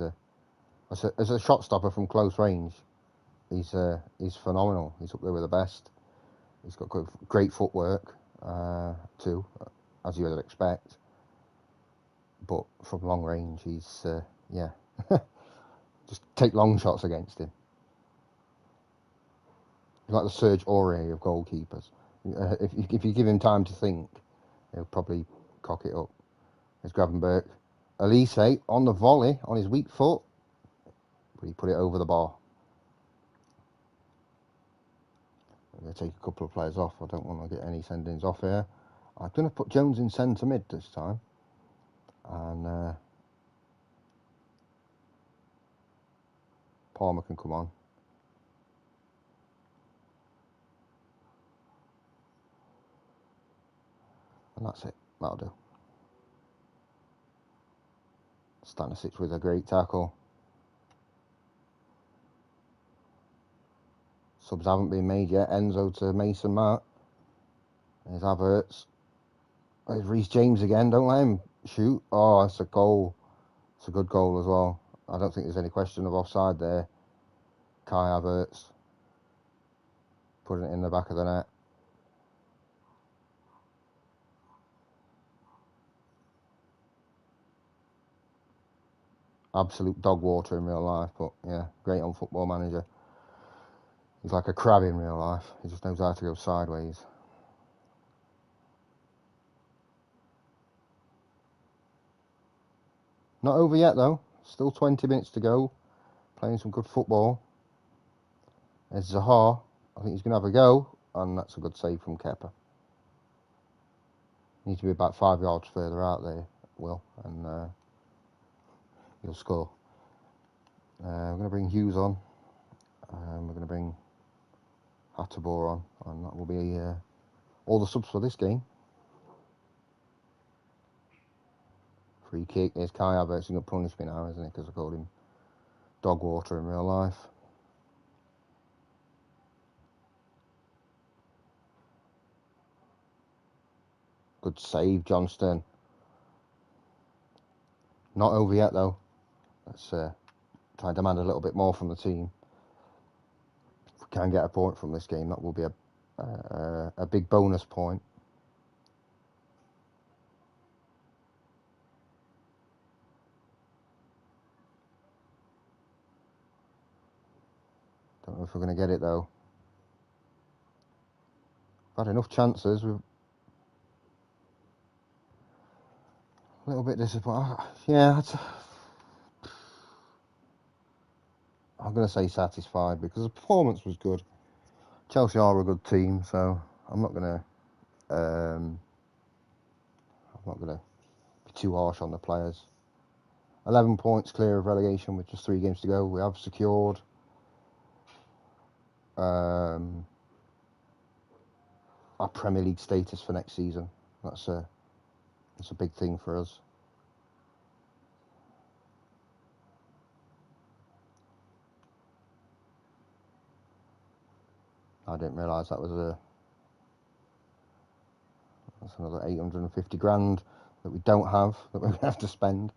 as a shot stopper from close range, he's phenomenal. He's up there with the best. He's got great footwork too, as you would expect. But from long range, he's just take long shots against him. He's like the Serge Aurier of goalkeepers. If you give him time to think, he'll probably cock it up. There's Gravenberch. Elise on the volley on his weak foot, but he put it over the bar. I'm going to take a couple of players off. I don't want to get any send-ins off here. I'm going to put Jones in centre mid this time, and Palmer can come on. And that's it. That'll do. Stanisic with a great tackle. Subs haven't been made yet. Enzo to Mason Mount. There's Havertz. There's Reece James again. Don't let him shoot. Oh, that's a goal. It's a good goal as well. I don't think there's any question of offside there. Kai Havertz putting it in the back of the net. Absolute dog water in real life, but yeah, great on Football Manager. He's like a crab in real life. He just knows how to go sideways. Not over yet though. Still 20 minutes to go. Playing some good football. There's Zaha. I think he's going to have a go, and that's a good save from Kepa. Needs to be about 5 yards further out there, Will, and he'll score. We're going to bring Hughes on. We're going to bring Hattabor on, and that will be all the subs for this game. Free kick. There's Kai Havertz. He's going to punish me now, isn't he? Because I called him dog water in real life. Good save, Johnston. Not over yet though. Let's try and demand a little bit more from the team. If we can get a point from this game, that will be a big bonus point. Don't know if we're going to get it though. We've had enough chances. We've a little bit disappointed. Yeah, I'm going to say satisfied because the performance was good. Chelsea are a good team, so I'm not going to be too harsh on the players. 11 points clear of relegation with just 3 games to go. We have secured our Premier League status for next season. That's a big thing for us. I didn't realise that's another 850 grand that we don't have, that we're going to have to spend.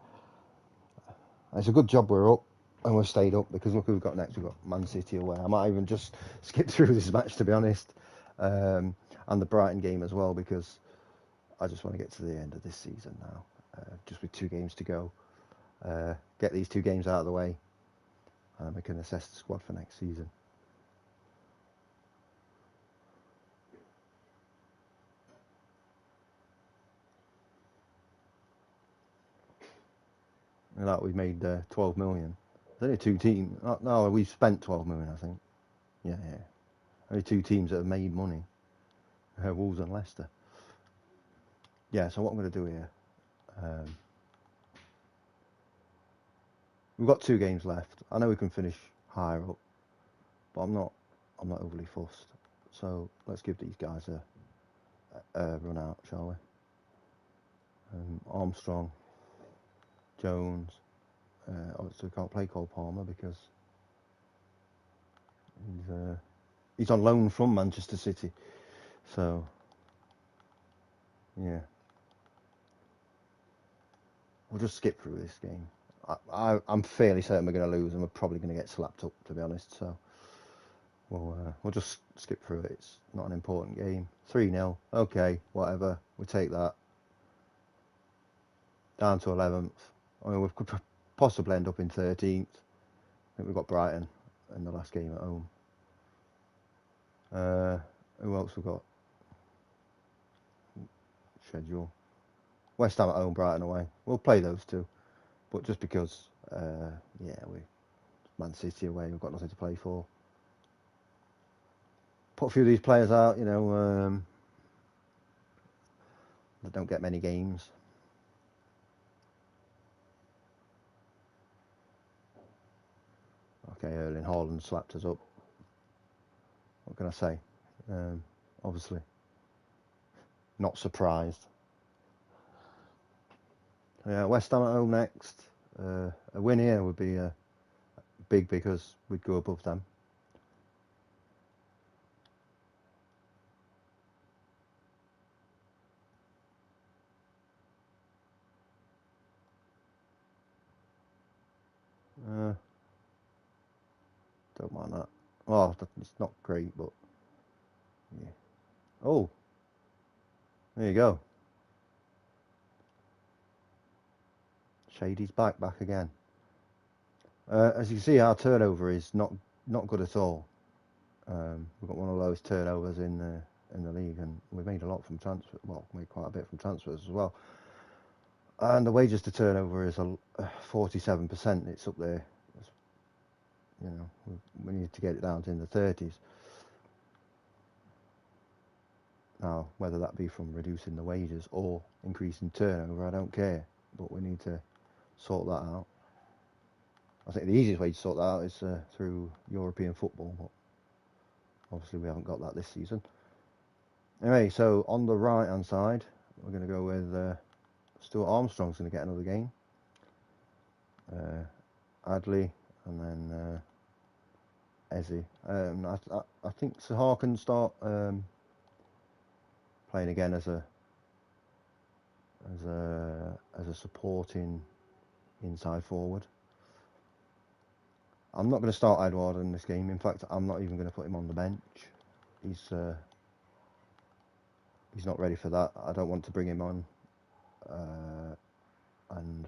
It's a good job we're up and we've stayed up, because look who we've got next. We've got Man City away. I might even just skip through this match, to be honest, and the Brighton game as well, because I just want to get to the end of this season now, just with 2 games to go. Get these 2 games out of the way, and we can assess the squad for next season. That we made 12 million. There's only two teams. No, we spent 12 million, I think. Yeah. Only two teams that have made money. Wolves and Leicester. Yeah, so what I'm going to do here, we've got 2 games left. I know we can finish higher up, but I'm not overly fussed. So let's give these guys a run out, shall we? Armstrong, Jones. Obviously we can't play Cole Palmer because he's on loan from Manchester City. So yeah, we'll just skip through this game. I'm fairly certain we're going to lose, and we're probably going to get slapped up, to be honest. So we'll just skip through it. It's not an important game. 3-0. Okay, whatever. We take that. Down to 11th. I mean, we could possibly end up in 13th. I think we've got Brighton in the last game at home. Who else we've got? Schedule. West Ham at home, Brighton away. We'll play those two. But just because, we Man City away, we've got nothing to play for. Put a few of these players out, that don't get many games. Okay, Erling Haaland slapped us up. What can I say? Obviously, not surprised. Yeah, West Ham at home next. A win here would be big because we'd go above them. Don't mind that. Oh, it's not great, but yeah. Oh, there you go. Shady's back again. As you can see, our turnover is not good at all. We've got one of the lowest turnovers in the league, and we've made a lot from transfer. Well, made quite a bit from transfers as well. And the wages to turnover is 47%. It's up there. We need to get it down to in the 30s. Now, whether that be from reducing the wages or increasing turnover, I don't care. But we need to sort that out. I think the easiest way to sort that out is through European football, but obviously we haven't got that this season. Anyway, so on the right-hand side, we're going to go with Stuart Armstrong's going to get another game. Adley, and then Eze. I think Sahar can start playing again as a supporting inside forward. I'm not going to start Edouard in this game. In fact, I'm not even going to put him on the bench. He's not ready for that. I don't want to bring him on and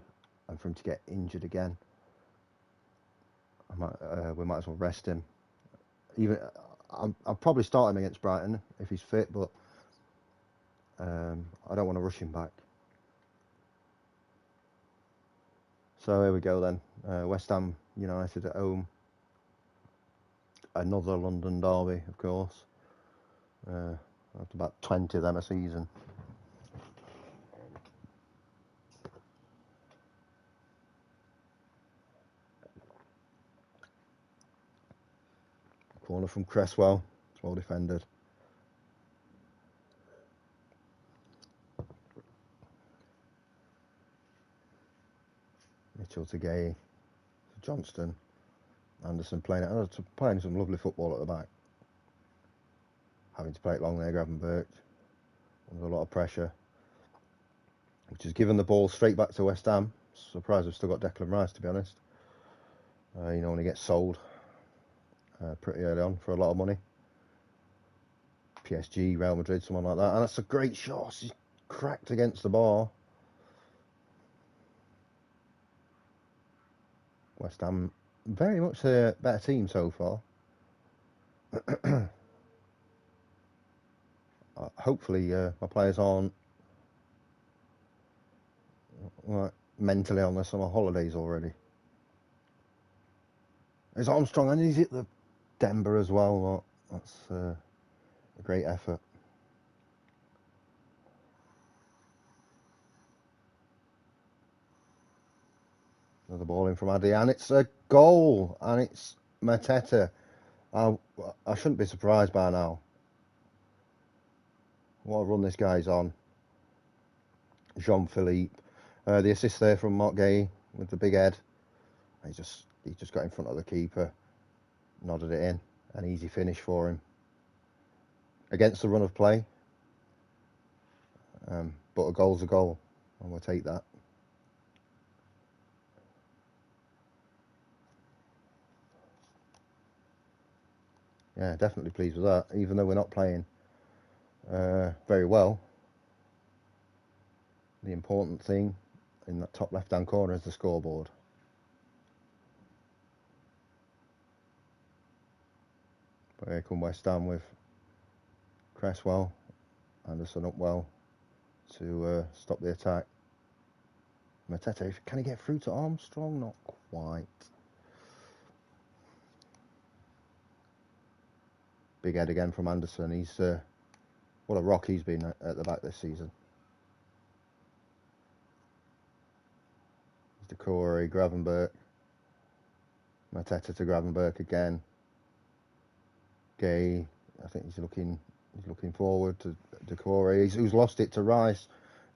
for him to get injured again. We might as well rest him. I'll probably start him against Brighton if he's fit, but I don't want to rush him back. So here we go then. West Ham United at home. Another London derby, of course. That's about 20 of them a season. Corner from Cresswell. It's well defended. Mitchell to Gay. Johnston. Anderson playing some lovely football at the back. Having to play it long there, Gravenberch. Under a lot of pressure. Which has given the ball straight back to West Ham. Surprised we've still got Declan Rice, to be honest. When he gets sold pretty early on for a lot of money. PSG, Real Madrid, someone like that. And that's a great shot. He's cracked against the bar. West Ham, very much a better team so far. Hopefully my players aren't... Right, mentally on the summer holidays already. It's Armstrong and he's hit the Denver as well. That's a great effort. Another ball in from Addy, and it's a goal, and it's Mateta. I shouldn't be surprised by now. What a run this guy's on. Jean-Philippe. The assist there from Mark Gay with the big head. He just got in front of the keeper, nodded it in. An easy finish for him. Against the run of play. But a goal's a goal, and we'll take that. Yeah, definitely pleased with that, even though we're not playing very well. The important thing in that top left-hand corner is the scoreboard. But here come West Ham with Cresswell, Anderson up well to stop the attack. Mateta, can he get through to Armstrong? Not quite. Big head again from Anderson. He's what a rock he's been at the back this season. Decore, Gravenberch. Mateta to Gravenberch again. Gay, I think he's looking forward to Decore, who's lost it to Rice.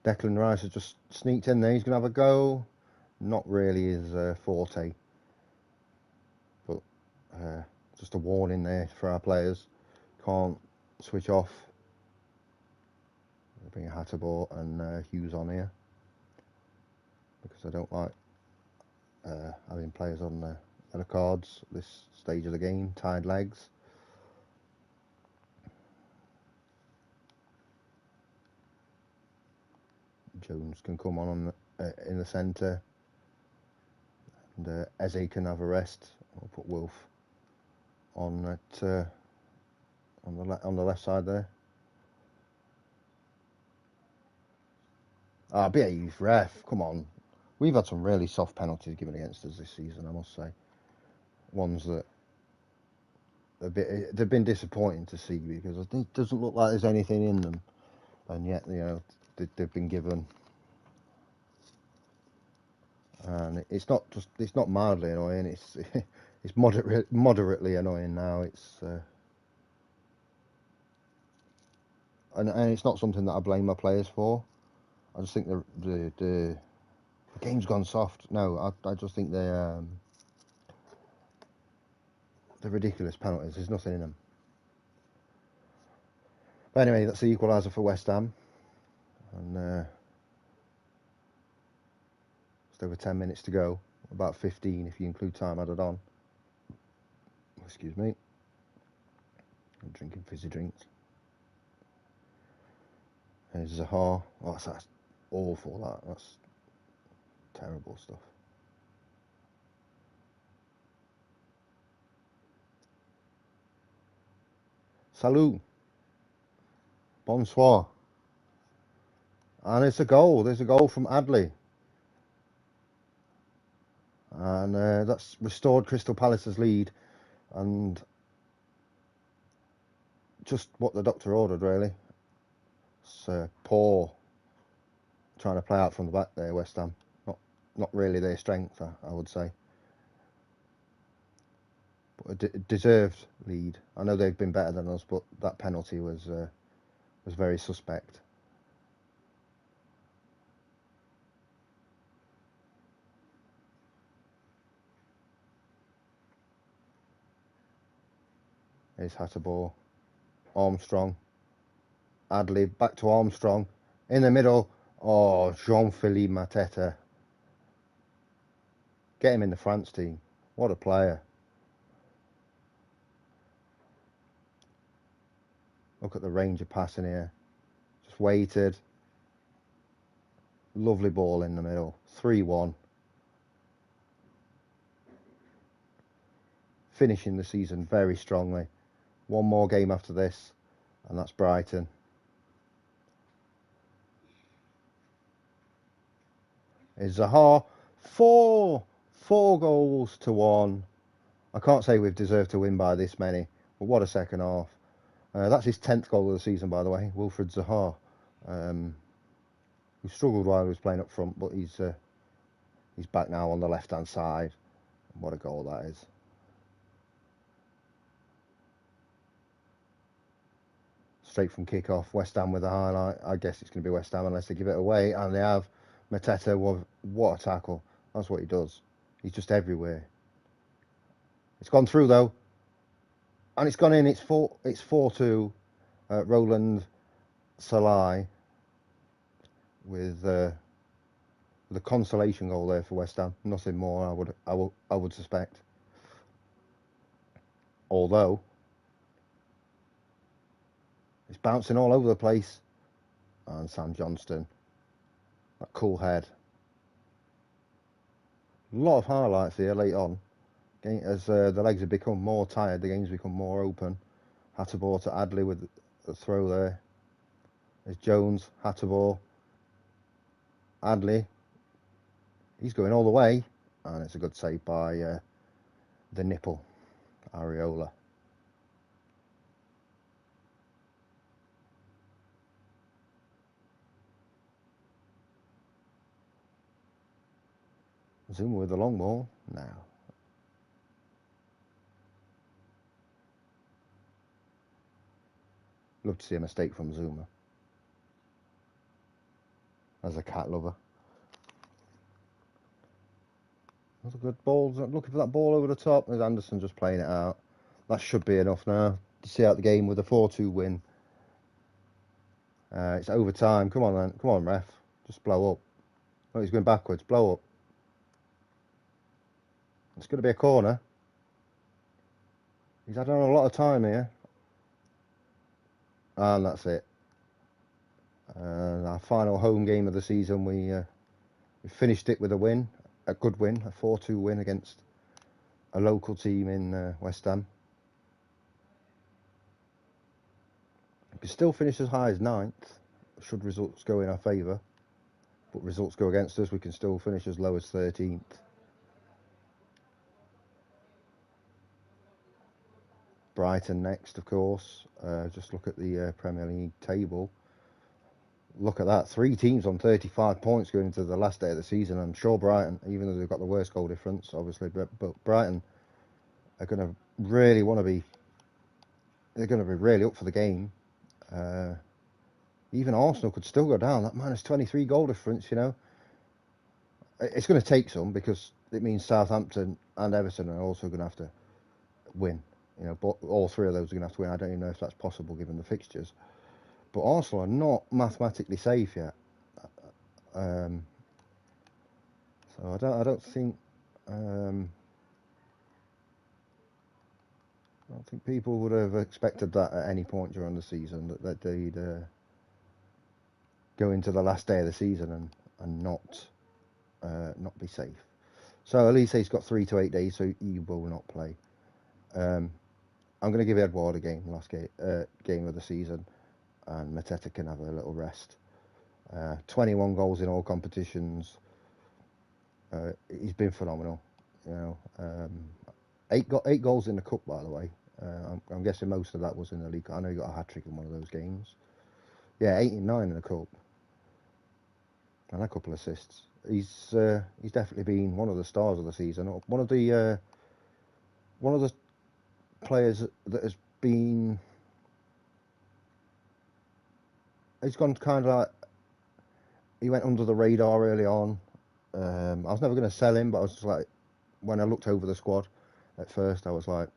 Declan Rice has just sneaked in there. He's going to have a go. Not really his forte. But just a warning there for our players. Can't switch off. I'll bring Hatterbo and Hughes on here. Because I don't like having players on the cards at this stage of the game. Tied legs. Jones can come on in the centre, and Eze can have a rest. I'll put Wolf on at on the left side there. Behave, ref! Come on, we've had some really soft penalties given against us this season, I must say. Ones that they've been disappointing to see because it doesn't look like there's anything in them, and yet they've been given. And it's not mildly annoying. It's moderately annoying now. And it's not something that I blame my players for. I just think the game's gone soft. No, I just think they're ridiculous penalties. There's nothing in them. But anyway, that's the equaliser for West Ham, and just over 10 minutes to go. About 15 if you include time added on. Excuse me. I'm drinking fizzy drinks. There's Zaha. Oh, that's awful. That's terrible stuff. Salut. Bonsoir. And it's a goal. There's a goal from Adley. And that's restored Crystal Palace's lead. And just what the doctor ordered, really. It's poor trying to play out from the back there, West Ham. Not really their strength, I would say. But a deserved lead. I know they've been better than us, but that penalty was very suspect. Here's Hatterbo. Armstrong. Adley back to Armstrong. In the middle. Oh, Jean-Philippe Mateta. Get him in the France team. What a player. Look at the range of passing here. Just waited. Lovely ball in the middle. 3-1. Finishing the season very strongly. One more game after this, and that's Brighton. is Zaha. Four goals to one. I can't say we've deserved to win by this many, but what a second half. That's his 10th goal of the season, by the way, Wilfried Zaha. He struggled while he was playing up front, but he's back now on the left-hand side. What a goal that is. Straight from kick-off, West Ham with the highlight. I guess it's going to be West Ham unless they give it away, and they have. Mateta, what a tackle. That's what he does. He's just everywhere. It's gone through, though. And it's gone in. It's 4-2. Roland Salai with the consolation goal there for West Ham. Nothing more, I would suspect. Although it's bouncing all over the place. And Sam Johnston, that cool head. A lot of highlights here late on. As the legs have become more tired, the game's become more open. Hatterbaugh to Adley with the throw there. There's Jones, Hatterbaugh, Adley. He's going all the way, and it's a good save by the nipple, Areola. Zuma with the long ball now. Love to see a mistake from Zuma. As a cat lover. That's a good ball. Looking for that ball over the top. There's Anderson just playing it out. That should be enough now to see out the game with a 4-2 win. It's overtime. Come on, then. Come on, ref. Just blow up. Oh, he's going backwards. Blow up. It's going to be a corner. He's had on a lot of time here. And that's it. Our final home game of the season. We finished it with a win. A good win. A 4-2 win against a local team in West Ham. We could still finish as high as 9th. Should results go in our favour. But results go against us. We can still finish as low as 13th. Brighton next, of course. Just look at the Premier League table. Look at that. 3 teams on 35 points going into the last day of the season. I'm sure Brighton, even though they've got the worst goal difference, obviously, but Brighton are going to really want to be. They're going to be really up for the game. Even Arsenal could still go down. That minus 23 goal difference, you know. It's going to take some because it means Southampton and Everton are also going to have to win. You know, but all 3 of those are going to have to win. I don't even know if that's possible given the fixtures. But Arsenal are not mathematically safe yet. So I don't think people would have expected that at any point during the season that they'd go into the last day of the season and not be safe. So Elise's got 3 to 8 days, so he will not play. I'm going to give Edouard a game, last game of the season, and Mateta can have a little rest. 21 goals in all competitions. He's been phenomenal. You know, 8 goals in the cup, by the way. I'm guessing most of that was in the league. I know he got a hat-trick in one of those games. Yeah, 8 and 9 in the cup, and a couple of assists. He's definitely been one of the stars of the season. One of the players that has been. He's gone kind of like. He went under the radar early on. I was never going to sell him, but I was just like, when I looked over the squad at first, I was like,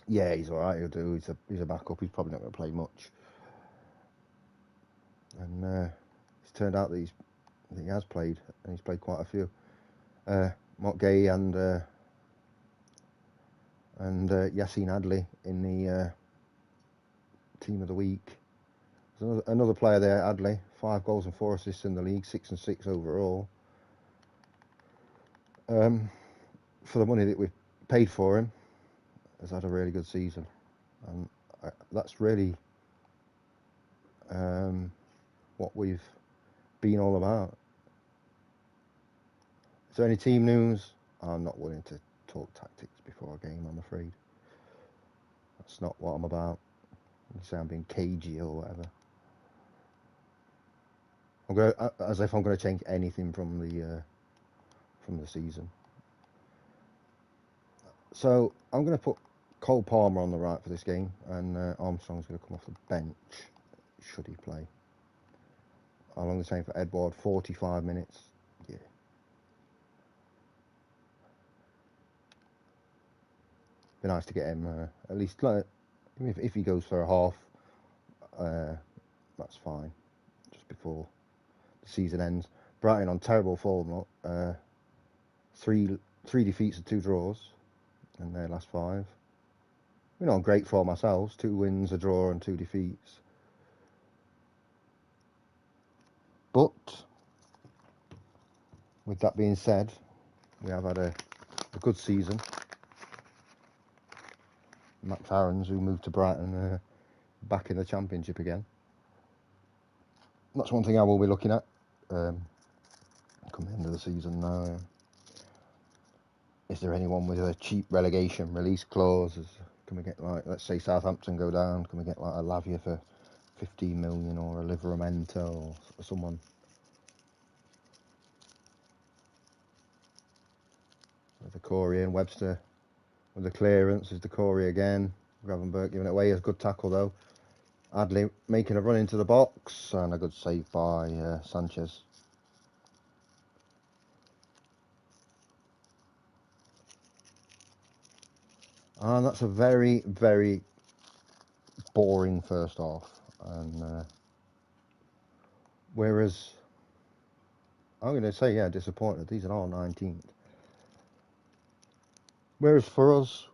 yeah, he's all right. He'll do. He's a backup. He's probably not going to play much. And it's turned out that he has played, and he's played quite a few. Mark Gay and Yassine Adley in the team of the week. There's another player there, Adley, 5 goals and 4 assists in the league, 6 and 6 overall. For the money that we've paid for him, has had a really good season, and that's really what we've been all about. Is there any team news? I'm not willing to talk tactics before a game, I'm afraid. That's not what I'm about. You say I'm being cagey or whatever. I'm going as if I'm going to change anything from the season. So I'm going to put Cole Palmer on the right for this game, and Armstrong's going to come off the bench should he play. Along the same for Edward, 45 minutes. Yeah. Be nice to get him at least, like, if he goes for a half, that's fine. Just before the season ends. Brighton on terrible form. Three defeats and 2 draws in their last 5. We're not on great form ourselves. 2 wins, a draw, and 2 defeats. But with that being said, we have had a good season. Max Aarons, who moved to Brighton, back in the Championship again. That's one thing I will be looking at come the end of the season now. Is there anyone with a cheap relegation release clause? Can we get, like, let's say Southampton go down, can we get like a Lavia for 15 million or a Livramento or someone? The Corey and Webster with the clearance is the Corey again. Gravenberch giving it away. A good tackle though. Adley making a run into the box and a good save by Sanchez. And that's a very, very boring first half. And whereas I'm going to say, yeah, disappointed. These are all 19th. Whereas for us,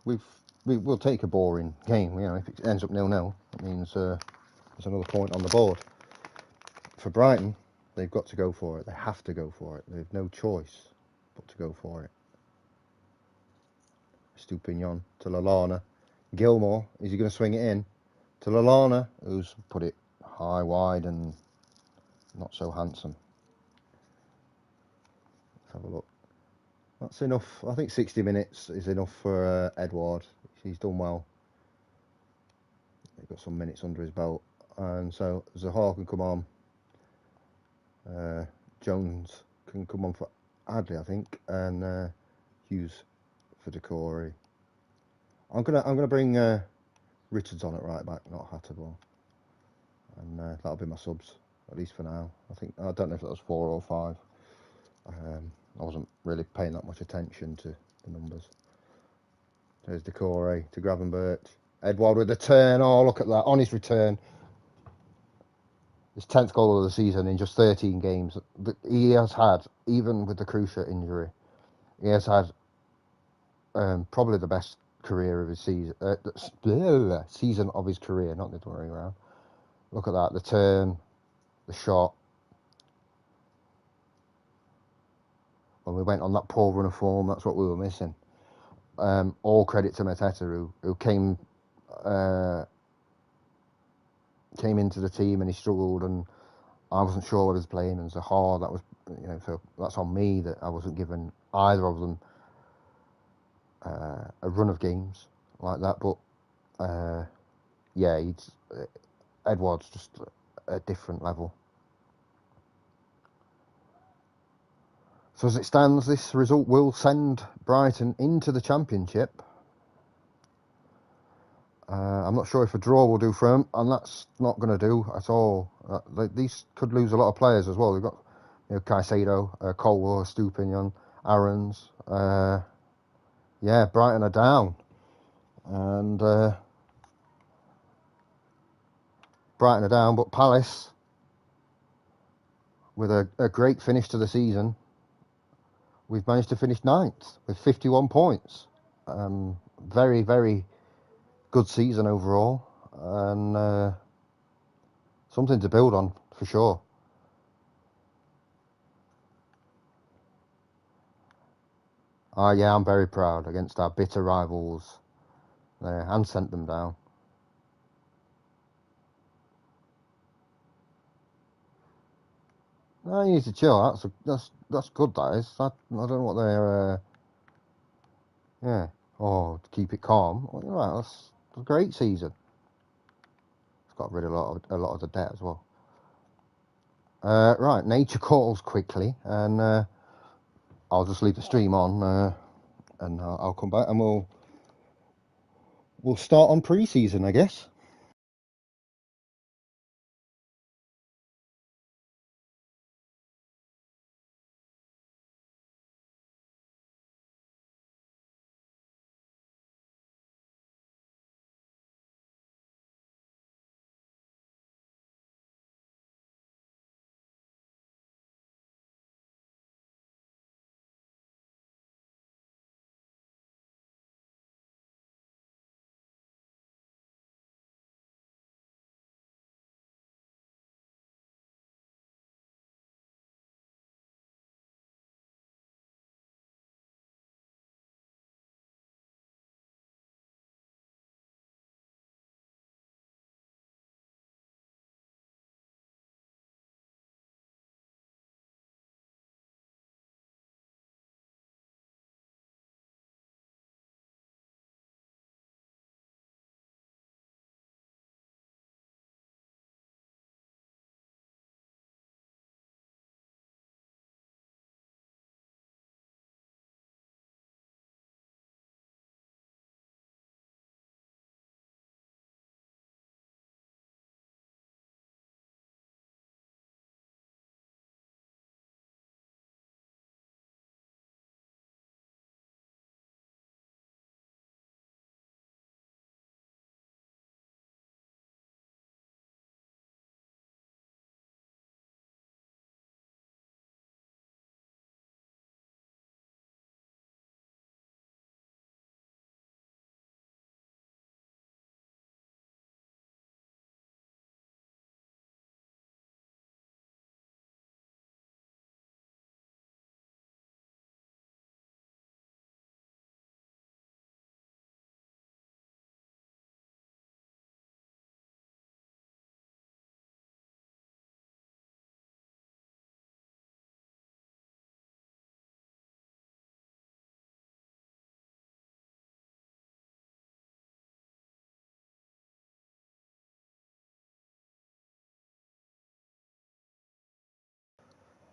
we'll take a boring game. You know, if it ends up 0-0, it means there's another point on the board. For Brighton, they've got to go for it. They have to go for it. They've no choice but to go for it. Stupignon to Lallana. Gilmore, is he going to swing it in? To Lallana, who's put it high, wide, and not so handsome. Let's have a look. That's enough. I think 60 minutes is enough for Edward. He's done well. He's got some minutes under his belt. And so Zaha can come on. Jones can come on for Adley, I think. And Hughes for Decory. I'm gonna bring Richards on at right back, not Hatterville. And that'll be my subs, at least for now. I don't know if that was 4 or 5. I wasn't really paying that much attention to the numbers. There's Decore to Gravenberch. Edward with the turn. Oh, look at that. On his return. His 10th goal of the season in just 13 games. He has had, even with the Cruciate injury, he has had probably the best career of his season. Season of his career, not the other way around. Look at that. The turn, the shot. When we went on that poor run of form, that's what we were missing. All credit to Mateta, who came into the team and he struggled, and I wasn't sure what he was playing. And Zaha, that was, so that's on me that I wasn't given either of them a run of games like that. But yeah, Edward's just a different level. So as it stands, this result will send Brighton into the Championship. I'm not sure if a draw will do for them, and that's not going to do at all. These could lose a lot of players as well. We've got Caicedo, Colwell, Stupignon, Aarons. Yeah, Brighton are down. And Brighton are down, but Palace, with a great finish to the season, we've managed to finish 9th with 51 points. Very, very good season overall, and something to build on for sure. Yeah, I'm very proud against our bitter rivals there, and sent them down. I need to chill. That's good. That is. I don't know what they're. Yeah. Oh, to keep it calm. Well, right, that's a great season. It's got rid of a lot of the debt as well. Right, nature calls quickly, and I'll just leave the stream on, and I'll come back, and we'll start on pre-season, I guess.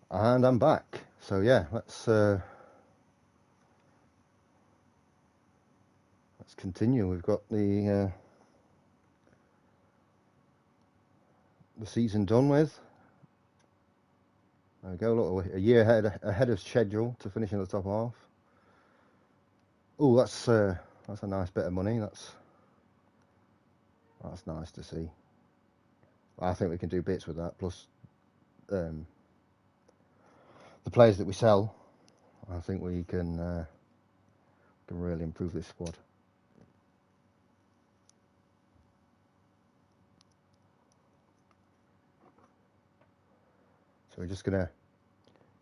And I'm back. So yeah, let's continue. We've got the season done with. There we go. Look, a year ahead of schedule to finish in the top half. Oh, that's a nice bit of money. That's nice to see. I think we can do bits with that. Plus, the players that we sell, I think we can really improve this squad. So we're just gonna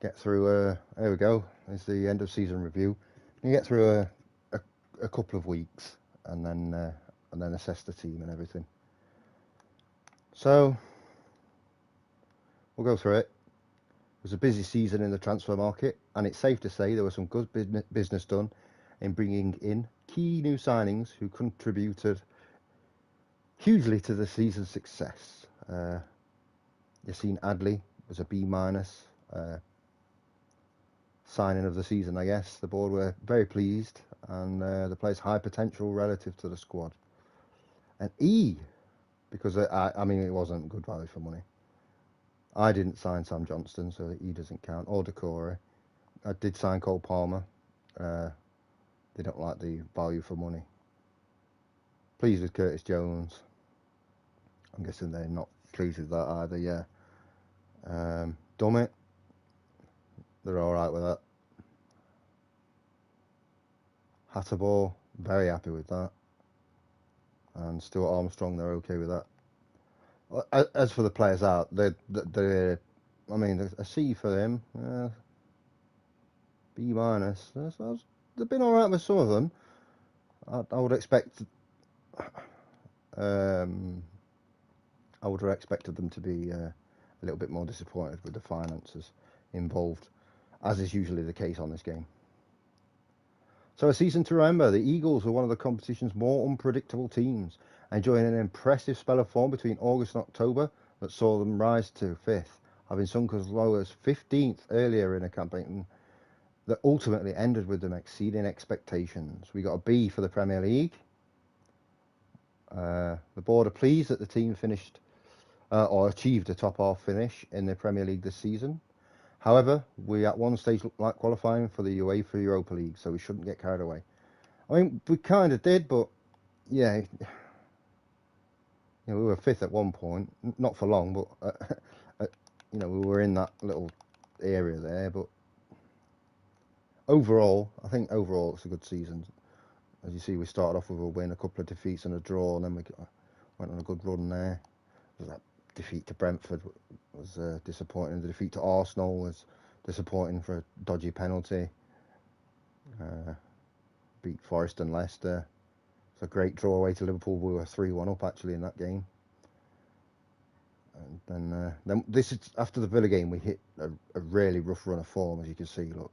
get through. There we go. There's the end of season review. You get through a couple of weeks, and then assess the team and everything. So we'll go through it. It was a busy season in the transfer market, and it's safe to say there was some good business done in bringing in key new signings who contributed hugely to the season's success. Yassine Adli was a B minus. Signing of the season, I guess. The board were very pleased, and the player's high potential relative to the squad. An E, because I mean, it wasn't good value for money. I didn't sign Sam Johnston, so the E doesn't count, or Decore. I did sign Cole Palmer. They don't like the value for money. Pleased with Curtis Jones. I'm guessing they're not pleased with that either, yeah. Dummett, they're alright with that. Hatterball, very happy with that. And Stuart Armstrong, they're okay with that. As for the players out, I mean, a C for them, B minus. They've been all right with some of them. I would expect, I would have expected them to be a a little bit more disappointed with the finances involved, as is usually the case on this game. So a season to remember, the Eagles were one of the competition's more unpredictable teams, enjoying an impressive spell of form between August and October that saw them rise to 5th, having sunk as low as 15th earlier in a campaign that ultimately ended with them exceeding expectations. We got a B for the Premier League. The board are pleased that the team finished or achieved a top half finish in the Premier League this season. However, we at one stage looked like qualifying for the UEFA Europa League, so we shouldn't get carried away. I mean, we kind of did, but yeah, we were 5th at one point, not for long, but we were in that little area there. But overall, I think overall it's a good season. As you see, we started off with a win, a couple of defeats and a draw, and then we went on a good run there. That defeat to Brentford was disappointing. The defeat to Arsenal was disappointing for a dodgy penalty. Beat Forest and Leicester. It's a great draw away to Liverpool. We were 3-1 up actually in that game. And then this is after the Villa game. We hit a really rough run of form, as you can see. Look,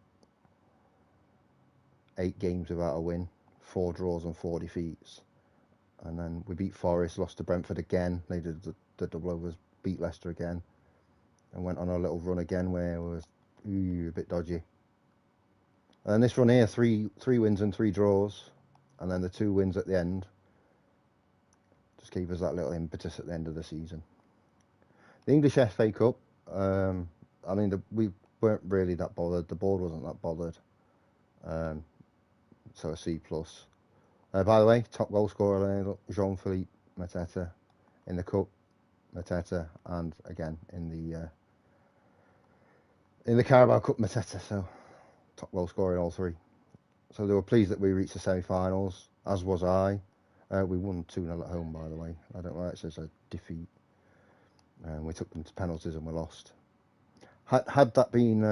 8 games without a win, 4 draws and 4 defeats. And then we beat Forest, lost to Brentford again. They did the double overs, beat Leicester again, and went on a little run again where it was a bit dodgy. And this run here, three wins and 3 draws, and then the 2 wins at the end just gave us that little impetus at the end of the season. The English FA Cup, I mean, we weren't really that bothered. The board wasn't that bothered. So a C+. By the way, top goal scorer there, Jean-Philippe Mateta in the cup, Mateta, and again in the Carabao Cup, Mateta. So top goal scorer in all 3. So they were pleased that we reached the semi-finals, as was I. We won 2-0 at home, by the way. I don't know why it says a defeat. We took them to penalties and we lost. Had that been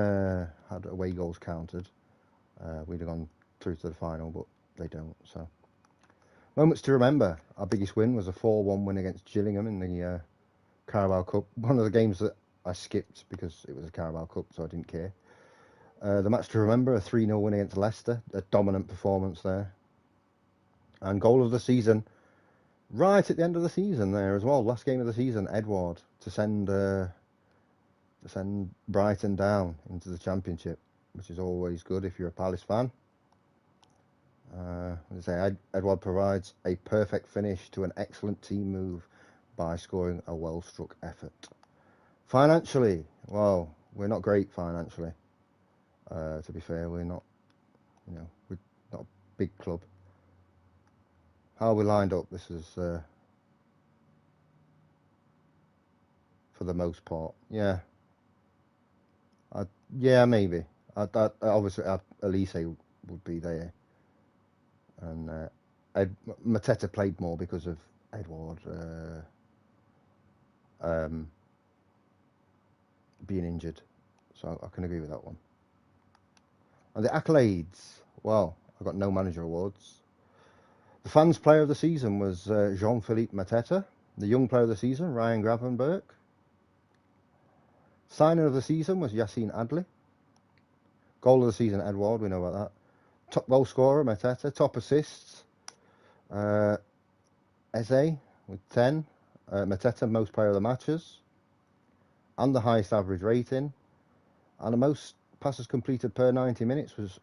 had away goals counted, we'd have gone through to the final, but they don't. So moments to remember. Our biggest win was a 4-1 win against Gillingham in the Carabao Cup. One of the games that I skipped because it was a Carabao Cup, so I didn't care. The match to remember, a 3-0 win against Leicester, a dominant performance there. And goal of the season, right at the end of the season there as well, last game of the season, Edouard, to send Brighton down into the Championship, which is always good if you're a Palace fan. As I say, Edouard provides a perfect finish to an excellent team move by scoring a well-struck effort. Financially, well, we're not great financially. To be fair, we're not a big club. How we lined up, this is for the most part, yeah, maybe. Obviously, Elise would be there, and Mateta played more because of Edouard being injured, so I can agree with that one. And the accolades, well, I got no manager awards. The fans' player of the season was Jean-Philippe Mateta. The young player of the season, Ryan Gravenberch. Signing of the season was Yassine Adli. Goal of the season, Edouard, we know about that. Top goal scorer, Mateta. Top assists, Eze with 10. Mateta, most player of the matches. And the highest average rating. And the most passes completed per 90 minutes was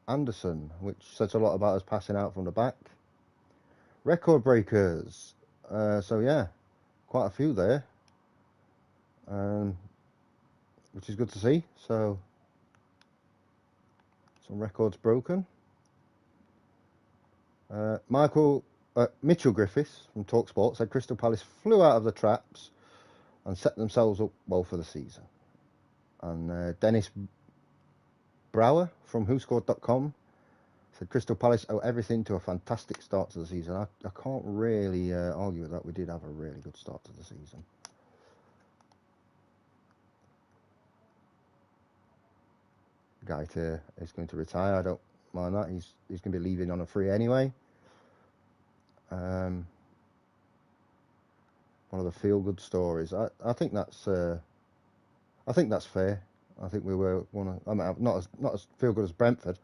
Anderson, which says a lot about us passing out from the back. Record breakers, so yeah, quite a few there, which is good to see. So some records broken. Mitchell Griffiths from TalkSport said Crystal Palace flew out of the traps and set themselves up well for the season. And Dennis Brower from WhoScored.com said Crystal Palace owe everything to a fantastic start to the season. I can't really argue with that. We did have a really good start to the season. Gaita is going to retire. I don't mind that. He's going to be leaving on a free anyway. One of the feel-good stories. I think that's I think that's fair. I think we were one of, I mean, not as feel good as Brentford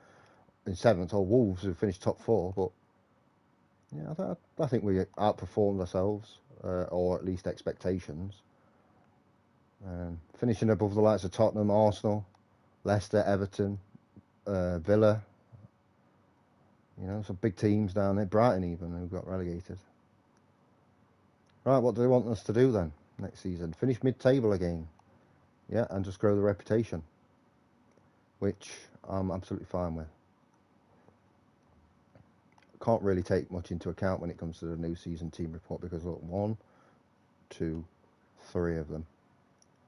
in seventh or Wolves who finished top four, but yeah, I think we outperformed ourselves, or at least expectations. Finishing above the likes of Tottenham, Arsenal, Leicester, Everton, Villa. You know, some big teams down there. Brighton even, who got relegated. Right, what do they want us to do then next season? Finish mid-table again. Yeah, and just grow the reputation, which I'm absolutely fine with. Can't really take much into account when it comes to the new season team report because look, 1, 2, 3 of them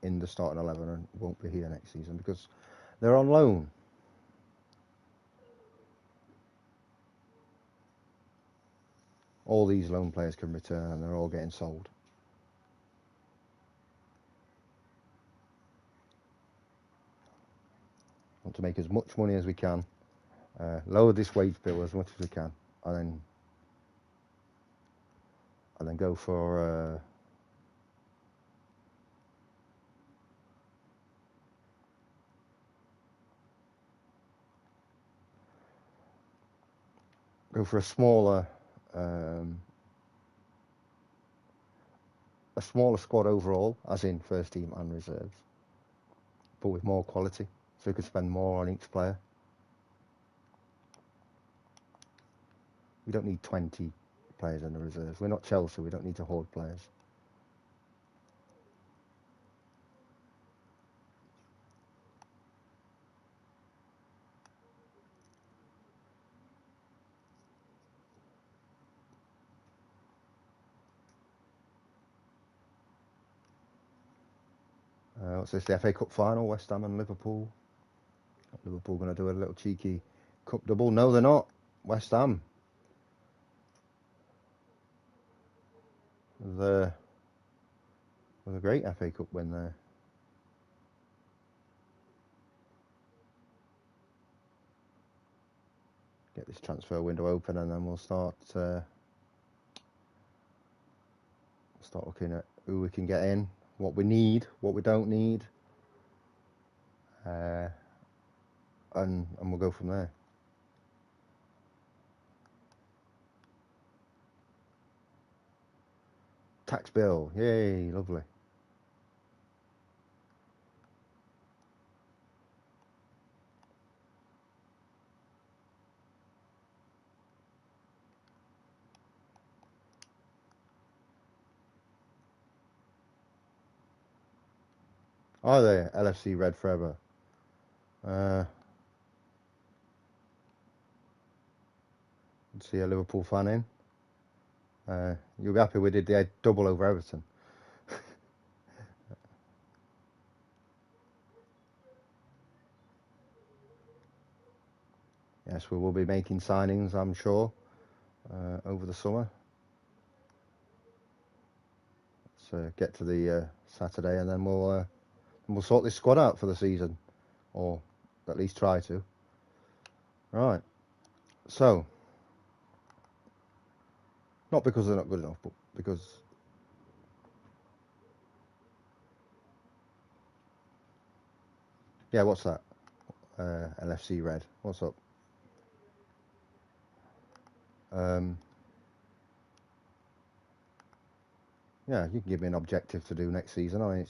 in the starting 11 and won't be here next season because they're on loan. All these loan players can return and they're all getting sold. Want to make as much money as we can, lower this wage bill as much as we can, and then go for a smaller squad overall, as in first team and reserves, but with more quality, so we could spend more on each player. We don't need 20 players in the reserves. We're not Chelsea. We don't need to hoard players. What's this? The FA Cup final, West Ham and Liverpool. Liverpool going to do a little cheeky cup double? No, they're not. West Ham. Was a great FA Cup win there. Get this transfer window open, and then we'll start looking at who we can get in, what we need, what we don't need, and we'll go from there. Tax bill, yay, lovely. Are they LFC Red forever? See a Liverpool fan in. You'll be happy we did the double over Everton. Yes, we will be making signings, I'm sure, over the summer. Let's get to the Saturday, and then we'll sort this squad out for the season, or at least try to. Right. So, not because they're not good enough, but because yeah. What's that? LFC Red. What's up? Yeah, you can give me an objective to do next season. I mean,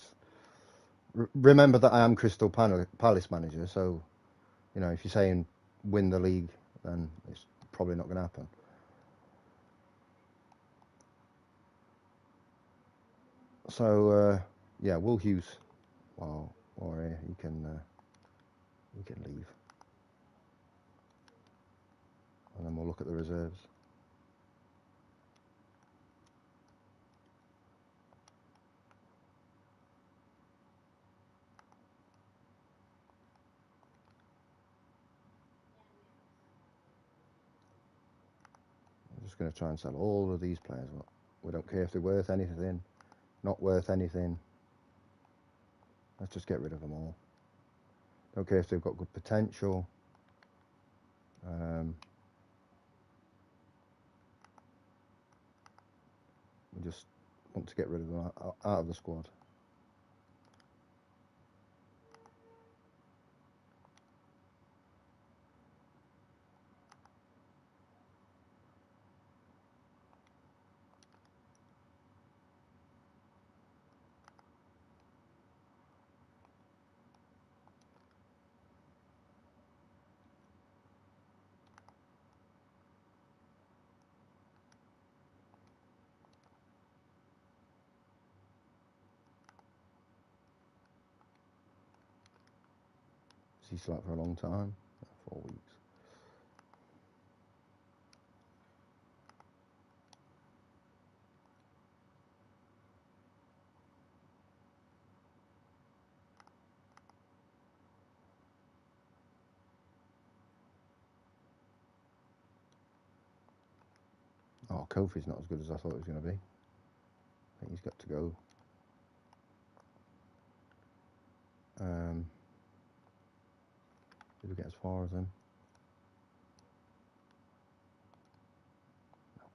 remember that I am Crystal Palace manager, so you know if you're saying win the league, then it's probably not going to happen. So yeah, Will Hughes. Well, or you can leave, and then we'll look at the reserves. I'm just going to try and sell all of these players. We don't care if they're worth anything, not worth anything. Let's just get rid of them all. Don't care if they've got good potential. We just want to get rid of them out of the squad. he's still out for a long time. 4 weeks. Oh, Kofi's not as good as I thought he was going to be. I think he's got to go. Did we get as far as him? No.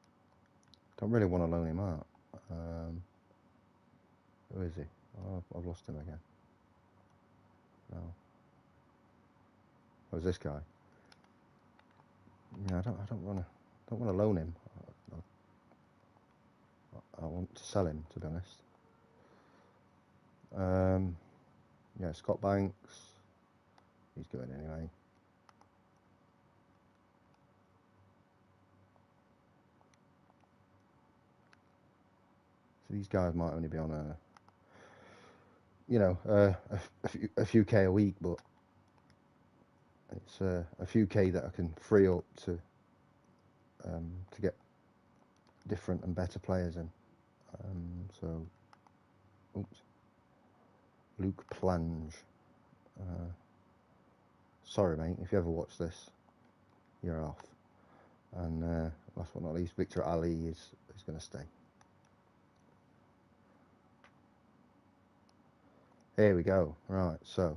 Don't really want to loan him out. Who is he? Oh, I've lost him again. No. Oh, it's this guy. Yeah, I don't want to loan him. I want to sell him, to be honest. Yeah, Scott Banks. He's going anyway. So these guys might only be on a few K a week, but it's a few K that I can free up to get different and better players in. So, oops, Luke Plange. Sorry, mate, if you ever watch this, you're off. And last but not least, Victor Ali is going to stay. Here we go. Right, so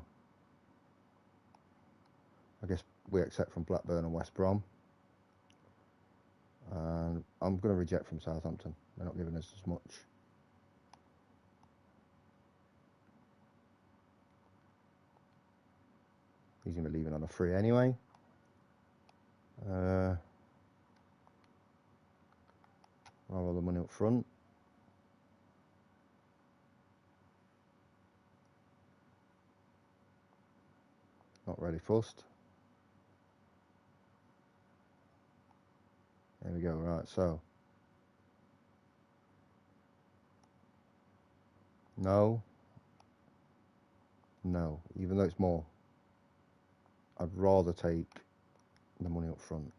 I guess we accept from Blackburn and West Brom. And I'm going to reject from Southampton. They're not giving us as much. He's going to be leaving on a free anyway. Rather the money up front. Not really fussed. There we go, right, so. No. No, even though it's more. I'd rather take the money up front.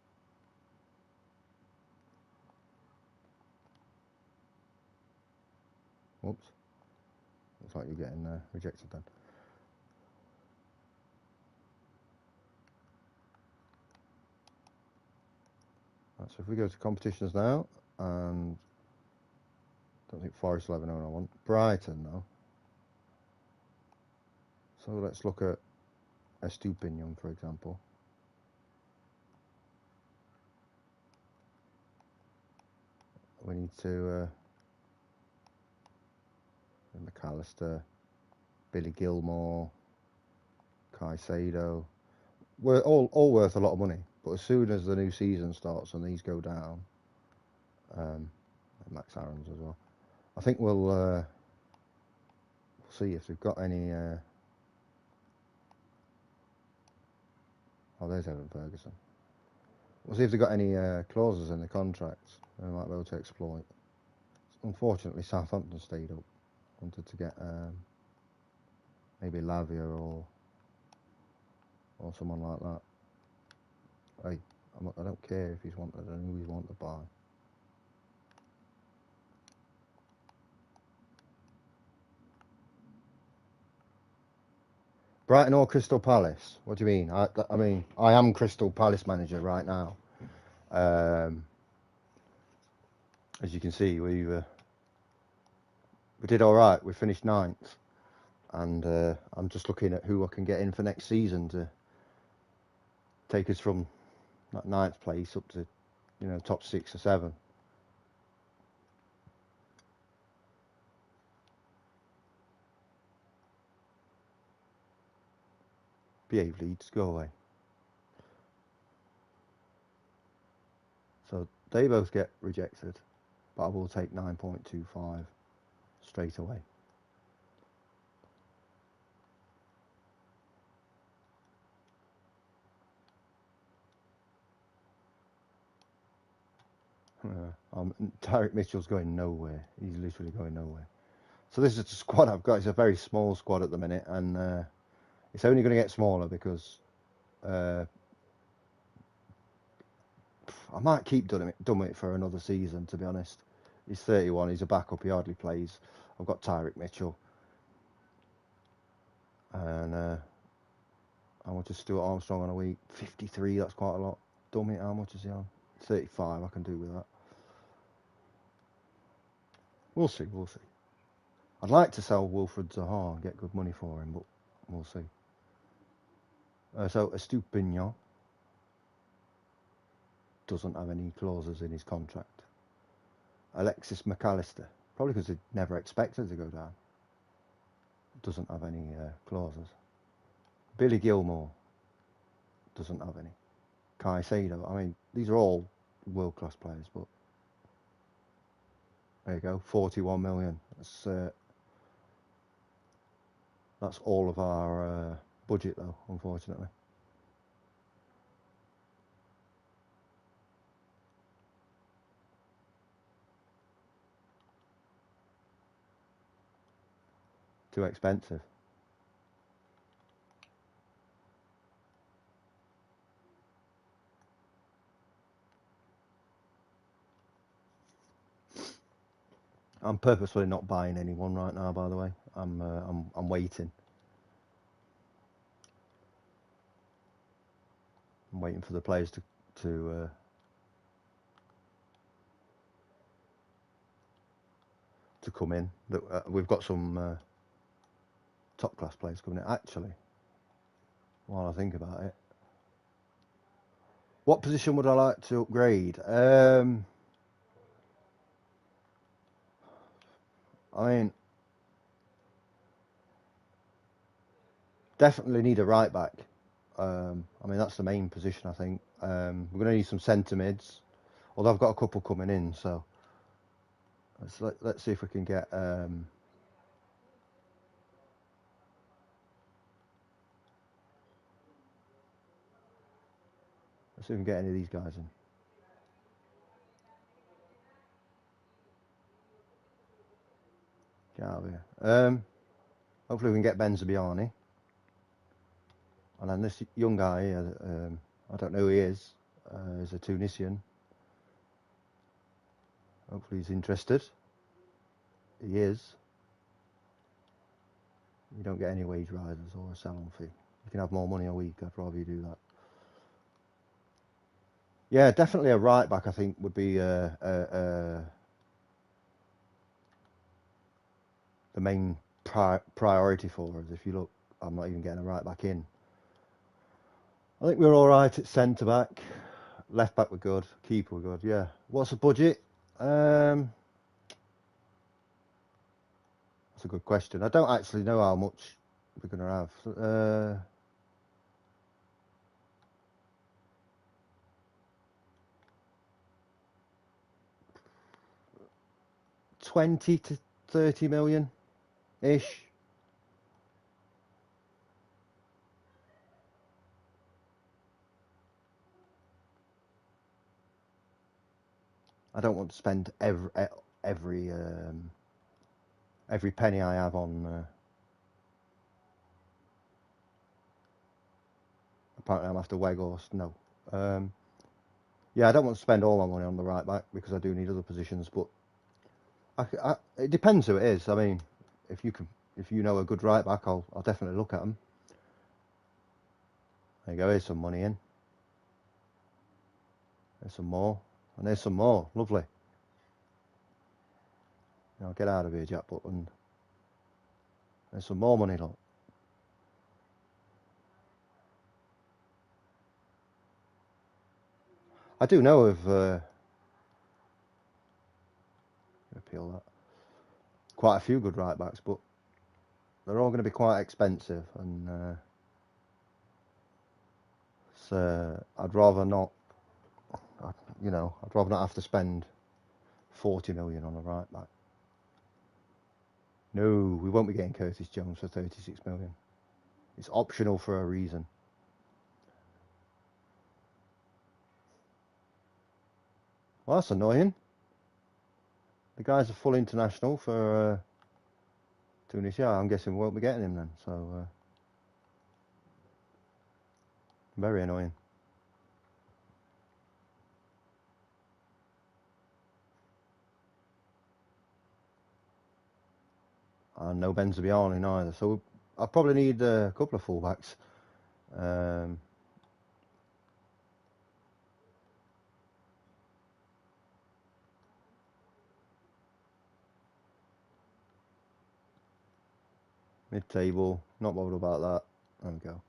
Whoops. Looks like you're getting rejected then. Right, so if we go to competitions now, and don't think Forest 11 I want. Brighton though. So let's look at Estupinian, for example. We need to McAllister, Billy Gilmore, Caicedo. We're all worth a lot of money, but as soon as the new season starts and these go down, Max Aarons as well, I think we'll see if they've got any. Oh, there's Evan Ferguson. We'll see if they've got any clauses in the contracts they might be able to exploit. Unfortunately, Southampton stayed up. Wanted to get maybe Lavia or someone like that. Hey, I don't care if he's wanted and who he's wanted to buy. Brighton or Crystal Palace? What do you mean? I mean, I am Crystal Palace manager right now. As you can see, we did all right. We finished 9th, and I'm just looking at who I can get in for next season to take us from that 9th place up to, top 6 or 7. Behave, Leeds, go away. So they both get rejected, but I will take 9.25 straight away. Tyrick Mitchell's going nowhere. He's literally going nowhere. So this is the squad I've got. It's a very small squad at the minute, and It's only going to get smaller because I might keep Dummett for another season, to be honest. He's 31, he's a backup, he hardly plays. I've got Tyrick Mitchell. And how much is Stuart Armstrong on a week? 53, that's quite a lot. Dummett, how much is he on? 35, I can do with that. We'll see, we'll see. I'd like to sell Wilfred Zaha and get good money for him, but we'll see. So Estupinian doesn't have any clauses in his contract. Alexis McAllister, probably because they never expected to go down, doesn't have any clauses. Billy Gilmore doesn't have any. Caicedo, I mean, these are all world-class players, but there you go, 41 million. That's all of our budget, though, unfortunately. Too expensive. I'm purposefully not buying anyone right now, by the way. I'm waiting. I'm waiting for the players to come in. We've got some top class players coming in. Actually, while I think about it, what position would I like to upgrade? I mean, definitely need a right back. I mean, that's the main position, I think. We're going to need some centre mids, although I've got a couple coming in, so let's see if we can get let's see if we can get any of these guys in. Get out of here. Hopefully we can get Benzabiani. And then this young guy here, I don't know who he is a Tunisian. Hopefully he's interested. He is. You don't get any wage riders or a salon fee. You can have more money a week. I'd rather you do that. Yeah, definitely a right back, I think, would be the main priority for us. If you look, I'm not even getting a right back in. I think we're all right at centre back. Left back we're good. Keeper we're good. Yeah. What's the budget? That's a good question. I don't actually know how much we're going to have. 20 to 30 million ish. I don't want to spend every penny I have on. Apparently, I'm after Weghorst. No. Yeah, I don't want to spend all my money on the right back because I do need other positions. But it depends who it is. I mean, if you know a good right back, I'll definitely look at them. There you go. Here's some money in. There's some more, and there's some more. Lovely. Now get out of here, Jack Butland. There's some more money, look. I do know of appeal that quite a few good right backs, but they're all going to be quite expensive, and so I'd rather not. I'd rather not have to spend 40 million on a right back. No, we won't be getting Curtis Jones for 36 million. It's optional for a reason. Well, that's annoying. The guy's a full international for Tunisia. I'm guessing we won't be getting him then. So Very annoying. And no Benzabiani either. So I probably need a couple of fullbacks. Mid-table, not bothered about that. There we go.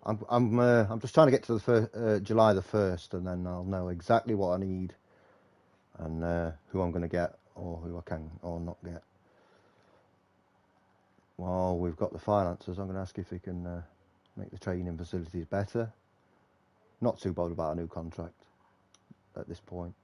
I'm just trying to get to the July the 1st, and then I'll know exactly what I need and who I'm going to get or who I can or not get. While we've got the finances, I'm going to ask if we can make the training facilities better. Not too bothered about a new contract at this point.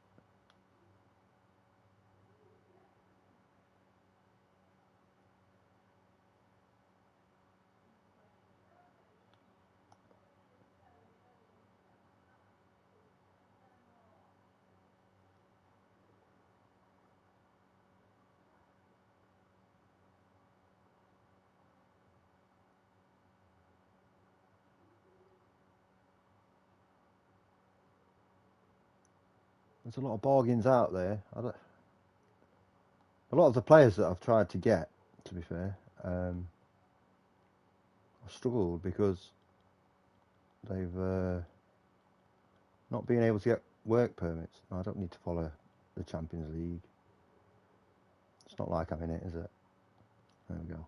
There's a lot of bargains out there. A lot of the players that I've tried to get, to be fair, I've struggled because they've not been able to get work permits. I don't need to follow the Champions League. It's not like I'm in it, is it? There we go.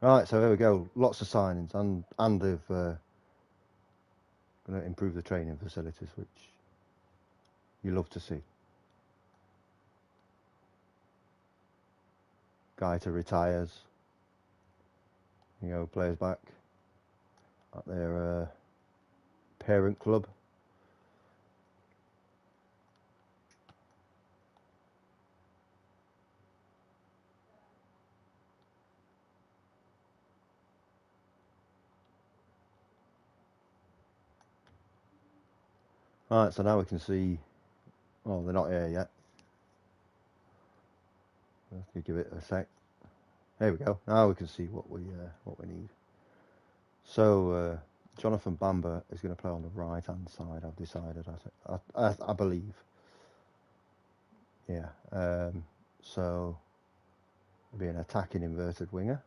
Right, so there we go. Lots of signings, and they've going to improve the training facilities, which you love to see. Gaeta retires. You know, players back at their parent club. Right, so now we can see. Oh, they're not here yet. Let's give it a sec. There we go. Now we can see what we need. So Jonathan Bamba is going to play on the right hand side. I've decided. I believe. Yeah. So be an attacking inverted winger.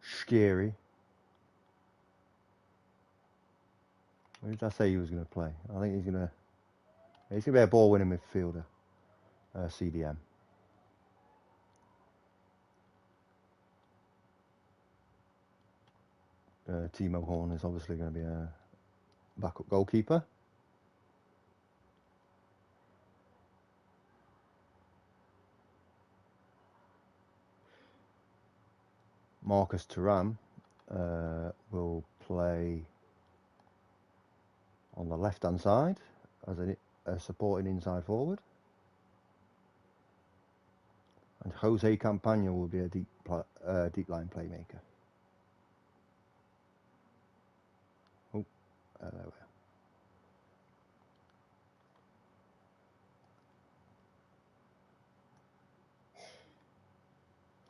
Scary. Where did I say he was going to play? I think he's going to be a ball winning midfielder. CDM. Timo Horn is obviously going to be a backup goalkeeper. Marcus Thuram will play on the left hand side as a supporting inside forward. And Jose Campaña will be a deep line playmaker. Oh, there we are.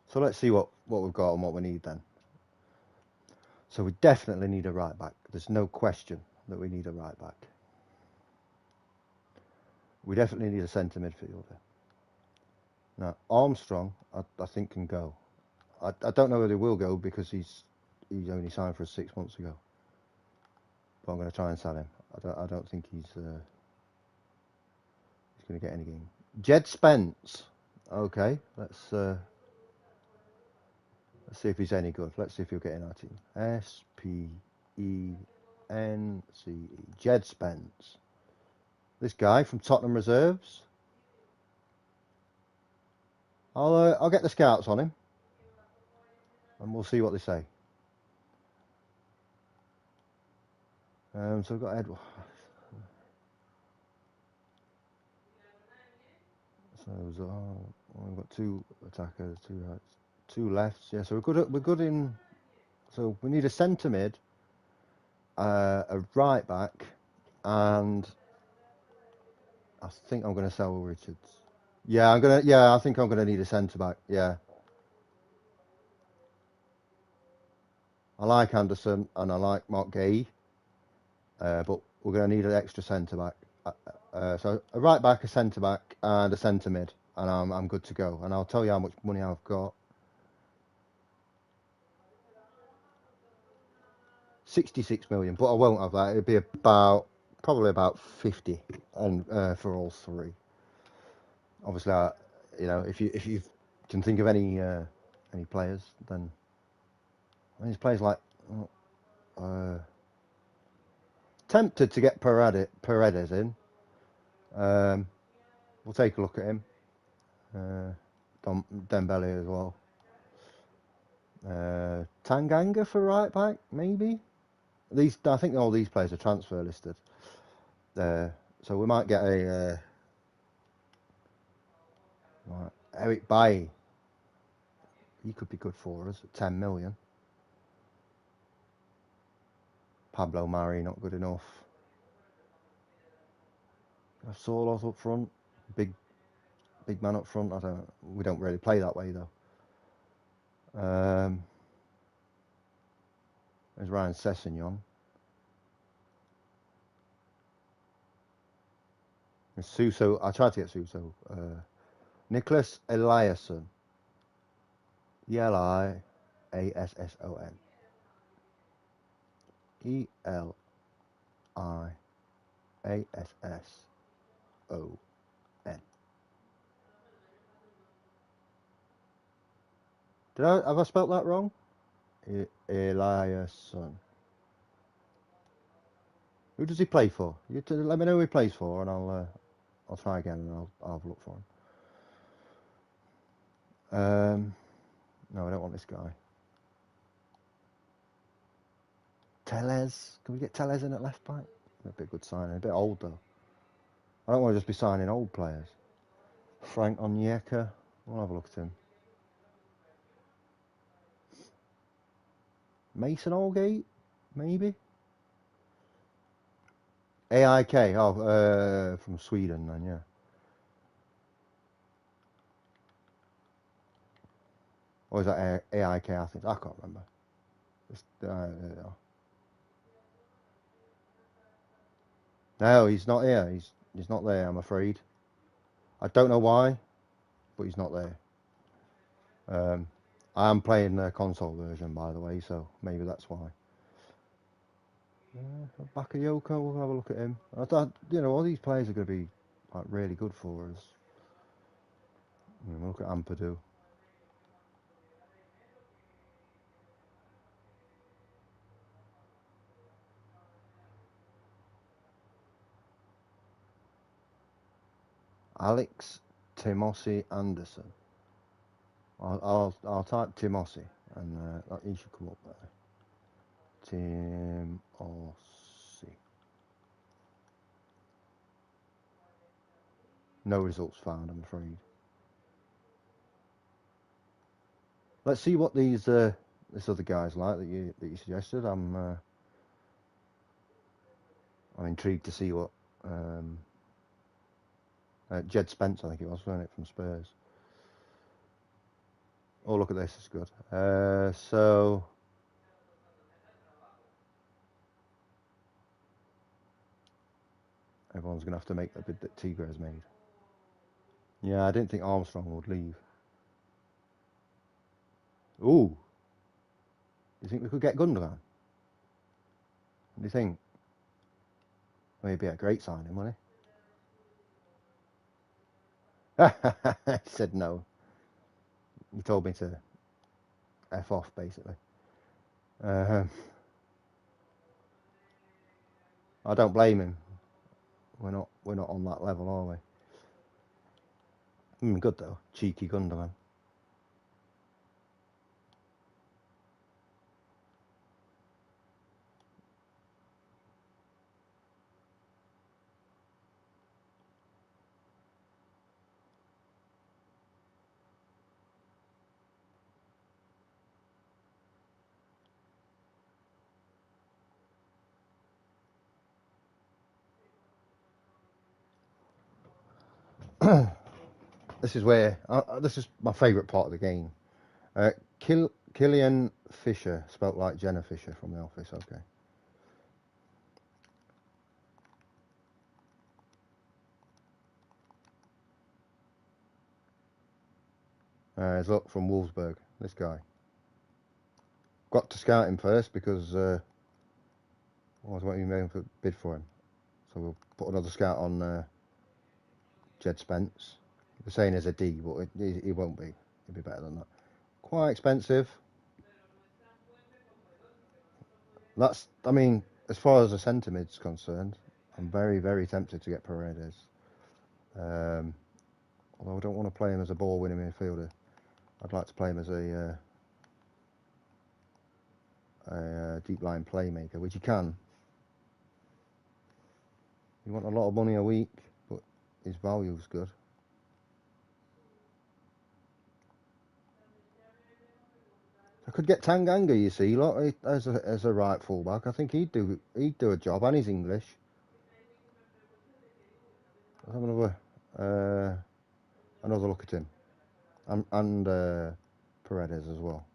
So let's see what we've got and what we need then. So we definitely need a right back. There's no question that we need a right back. We definitely need a centre midfielder. Now Armstrong, I think can go. I don't know whether he will go because he's only signed for us 6 months ago. But I'm going to try and sell him. I don't think he's going to get any game. Jed Spence. Okay, let's see if he's any good. Let's see if he'll get in our team. Spence. Jed Spence. This guy from Tottenham Reserves. I'll get the scouts on him, and we'll see what they say. So we've got Edward. So we've got two attackers, two rights, two lefts. Yeah, so we're good in. So we need a centre mid, a right back, and I think I'm going to sell Richards. Yeah, I'm gonna. Yeah, I think I'm gonna need a centre back. Yeah, I like Anderson and I like Mark Gay, but we're gonna need an extra centre back. So a right back, a centre back, and a centre mid, and I'm good to go. And I'll tell you how much money I've got. 66 million, but I won't have that. It'd be probably about 50, and for all three. Obviously, if you can think of any players, then there's players like uh, tempted to get Paredes in. Um, we'll take a look at him. Uh, Dembele as well. Tanganga for right back, maybe. I think all these players are transfer listed. So we might get right, Eric Bailly. He could be good for us at 10 million. Pablo Mari not good enough. Solos up front, big man up front. We don't really play that way though. There's Ryan Sessegnon. Suso. I tried to get Suso. Nicholas Eliasson. Eliasson. Eliasson. Have I spelt that wrong? Eliasson. Who does he play for? Let me know who he plays for, and I'll try again, and I'll have a look for him. No, I don't want this guy. Tellez. Can we get Tellez in at left back? That'd be a good signing. A bit old though. I don't want to just be signing old players. Frank Onyeka. We'll have a look at him. Mason Allgate, maybe. AIK. Oh, from Sweden then, yeah. Or is that AIK? I think I can't remember. No, he's not here. He's not there. I'm afraid. I don't know why, but he's not there. I am playing the console version, by the way, so maybe that's why. Bakayoko, we'll have a look at him. All these players are going to be like really good for us. We'll look at Ampadu. Alex Timossi Anderson. I'll type Timossi, and he should come up there. Timossi. No results found, I'm afraid. Let's see what this other guy's like that you suggested. I'm intrigued to see what Jed Spence, I think it was, wasn't it, from Spurs. Oh, look at this, it's good. So everyone's going to have to make the bid that Tigra has made. Yeah, I didn't think Armstrong would leave. Ooh. Do you think we could get Gundogan? What do you think? Well, he'd be a great signing, wouldn't he? He said no. He told me to F off, basically. I don't blame him. We're not on that level, are we? Good though. Cheeky Gundogan. This is where this is my favourite part of the game. Killian Fisher, spelt like Jenna Fisher from The Office. Okay. Look from Wolfsburg. This guy. Got to scout him first because I was waiting for bid for him. So we'll put another scout on Jed Spence. They're saying there's a D, but he won't be. He'll be better than that. Quite expensive. I mean, as far as the centre mid's concerned, I'm very, very tempted to get Paredes. Although I don't want to play him as a ball-winning midfielder. I'd like to play him as a deep-line playmaker, which he can. You want a lot of money a week, but his value's good. I could get Tanganga, you see, like, as a right fullback. I think he'd do a job, and he's English. Let's have another look at him, and Paredes as well.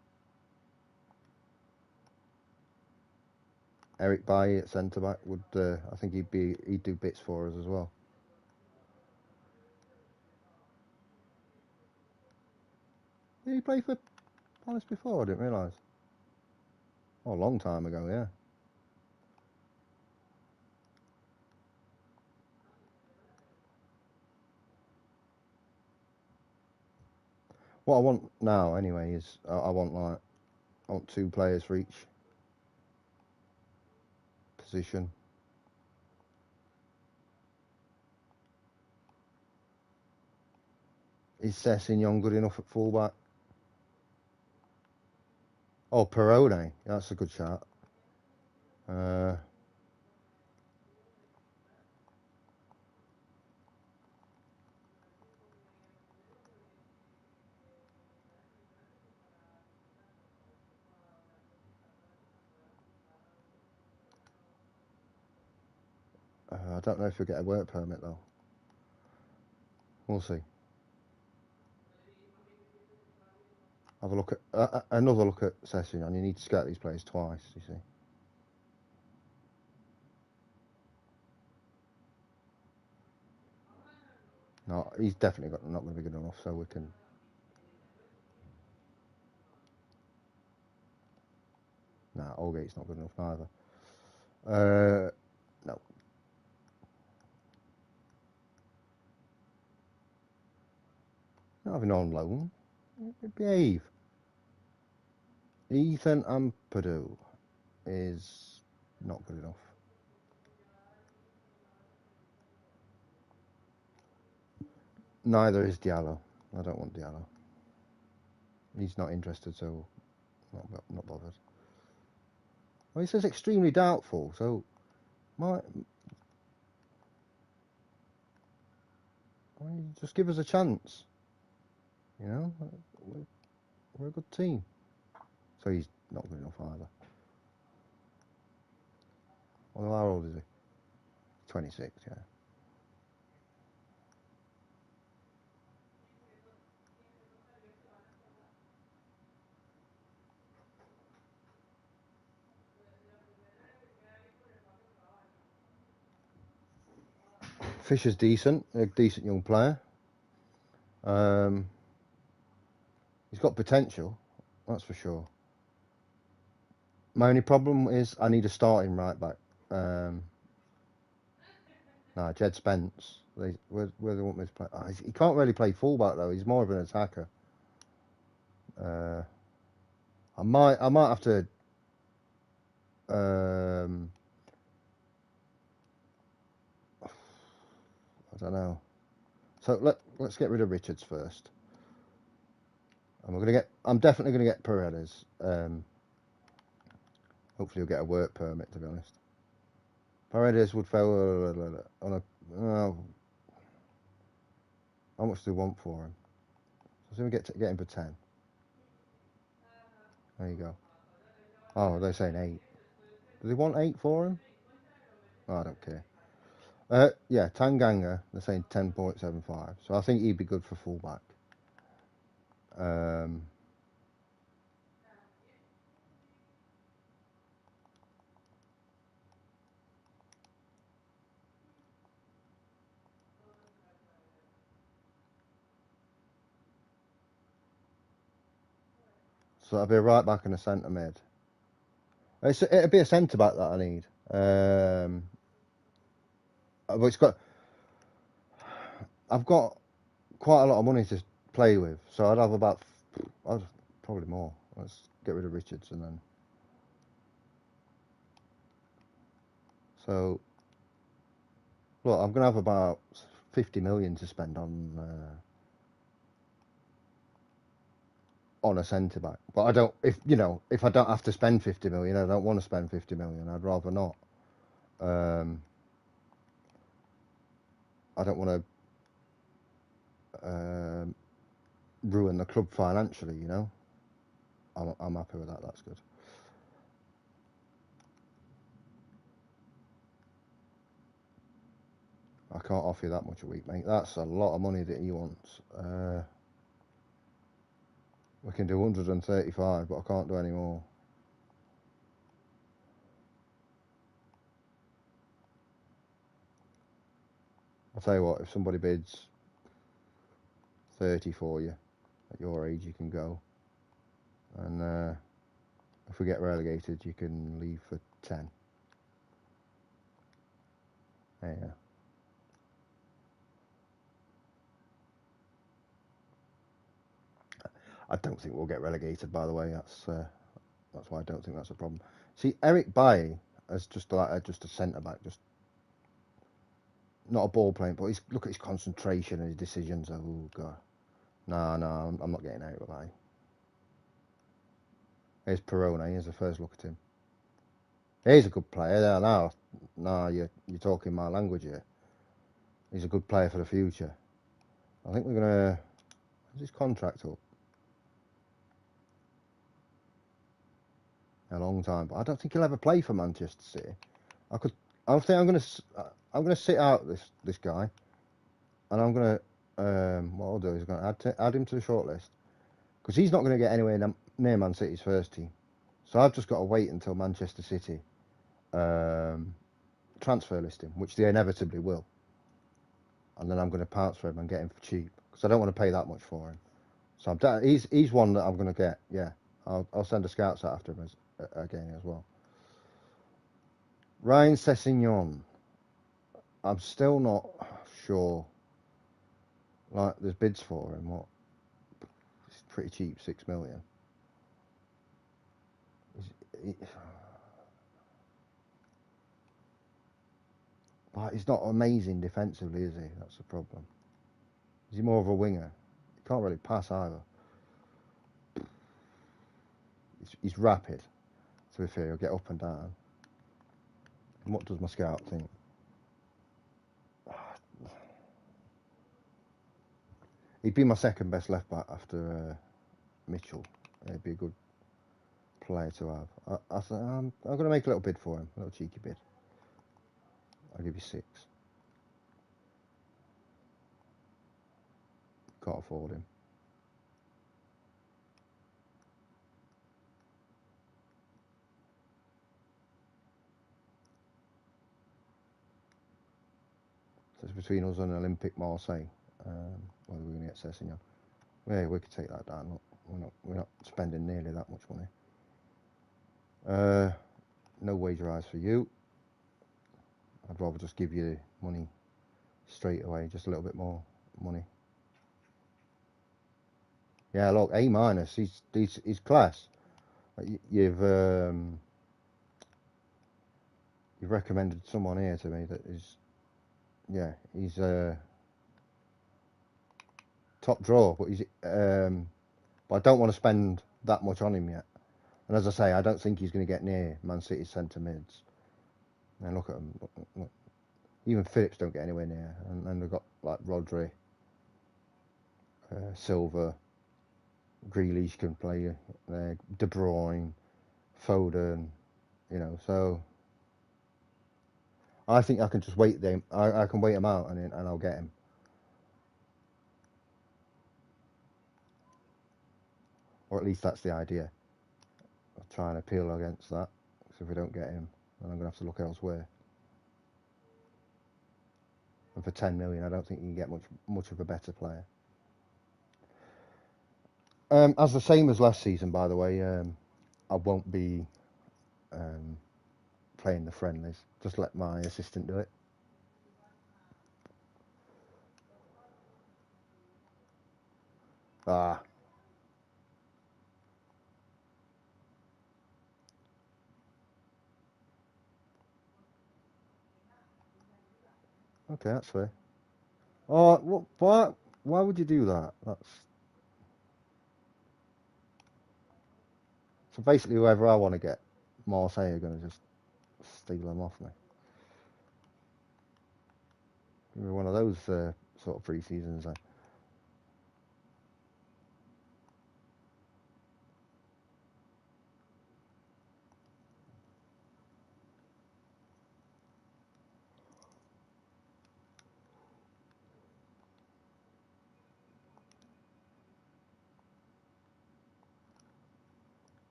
Eric Bailly at centre back would, I think he'd do bits for us as well. Did he play for Palace before? I didn't realise. Oh, a long time ago, yeah. What I want now, anyway, is I want 2 players for each position. Is Sessignon good enough at fullback? Oh, Perone, that's a good shot. I don't know if he'll get a work permit though. We'll see. Have a look at another look at Sessignon. You need to scout these players twice. You see. No, he's definitely not going to be good enough. So we can. Nah, Allgate's not good enough neither. No. Not having on loan. Behave. Ethan Ampadu is not good enough. Neither is Diallo. I don't want Diallo. He's not interested, so not bothered. Well, he says extremely doubtful, so just give us a chance. You know, we're a good team. So he's not good enough either. Well, how old is he? 26, yeah. Fisher's decent, a decent young player. He's got potential, that's for sure. My only problem is I need a starting right back. Jed Spence. Where they want me to play? He can't really play fullback though. He's more of an attacker. I might have to. I don't know. So let's get rid of Richards first. And I'm definitely gonna get Paredes. Hopefully he'll get a work permit, to be honest. Paredes would fail on a. How much do they want for him? So we get him for 10. There you go. Oh, they're saying 8. Do they want 8 for him? Oh, I don't care. Yeah, Tanganga, they're saying 10.75. So I think he'd be good for fullback. Um, so that'll be a right back and a centre mid. It'll be a centre back that I need. But I've got quite a lot of money to play with, so I'd have probably more. Let's get rid of Richards and then. So, look, I'm gonna have about 50 million to spend on a centre back. But I don't. If I don't have to spend 50 million, I don't want to spend 50 million. I'd rather not. I don't want to ruin the club financially. I'm happy with that. That's good. I can't offer you that much a week, mate. That's a lot of money that he wants. We can do 135, but I can't do any more. I'll tell you what, if somebody bids 30 for you, at your age, you can go. And if we get relegated, you can leave for 10. Yeah. I don't think we'll get relegated, by the way. That's why I don't think that's a problem. See, Eric Bailly as just a centre back, just not a ball playing, but look at his concentration and his decisions. Oh god, no, I'm not getting Eric Bailly. Here's Perone. Here's the first look at him. He's a good player. There now, you're talking my language here. He's a good player for the future. I think we're gonna. Is his contract up? A long time, but I don't think he'll ever play for Manchester City. I think I'm gonna sit out this guy, and I'm gonna what I'll do is I'm gonna add him to the shortlist because he's not gonna get anywhere near Man City's first team. So I've just got to wait until Manchester City transfer list him, which they inevitably will, and then I'm gonna pounce for him and get him for cheap because I don't want to pay that much for him. So he's one that I'm gonna get. Yeah, I'll send a scouts out after him again as well. Ryan Sessegnon. I'm still not sure. Like, there's bids for him. What? It's pretty cheap, 6 million. But he's not amazing defensively, is he? That's the problem. Is he more of a winger? He can't really pass either. He's rapid. To be fair, he'll get up and down. And what does my scout think? He'd be my second best left back after Mitchell. He'd be a good player to have. I'm going to make a little bid for him, a little cheeky bid. I'll give you 6. Can't afford him. So it's between us and Olympique Marseille. Whether we're going to get Sessegnon. Yeah, we could take that down. Look, we're not spending nearly that much money. No wage rise for you. I'd rather just give you money straight away, just a little bit more money. Yeah, look, A minus. He's class. You've recommended someone here to me that is, yeah, he's top draw, but but I don't want to spend that much on him yet. And as I say, I don't think he's going to get near Man City's centre mids. Now look at them. Look. Even Phillips don't get anywhere near. And then we've got like Rodri, Silva, Grealish can play there, De Bruyne, Foden, So I think I can just wait them. I can wait him out and I'll get him. or at least that's the idea. I'll try and appeal against that. So if we don't get him, then I'm going to have to look elsewhere. And for 10 million, I don't think you can get much of a better player. As the same as last season, by the way, I won't be playing the friendlies. Just let my assistant do it. Ah. Okay, that's fair. Oh, why would you do that? So basically, whoever I want to get, Marseille are going to just steal them off me. Give me one of those sort of pre-seasons then.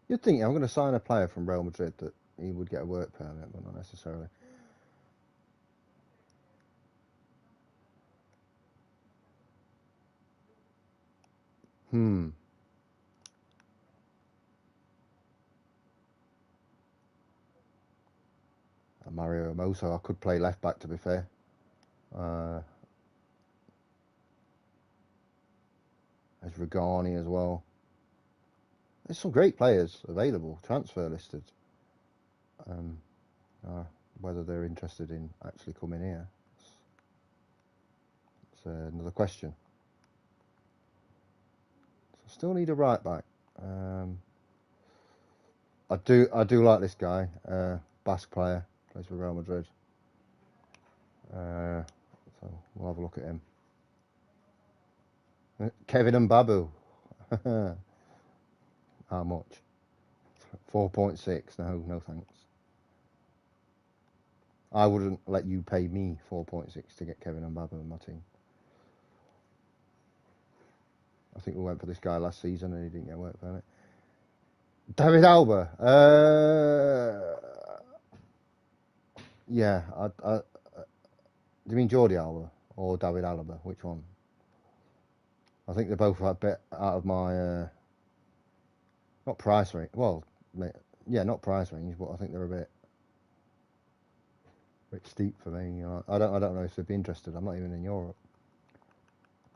You'd think I'm going to sign a player from Real Madrid that he would get a work permit, but not necessarily. Mario Hermoso, I could play left back to be fair. There's Regani as well. There's some great players available, transfer listed. Whether they're interested in actually coming here, it's another question. So still need a right back. I do like this guy, Basque player, plays for Real Madrid. So we'll have a look at him. Kevin and Babu. How much? 4.6. No thanks. I wouldn't let you pay me 4.6 to get Kevin and Babu in my team. I think we went for this guy last season and he didn't get work permit. David Alba. Yeah. Do you mean Jordi Alba or David Alaba? Which one? I think they're both a bit out of my not price range. Well, yeah, not price range, but I think they're a bit steep for me. I don't know if they'd be interested. I'm not even in Europe.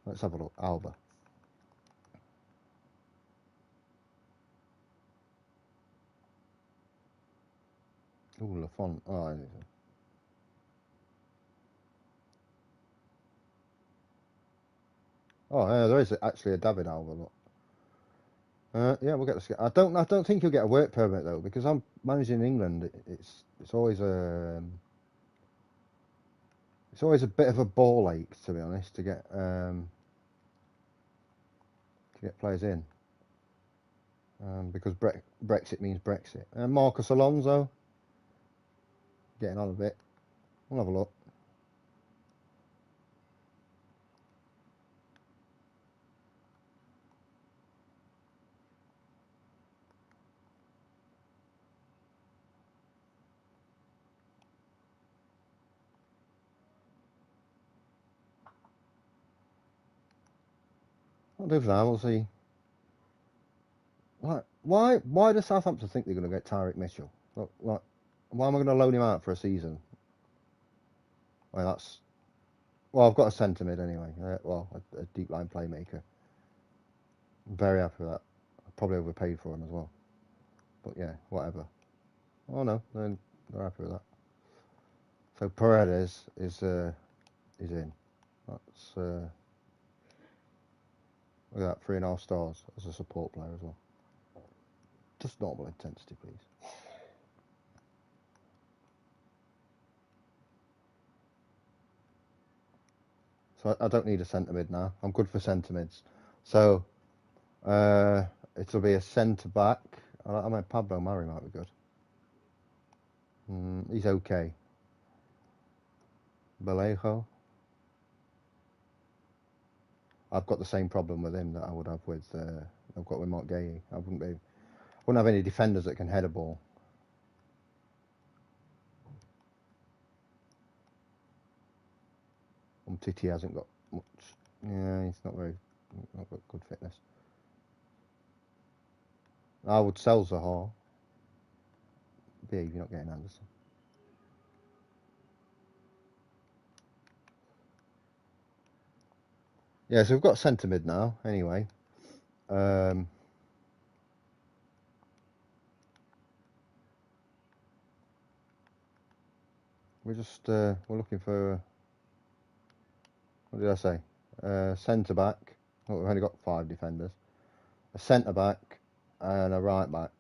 Let's have a look. Alba. Ooh, Lafont. Oh, yeah, there is actually a David Alba. Look. Yeah, we'll get this. I don't think you'll get a work permit though, because I'm managing England. It's always a bit of a ball ache, to be honest, to get players in, because Brexit means Brexit. Marcus Alonso, getting on a bit. We'll have a look. I'll do for now. We'll see. Why does Southampton think they're going to get Tyrick Mitchell? Like, why am I going to loan him out for a season? Well, I've got a centre mid anyway. A deep line playmaker. I'm very happy with that. I probably overpaid for him as well. But yeah, whatever. Oh no, they're happy with that. So Paredes is in. That's look at that, 3.5 stars as a support player as well. Just normal intensity, please. So I don't need a centre mid now. I'm good for centre mids. So it'll be a centre back. I mean, Pablo Mari might be good. He's okay. Vallejo. I've got the same problem with him that I would have with I've got with Mark Gay. I wouldn't have any defenders that can head a ball. Titi hasn't got much. Yeah, he's not got good fitness. I would sell Zaha. You're not getting Anderson. Yeah, so we've got centre mid now. Anyway, we're just we're looking for what did I say? Centre back. Well, we've only got 5 defenders. A centre back and a right back,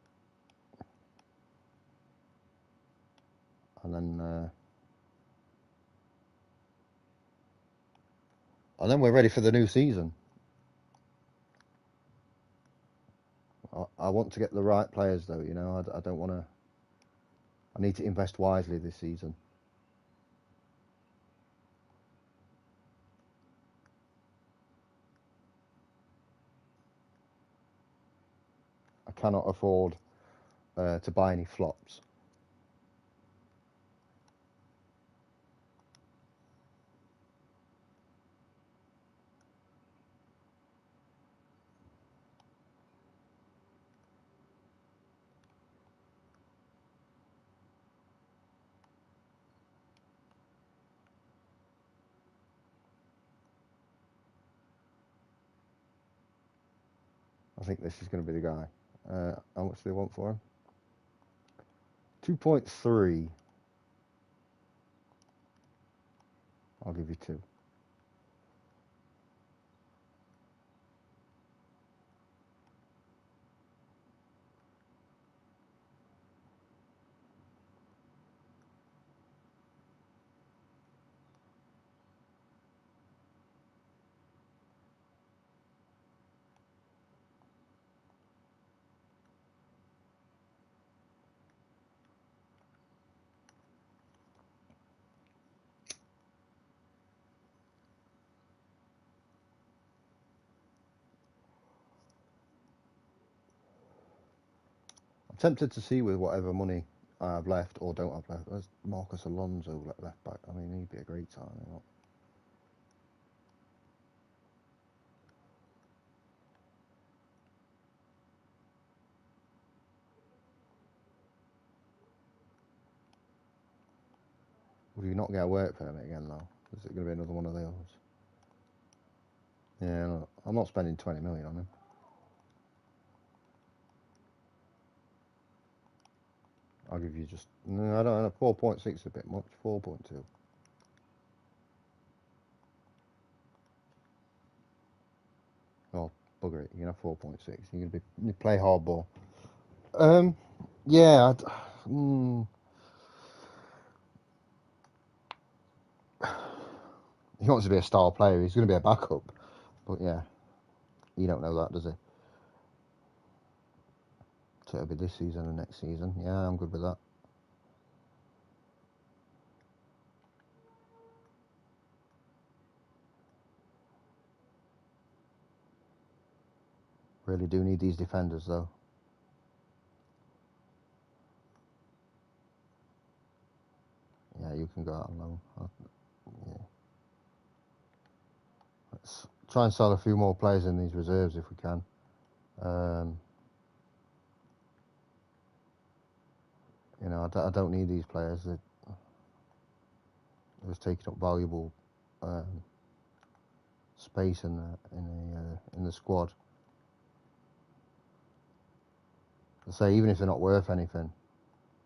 and then we're ready for the new season. I want to get the right players though. You know, I don't want to. I need to invest wisely this season. I cannot afford to buy any flops. I think this is going to be the guy. How much do they want for him? 2.3. I'll give you 2. I'm tempted to see with whatever money I have left or don't have left. There's Marcus Alonso left back. I mean, he'd be a great signing. You know? Would you not get a work permit again though? Is it going to be another one of those? Yeah, no, I'm not spending 20 million on him. I'll give you just no. I don't know. 4.6 is a bit much. 4.2. Oh, bugger it. You can have 4.6. You're gonna you play hardball. Yeah. He wants to be a star player. He's going to be a backup. But yeah, you don't know that, does he? So it'll be this season and next season. Yeah, I'm good with that. Really do need these defenders though. Yeah, you can go out on loan. Yeah. Let's try and sell a few more players in these reserves if we can. You know, I don't need these players. They're just taking up valuable space in the squad. I say even if they're not worth anything,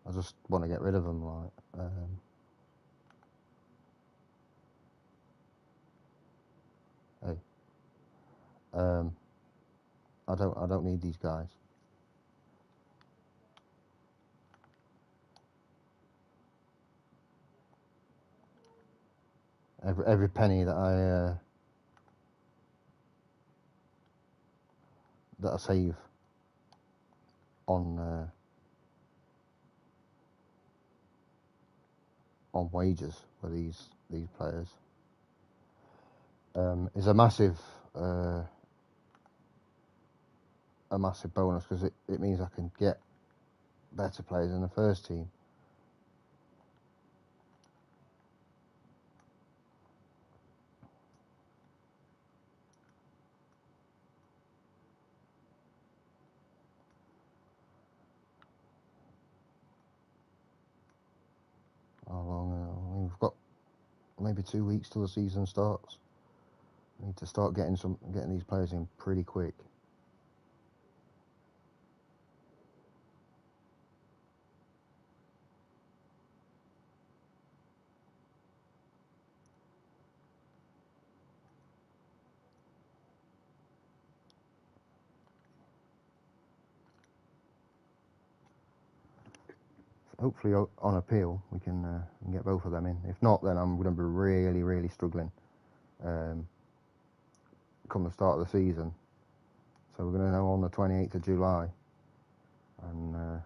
I just want to get rid of them. Like, hey, I don't need these guys. Every penny that that I save on wages for these players is a massive bonus, because it means I can get better players in the first team. How long? We've got maybe 2 weeks till the season starts. I need to start getting these players in pretty quick. Hopefully on appeal we can get both of them in. If not, then I'm going to be really, really struggling come the start of the season. So we're going to know on the 28th of July. And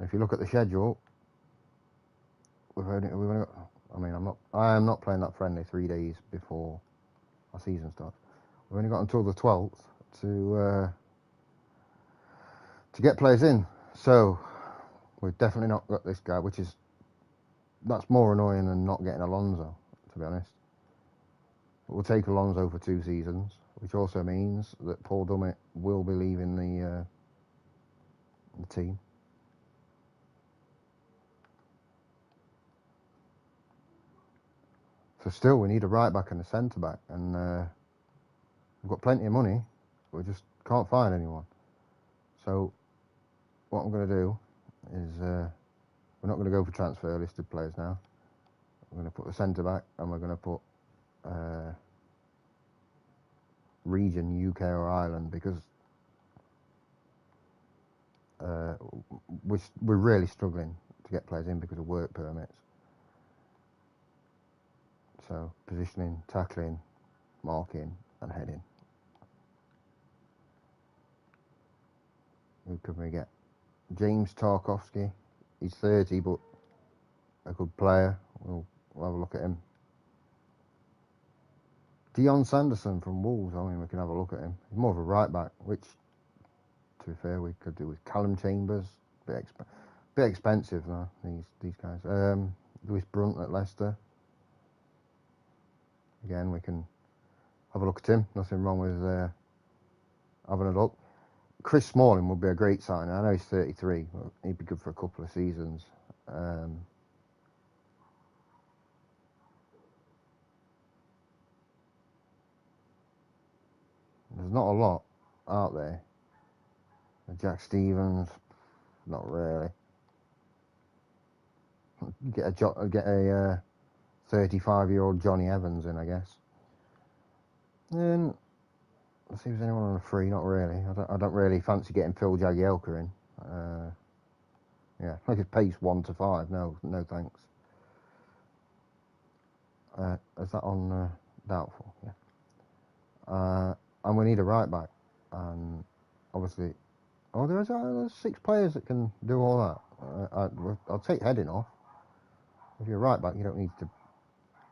if you look at the schedule, we've only got, I am not playing that friendly 3 days before our season starts. We've only got until the 12th to get players in. So we've definitely not got this guy, that's more annoying than not getting Alonso, to be honest. But we'll take Alonso for 2 seasons, which also means that Paul Dummett will be leaving the team. So still, we need a right back and a centre back, and we've got plenty of money, but we just can't find anyone. So what I'm going to do is we're not going to go for transfer listed players now. We're going to put the centre back, and we're going to put region, UK or Ireland, because we're really struggling to get players in because of work permits. So positioning, tackling, marking and heading. Who can we get? James Tarkowski. He's 30, but a good player. We'll have a look at him. Dion Sanderson from Wolves. We can have a look at him. He's more of a right back, which, to be fair, we could do with Callum Chambers. Bit expensive though. These guys. Lewis Brunt at Leicester. Again, we can have a look at him. Nothing wrong with having a look. Chris Smalling would be a great signing. I know he's 33, but he'd be good for a couple of seasons. There's not a lot out there. Jack Stevens, not really. Get a 35-year-old Johnny Evans in, I guess. And let's see if there's anyone on a free. Not really. I don't really fancy getting Phil Jagielka in. Yeah, like his pace 1 to 5. No thanks. Is that on doubtful? Yeah. And we need a right back. And obviously, there's 6 players that can do all that. I'll take heading off. If you're a right back, you don't need to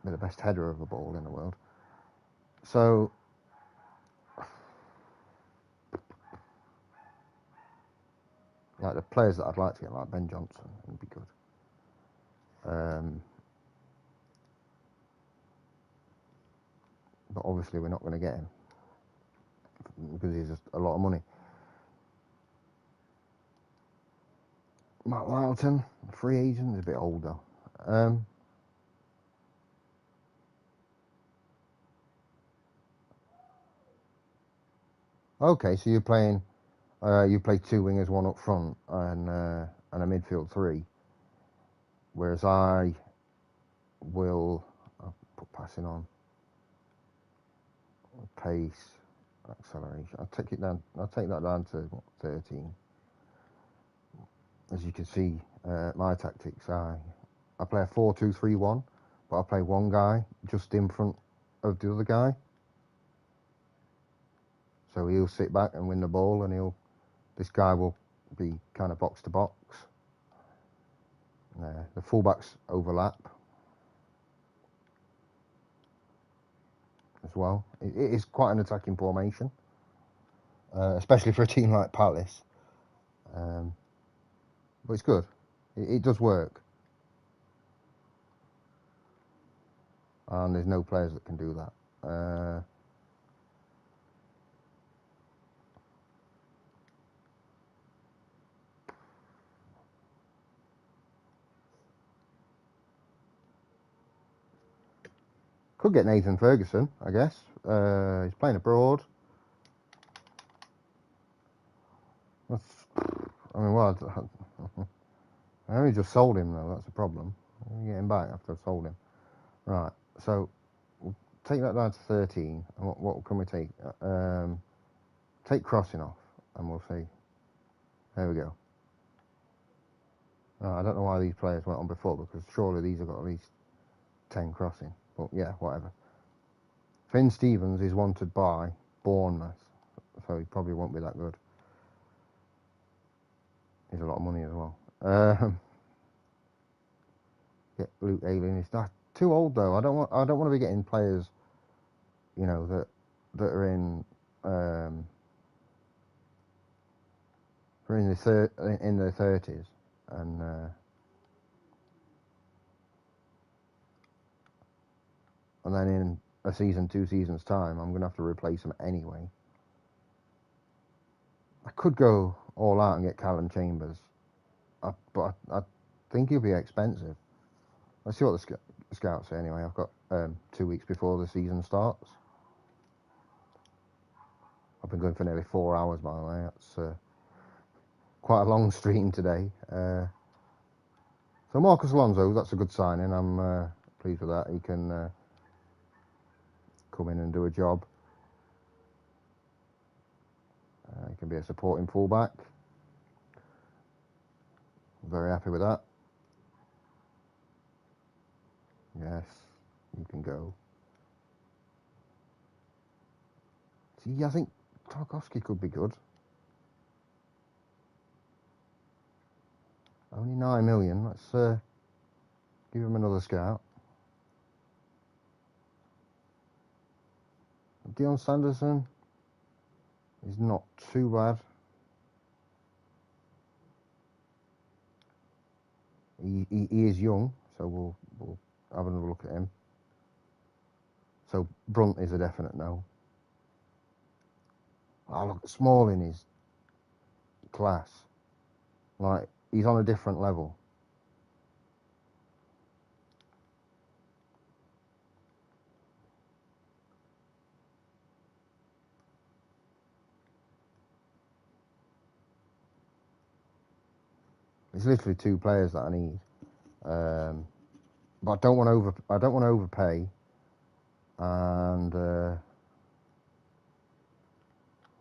be the best header of a ball in the world. So, like the players that I'd like to get, like Ben Johnson, would be good. But obviously we're not going to get him because he's just a lot of money. Matt Loughton, free agent, is a bit older. Okay, so you play 2 wingers, 1 up front, and a midfield 3. Whereas I will put passing on, pace, acceleration. I'll take that down to 13. As you can see, my tactics. I play a 4-2-3-1, but I play one guy just in front of the other guy. So he'll sit back and win the ball, and this guy will be kind of box to box. The fullbacks overlap as well. It is quite an attacking formation, especially for a team like Palace. But it's good. It does work. And there's no players that can do that. Could get Nathan Ferguson, I guess. He's playing abroad. I mean, well, I only just sold him, though. That's the problem. I'm get him back after I've sold him. Right, so we'll take that down to 13. And what can we take? Take crossing off, and we'll see. There we go. I don't know why these players went on before, because surely these have got at least 10 crossing. But yeah, whatever. Finn Stevens is wanted by Bournemouth, so he probably won't be that good. He's a lot of money as well. Get Luke Ayling. He's not too old though. I don't want to be getting players, you know, that are in who are in their 30s, and then in a season, 2 seasons time, I'm gonna have to replace them anyway. I could go all out and get Callum Chambers, but I think he'll be expensive. Let's see what the scouts say anyway. I've got 2 weeks before the season starts. I've been going for nearly 4 hours, by the way. That's quite a long stream today. So Marcus Alonso, that's a good signing. I'm pleased with that. He can come in and do a job. He can be a supporting fullback. Very happy with that. Yes, you can go. See, I think Tarkowski could be good. Only 9 million. Let's give him another scout. Dion Sanderson is not too bad. He is young, so we'll have another look at him. So Brunt is a definite no. Oh, look, Smalling is class. Like, he's on a different level. It's literally 2 players that I need. But I don't want to overpay. And well,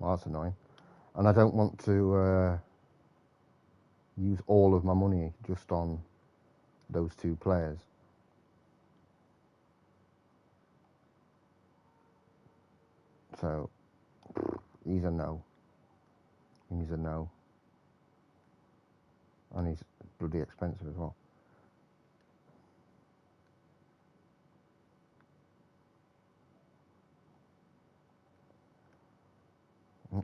that's annoying. And I don't want to use all of my money just on those 2 players. So he's a no. He's a no. And he's bloody expensive as well.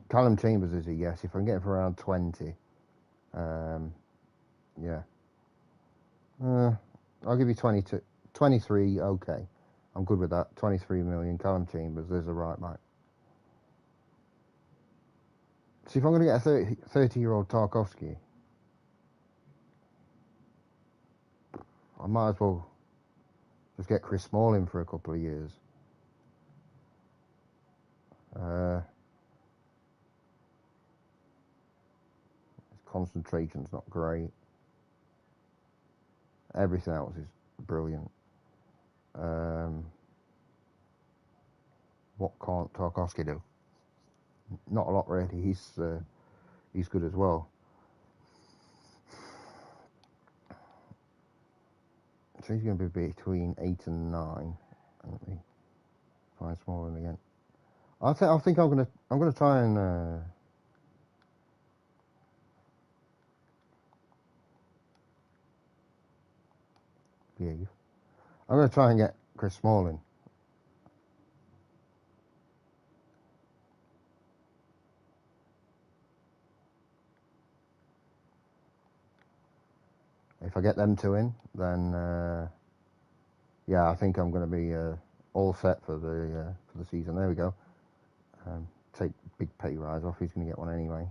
Callum Chambers is a yes. If I can get him for around 20, yeah. I'll give you 22, 23, okay. I'm good with that. 23 million, Callum Chambers, there's a right back. See, if I'm going to get a 30-year-old Tarkowski, I might as well just get Chris Smalling for a couple of years. His concentration's not great. Everything else is brilliant. What can't Tarkowski do? Not a lot, really. He's good as well. So he's going to be between 8 and 9, aren't he? Find Smalling again. I think I'm gonna try and behave. I'm gonna try and get Chris Smalling. If I get them two in, then yeah, I think I'm gonna be all set for the season. There we go. Take big pay rise off. He's gonna get one anyway.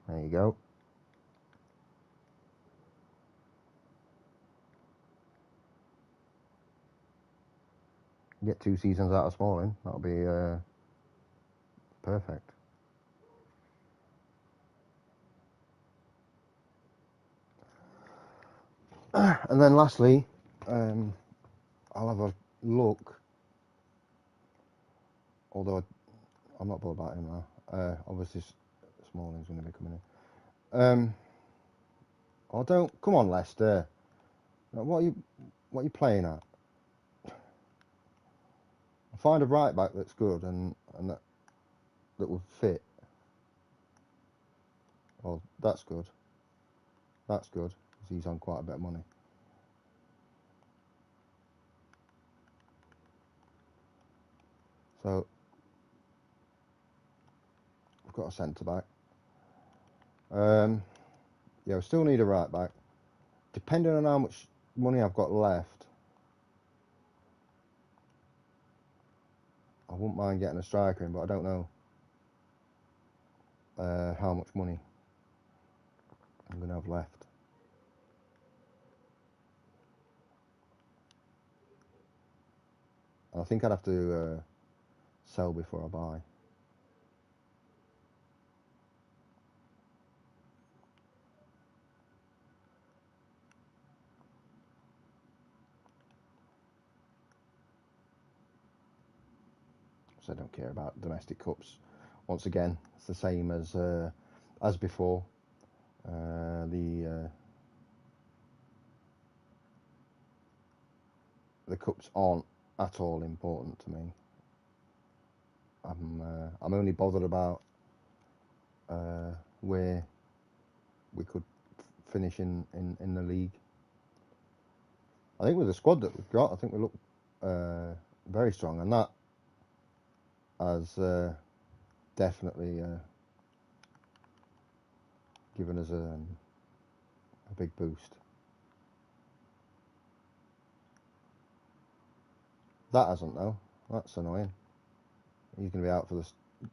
There you go. Get 2 seasons out of Smalling. That'll be perfect. And then lastly, I'll have a look. Although I'm not bothered about him now. Obviously, Smalling's going to be coming in. Oh, don't come on, Leicester. What are you playing at? Find a right back that's good and that will fit. Well, that's good. That's good. Because he's on quite a bit of money. So we've got a centre back. Yeah, we still need a right back. Depending on how much money I've got left, I wouldn't mind getting a striker in, but I don't know how much money I'm going to have left. I think I'd have to sell before I buy. So I don't care about domestic cups. Once again, it's the same as before. The cups aren't at all important to me. I'm only bothered about where we could finish in the league. I think with the squad that we've got, I think we look very strong, and that has definitely given us a big boost. That hasn't though. That's annoying. He's going to be out for the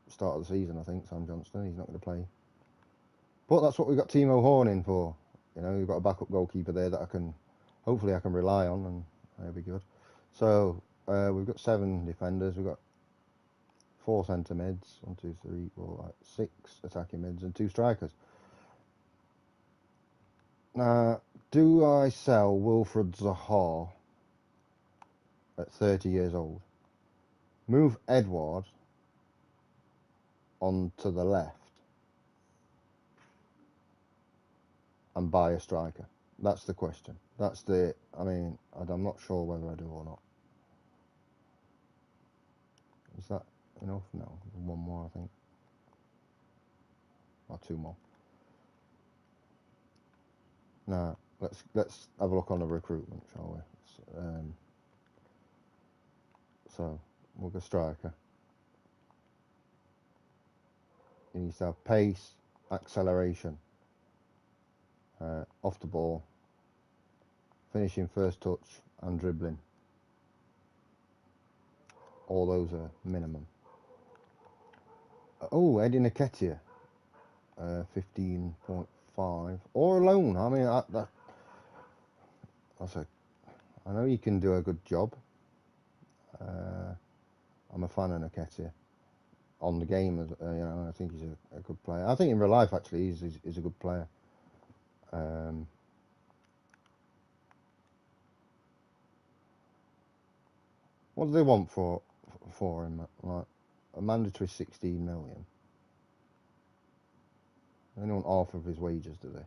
start of the season, I think. Sam Johnston. He's not going to play. But that's what we've got Timo Horn in for. You know, we've got a backup goalkeeper there that hopefully I can rely on, and that'll be good. So we've got 7 defenders. We've got 4 centre mids. 1, 2, 3, 4, 5, 6 attacking mids and 2 strikers. Now, do I sell Wilfred Zaha at 30 years old? Move Edward onto the left and buy a striker? That's the question. I'm not sure whether I do or not. Is that enough? No, 1 more, I think. Or 2 more. Now, let's have a look on the recruitment, shall we? So, we'll go striker. He needs to have pace, acceleration, off the ball, finishing first touch, and dribbling. All those are minimum. Oh, Eddie Nketiah, 15.5, or a loan. I mean, I know he can do a good job. I'm a fan of Nketiah. On the game, I think he's a good player. I think in real life, actually, he's a good player. What do they want for him? Like a mandatory 16 million. They don't want half of his wages, do they?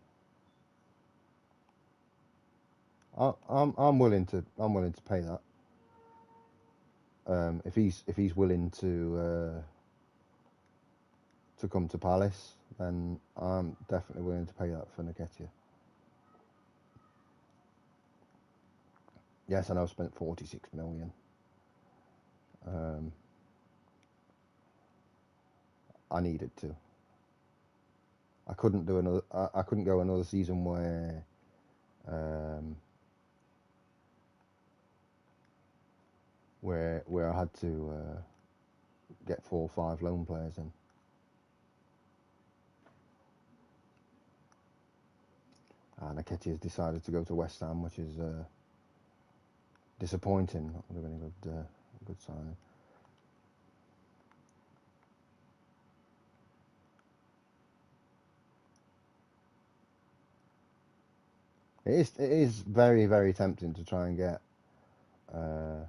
I'm willing to pay that. if he's willing to come to Palace, then I'm definitely willing to pay that for Nketiah. Yes, I know I spent 46 million. I needed to. I couldn't do another. I couldn't go another season where I had to get 4 or 5 loan players in. And Nketiah has decided to go to West Ham, which is disappointing. That would have been a good signing. It is very, very tempting to try and get a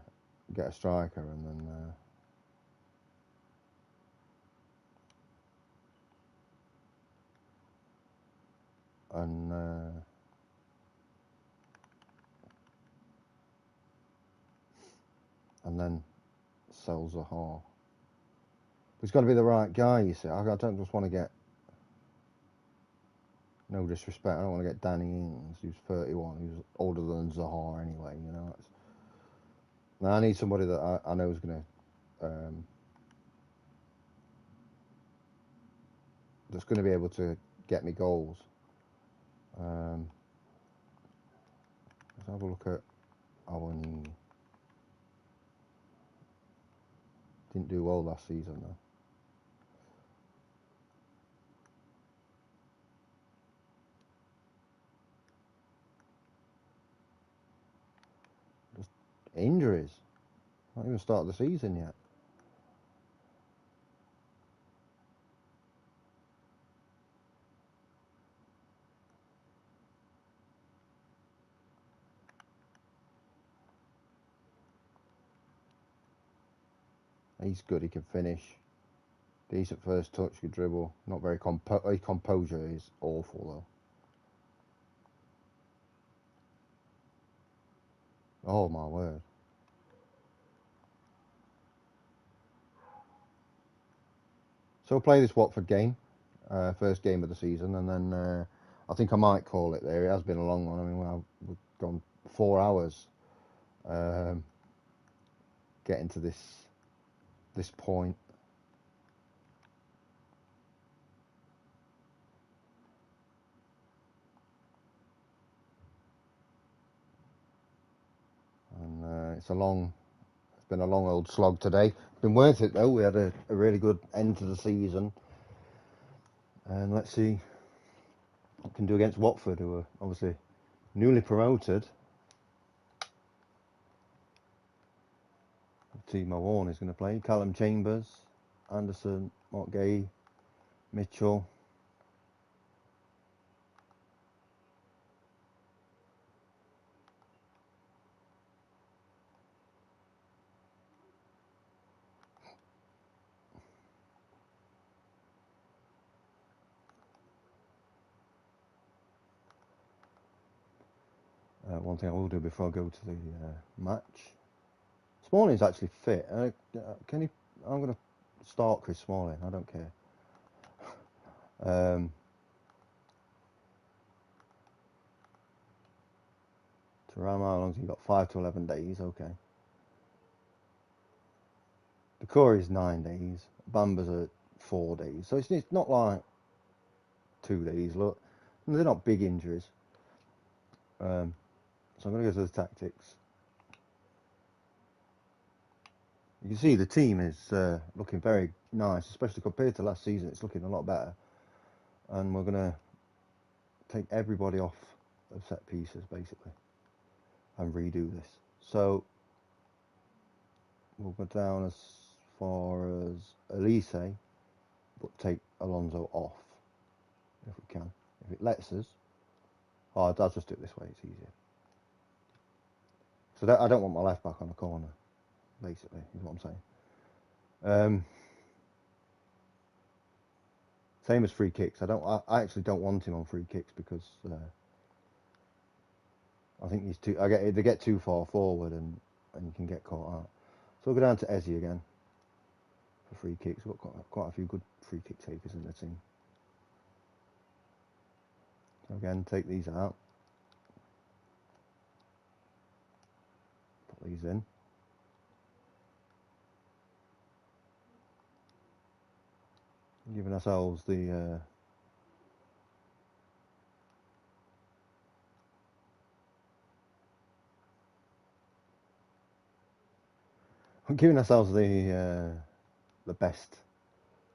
striker and then and then sell Zaha. It's got to be the right guy, you see. I don't just want to get, no disrespect, I don't want to get Danny Ings, who's 31, who's older than Zaha anyway, you know. Now I need somebody that I know is going to, that's going to be able to get me goals. Let's have a look at Awani. Didn't do well last season though. Just injuries. Not even started the season yet. He's good, he can finish. Decent first touch, good dribble. Not very his composure is awful though. Oh my word. So we'll play this Watford game, first game of the season, and then I think I might call it there. It has been a long one. I mean, we've gone 4 hours getting to this point. And it's been a long old slog today. It's been worth it though. We had a really good end to the season, and let's see what we can do against Watford, who are obviously newly promoted. Timo Werner is going to play. Callum Chambers, Anderson, Mark Gay, Mitchell. One thing I will do before I go to the match. Smalling's actually fit. Can he? I'm going to start Chris Smalling. I don't care. Thuram, how long's he got? 5 to 11 days. Okay. The core is 9 days. Bamba's at 4 days. So it's not like 2 days. Look, they're not big injuries. So I'm going to go to the tactics. You can see the team is looking very nice, especially compared to last season. It's looking a lot better. And we're going to take everybody off of set pieces, basically, and redo this. So we'll go down as far as Elise, but take Alonso off, if we can. If it lets us. Oh, I'll just do it this way, it's easier. So I don't want my left back on the corner, basically, is what I'm saying. Same as free kicks. I actually don't want him on free kicks because I think he's too. They get too far forward and you can get caught out. So we'll go down to Ezzy again for free kicks. We've got quite a few good free kick takers in the team. So again, take these out. Put these in. Giving ourselves the the best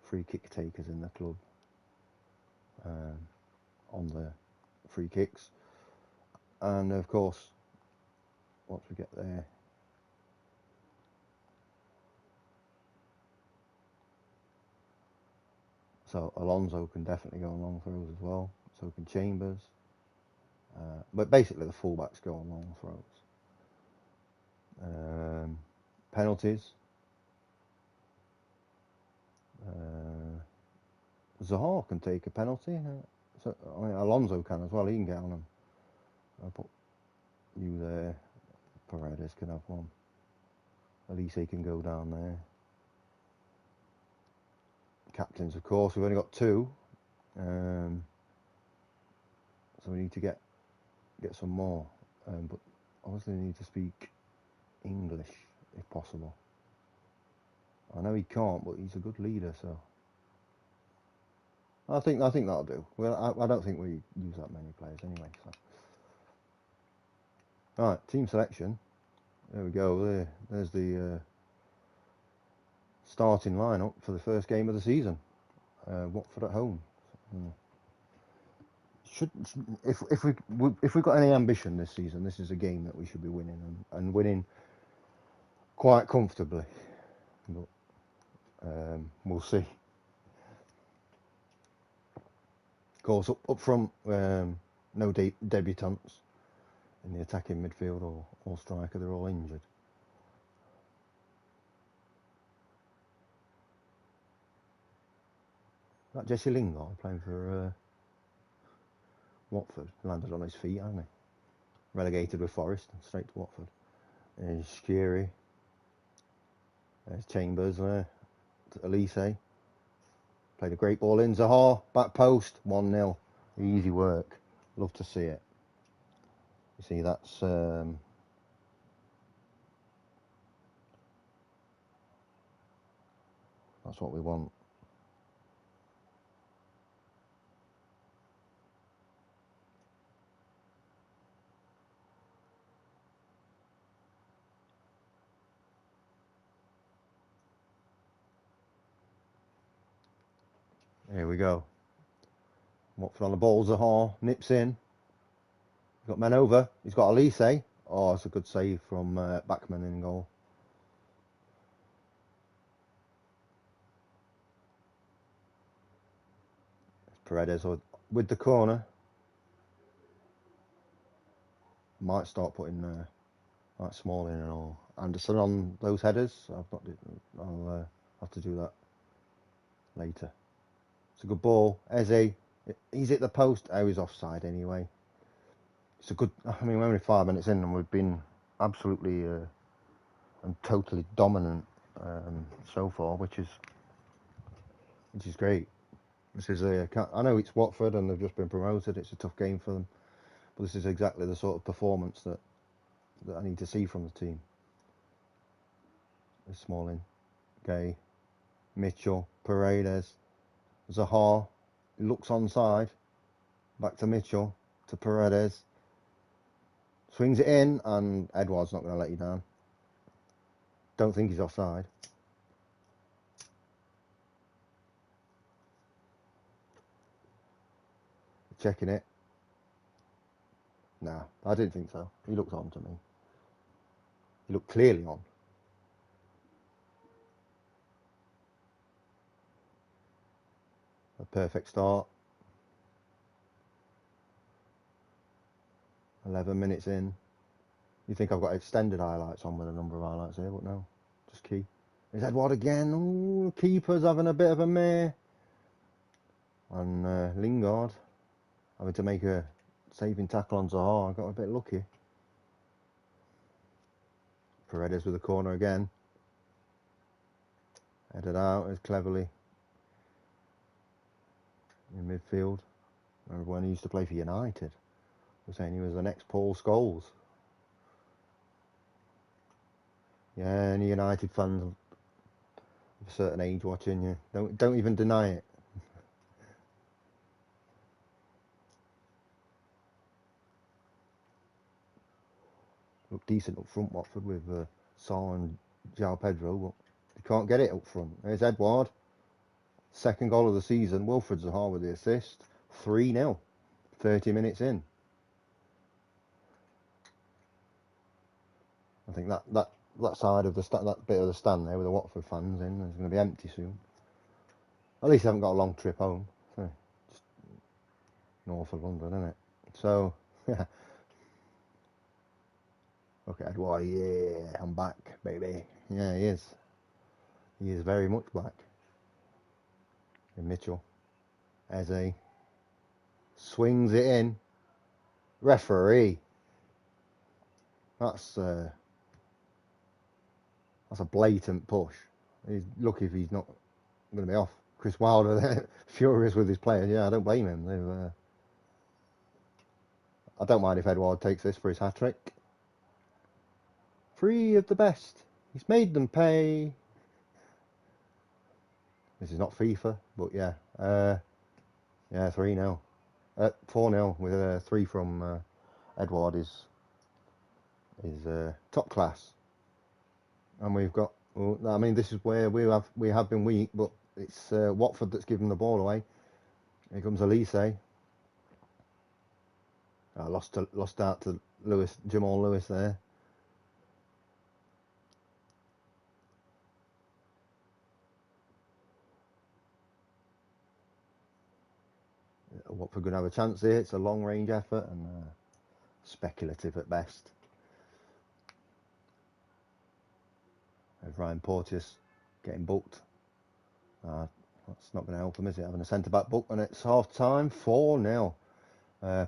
free kick takers in the club on the free kicks, and of course once we get there, so Alonso can definitely go on long throws as well, so can Chambers, but basically the fullbacks go on long throws. Penalties, Zaha can take a penalty, so I mean, Alonso can as well, he can get on them. I'll put you there, Paredes can have one, Elise can go down there. Captains, of course, we've only got two, so we need to get some more, but obviously we need to speak English if possible. I know he can't, but he's a good leader, so I think that'll do. Well, I don't think we use that many players anyway. So, all right, team selection. There we go. There's the starting lineup for the first game of the season. Watford at home. If we've got any ambition this season, this is a game that we should be winning and winning quite comfortably. But we'll see. Of course, up front, no debutants in the attacking midfield or striker. They're all injured. That Jesse Lingard playing for Watford, landed on his feet, hasn't he? Relegated with Forest, straight to Watford. There's Skiri. There's Chambers there. Elise. Played a great ball in. Zaha, back post, 1-0. Easy work. Love to see it. You see, that's what we want. Here we go. Watford on the ball. Zaha nips in. He's got men over. He's got Elise. Oh, it's a good save from Backman in goal. Paredes with the corner. Might start putting like Smalling or Anderson on those headers. I'll have to do that later. It's a good ball. Eze, he's hit the post. Oh, he's offside anyway. It's a good. I mean, we're only 5 minutes in and we've been absolutely and totally dominant so far, which is great. This is I know it's Watford and they've just been promoted. It's a tough game for them, but this is exactly the sort of performance that I need to see from the team. There's Smalling, Gay, Mitchell, Paredes, Zaha. He looks onside. Back to Mitchell, to Paredes. Swings it in, and Edouard's not going to let you down. Don't think he's offside. Checking it. Nah, I didn't think so. He looked on to me. He looked clearly on. A perfect start. 11 minutes in. You think I've got extended highlights on with a number of highlights here, but no. Just key. Is Edouard again? Ooh, keeper's having a bit of a mare. And Lingard having to make a saving tackle on Zaha. I got a bit lucky. Paredes with the corner again. Headed out as cleverly in midfield. I remember when he used to play for United. We're saying he was the next Paul Scholes. Yeah, any United fans of a certain age watching you, don't even deny it. Look decent up front, Watford, with Saul and João Pedro, but they can't get it up front. There's Edouard, second goal of the season. Wilfred Zaha with the assist. 3-0, 30 minutes in. I think that side of the that bit of the stand there with the Watford fans in is going to be empty soon. At least they haven't got a long trip home. So just north of London, isn't it? So yeah. Okay, Edouard, yeah, I'm back, baby. Yeah, he is. He is very much back. And Mitchell, Eze, swings it in. Referee. That's a blatant push. He's lucky if he's not going to be off. Chris Wilder there, furious with his players. Yeah, I don't blame him. I don't mind if Edouard takes this for his hat-trick. 3 of the best. He's made them pay. This is not FIFA, but yeah. Yeah, 3-0. 4-0 with 3 from Edouard is top class. And we've got, well, I mean, this is where we have been weak, but it's Watford that's given the ball away. Here comes Elise. Lost out to Jamal Lewis there. Watford going to have a chance here. It's a long range effort and speculative at best. There's Ryan Porteous getting booked. That's not going to help him, is it? Having a centre back book, and it's half time. 4-0.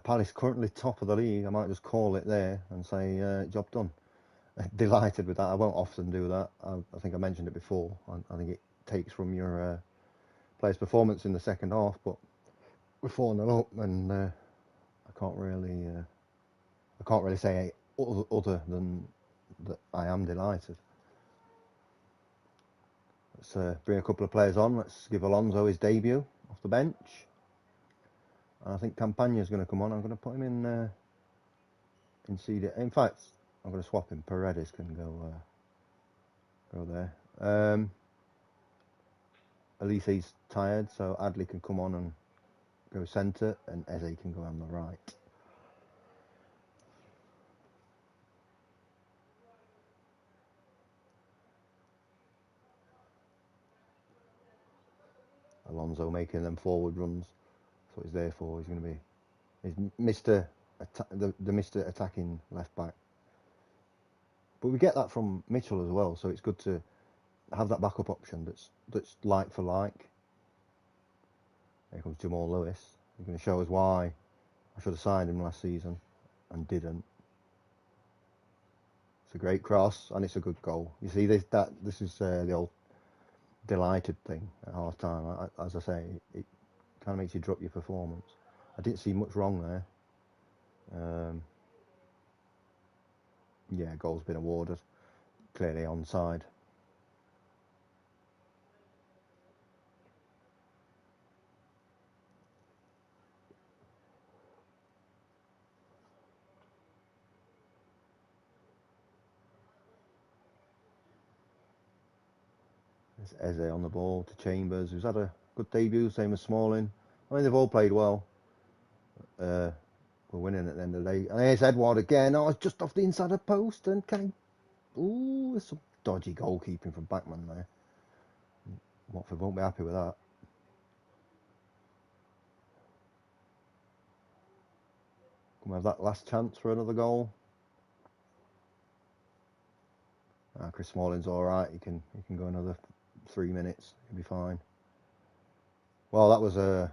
Palace currently top of the league. I might just call it there and say job done. Delighted with that. I won't often do that. I think I mentioned it before. I think it takes from your player's performance in the second half, but we're 4-0 up, and I can't really say other than that I am delighted. Let's bring a couple of players on. Let's give Alonso his debut off the bench. And I think Campagna's going to come on. I'm going to put him in CD. In fact, I'm going to swap him. Paredes can go there. Elise's tired, so Adley can come on and go centre, and Eze can go on the right. Alonso making them forward runs. That's what he's there for. He's going to be the Mr. Attacking left back. But we get that from Mitchell as well, so it's good to have that backup option that's like for like. Here comes Jamal Lewis. He's going to show us why I should have signed him last season and didn't. It's a great cross and it's a good goal. You see this is the old delighted thing at half time. As I say, it kind of makes you drop your performance. I didn't see much wrong there. Yeah, goal's been awarded. Clearly onside. There's Eze on the ball to Chambers, who's had a good debut, same as Smalling. I mean, they've all played well. We're winning at the end of the day. And here's Edouard again. Oh, it's just off the inside of the post. And ooh, there's some dodgy goalkeeping from Backman there. Watford won't be happy with that. Can we have that last chance for another goal? Chris Smalling's all right. He can go another 3 minutes. He'll be fine. Well, that was a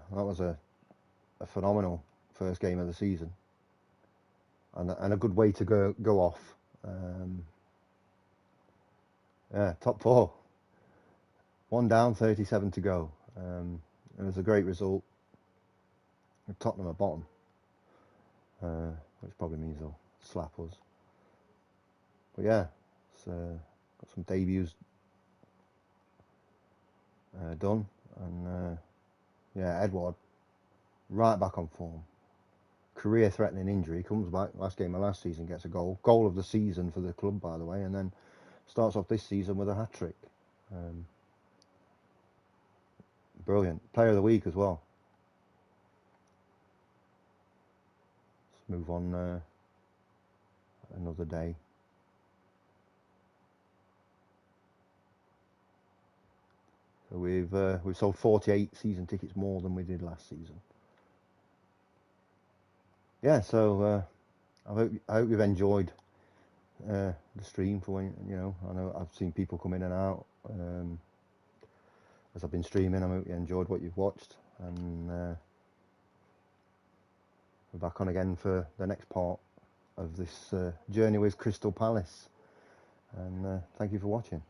phenomenal first game of the season, and a good way to go off. Yeah, top 4. 1 down, 37 to go. It was a great result. Tottenham are bottom, which probably means they'll slap us. But yeah, it's got some debuts done, and yeah, Edward right back on form. Career-threatening injury, comes back last game of last season, gets a goal of the season for the club, by the way, and then starts off this season with a hat-trick. Brilliant. Player of the week as well. Let's move on another day. So we've sold 48 season tickets more than we did last season. Yeah, so I hope you've enjoyed the stream. For when, you know, I know I've seen people come in and out as I've been streaming. I hope you enjoyed what you've watched, and we're back on again for the next part of this journey with Crystal Palace. And thank you for watching.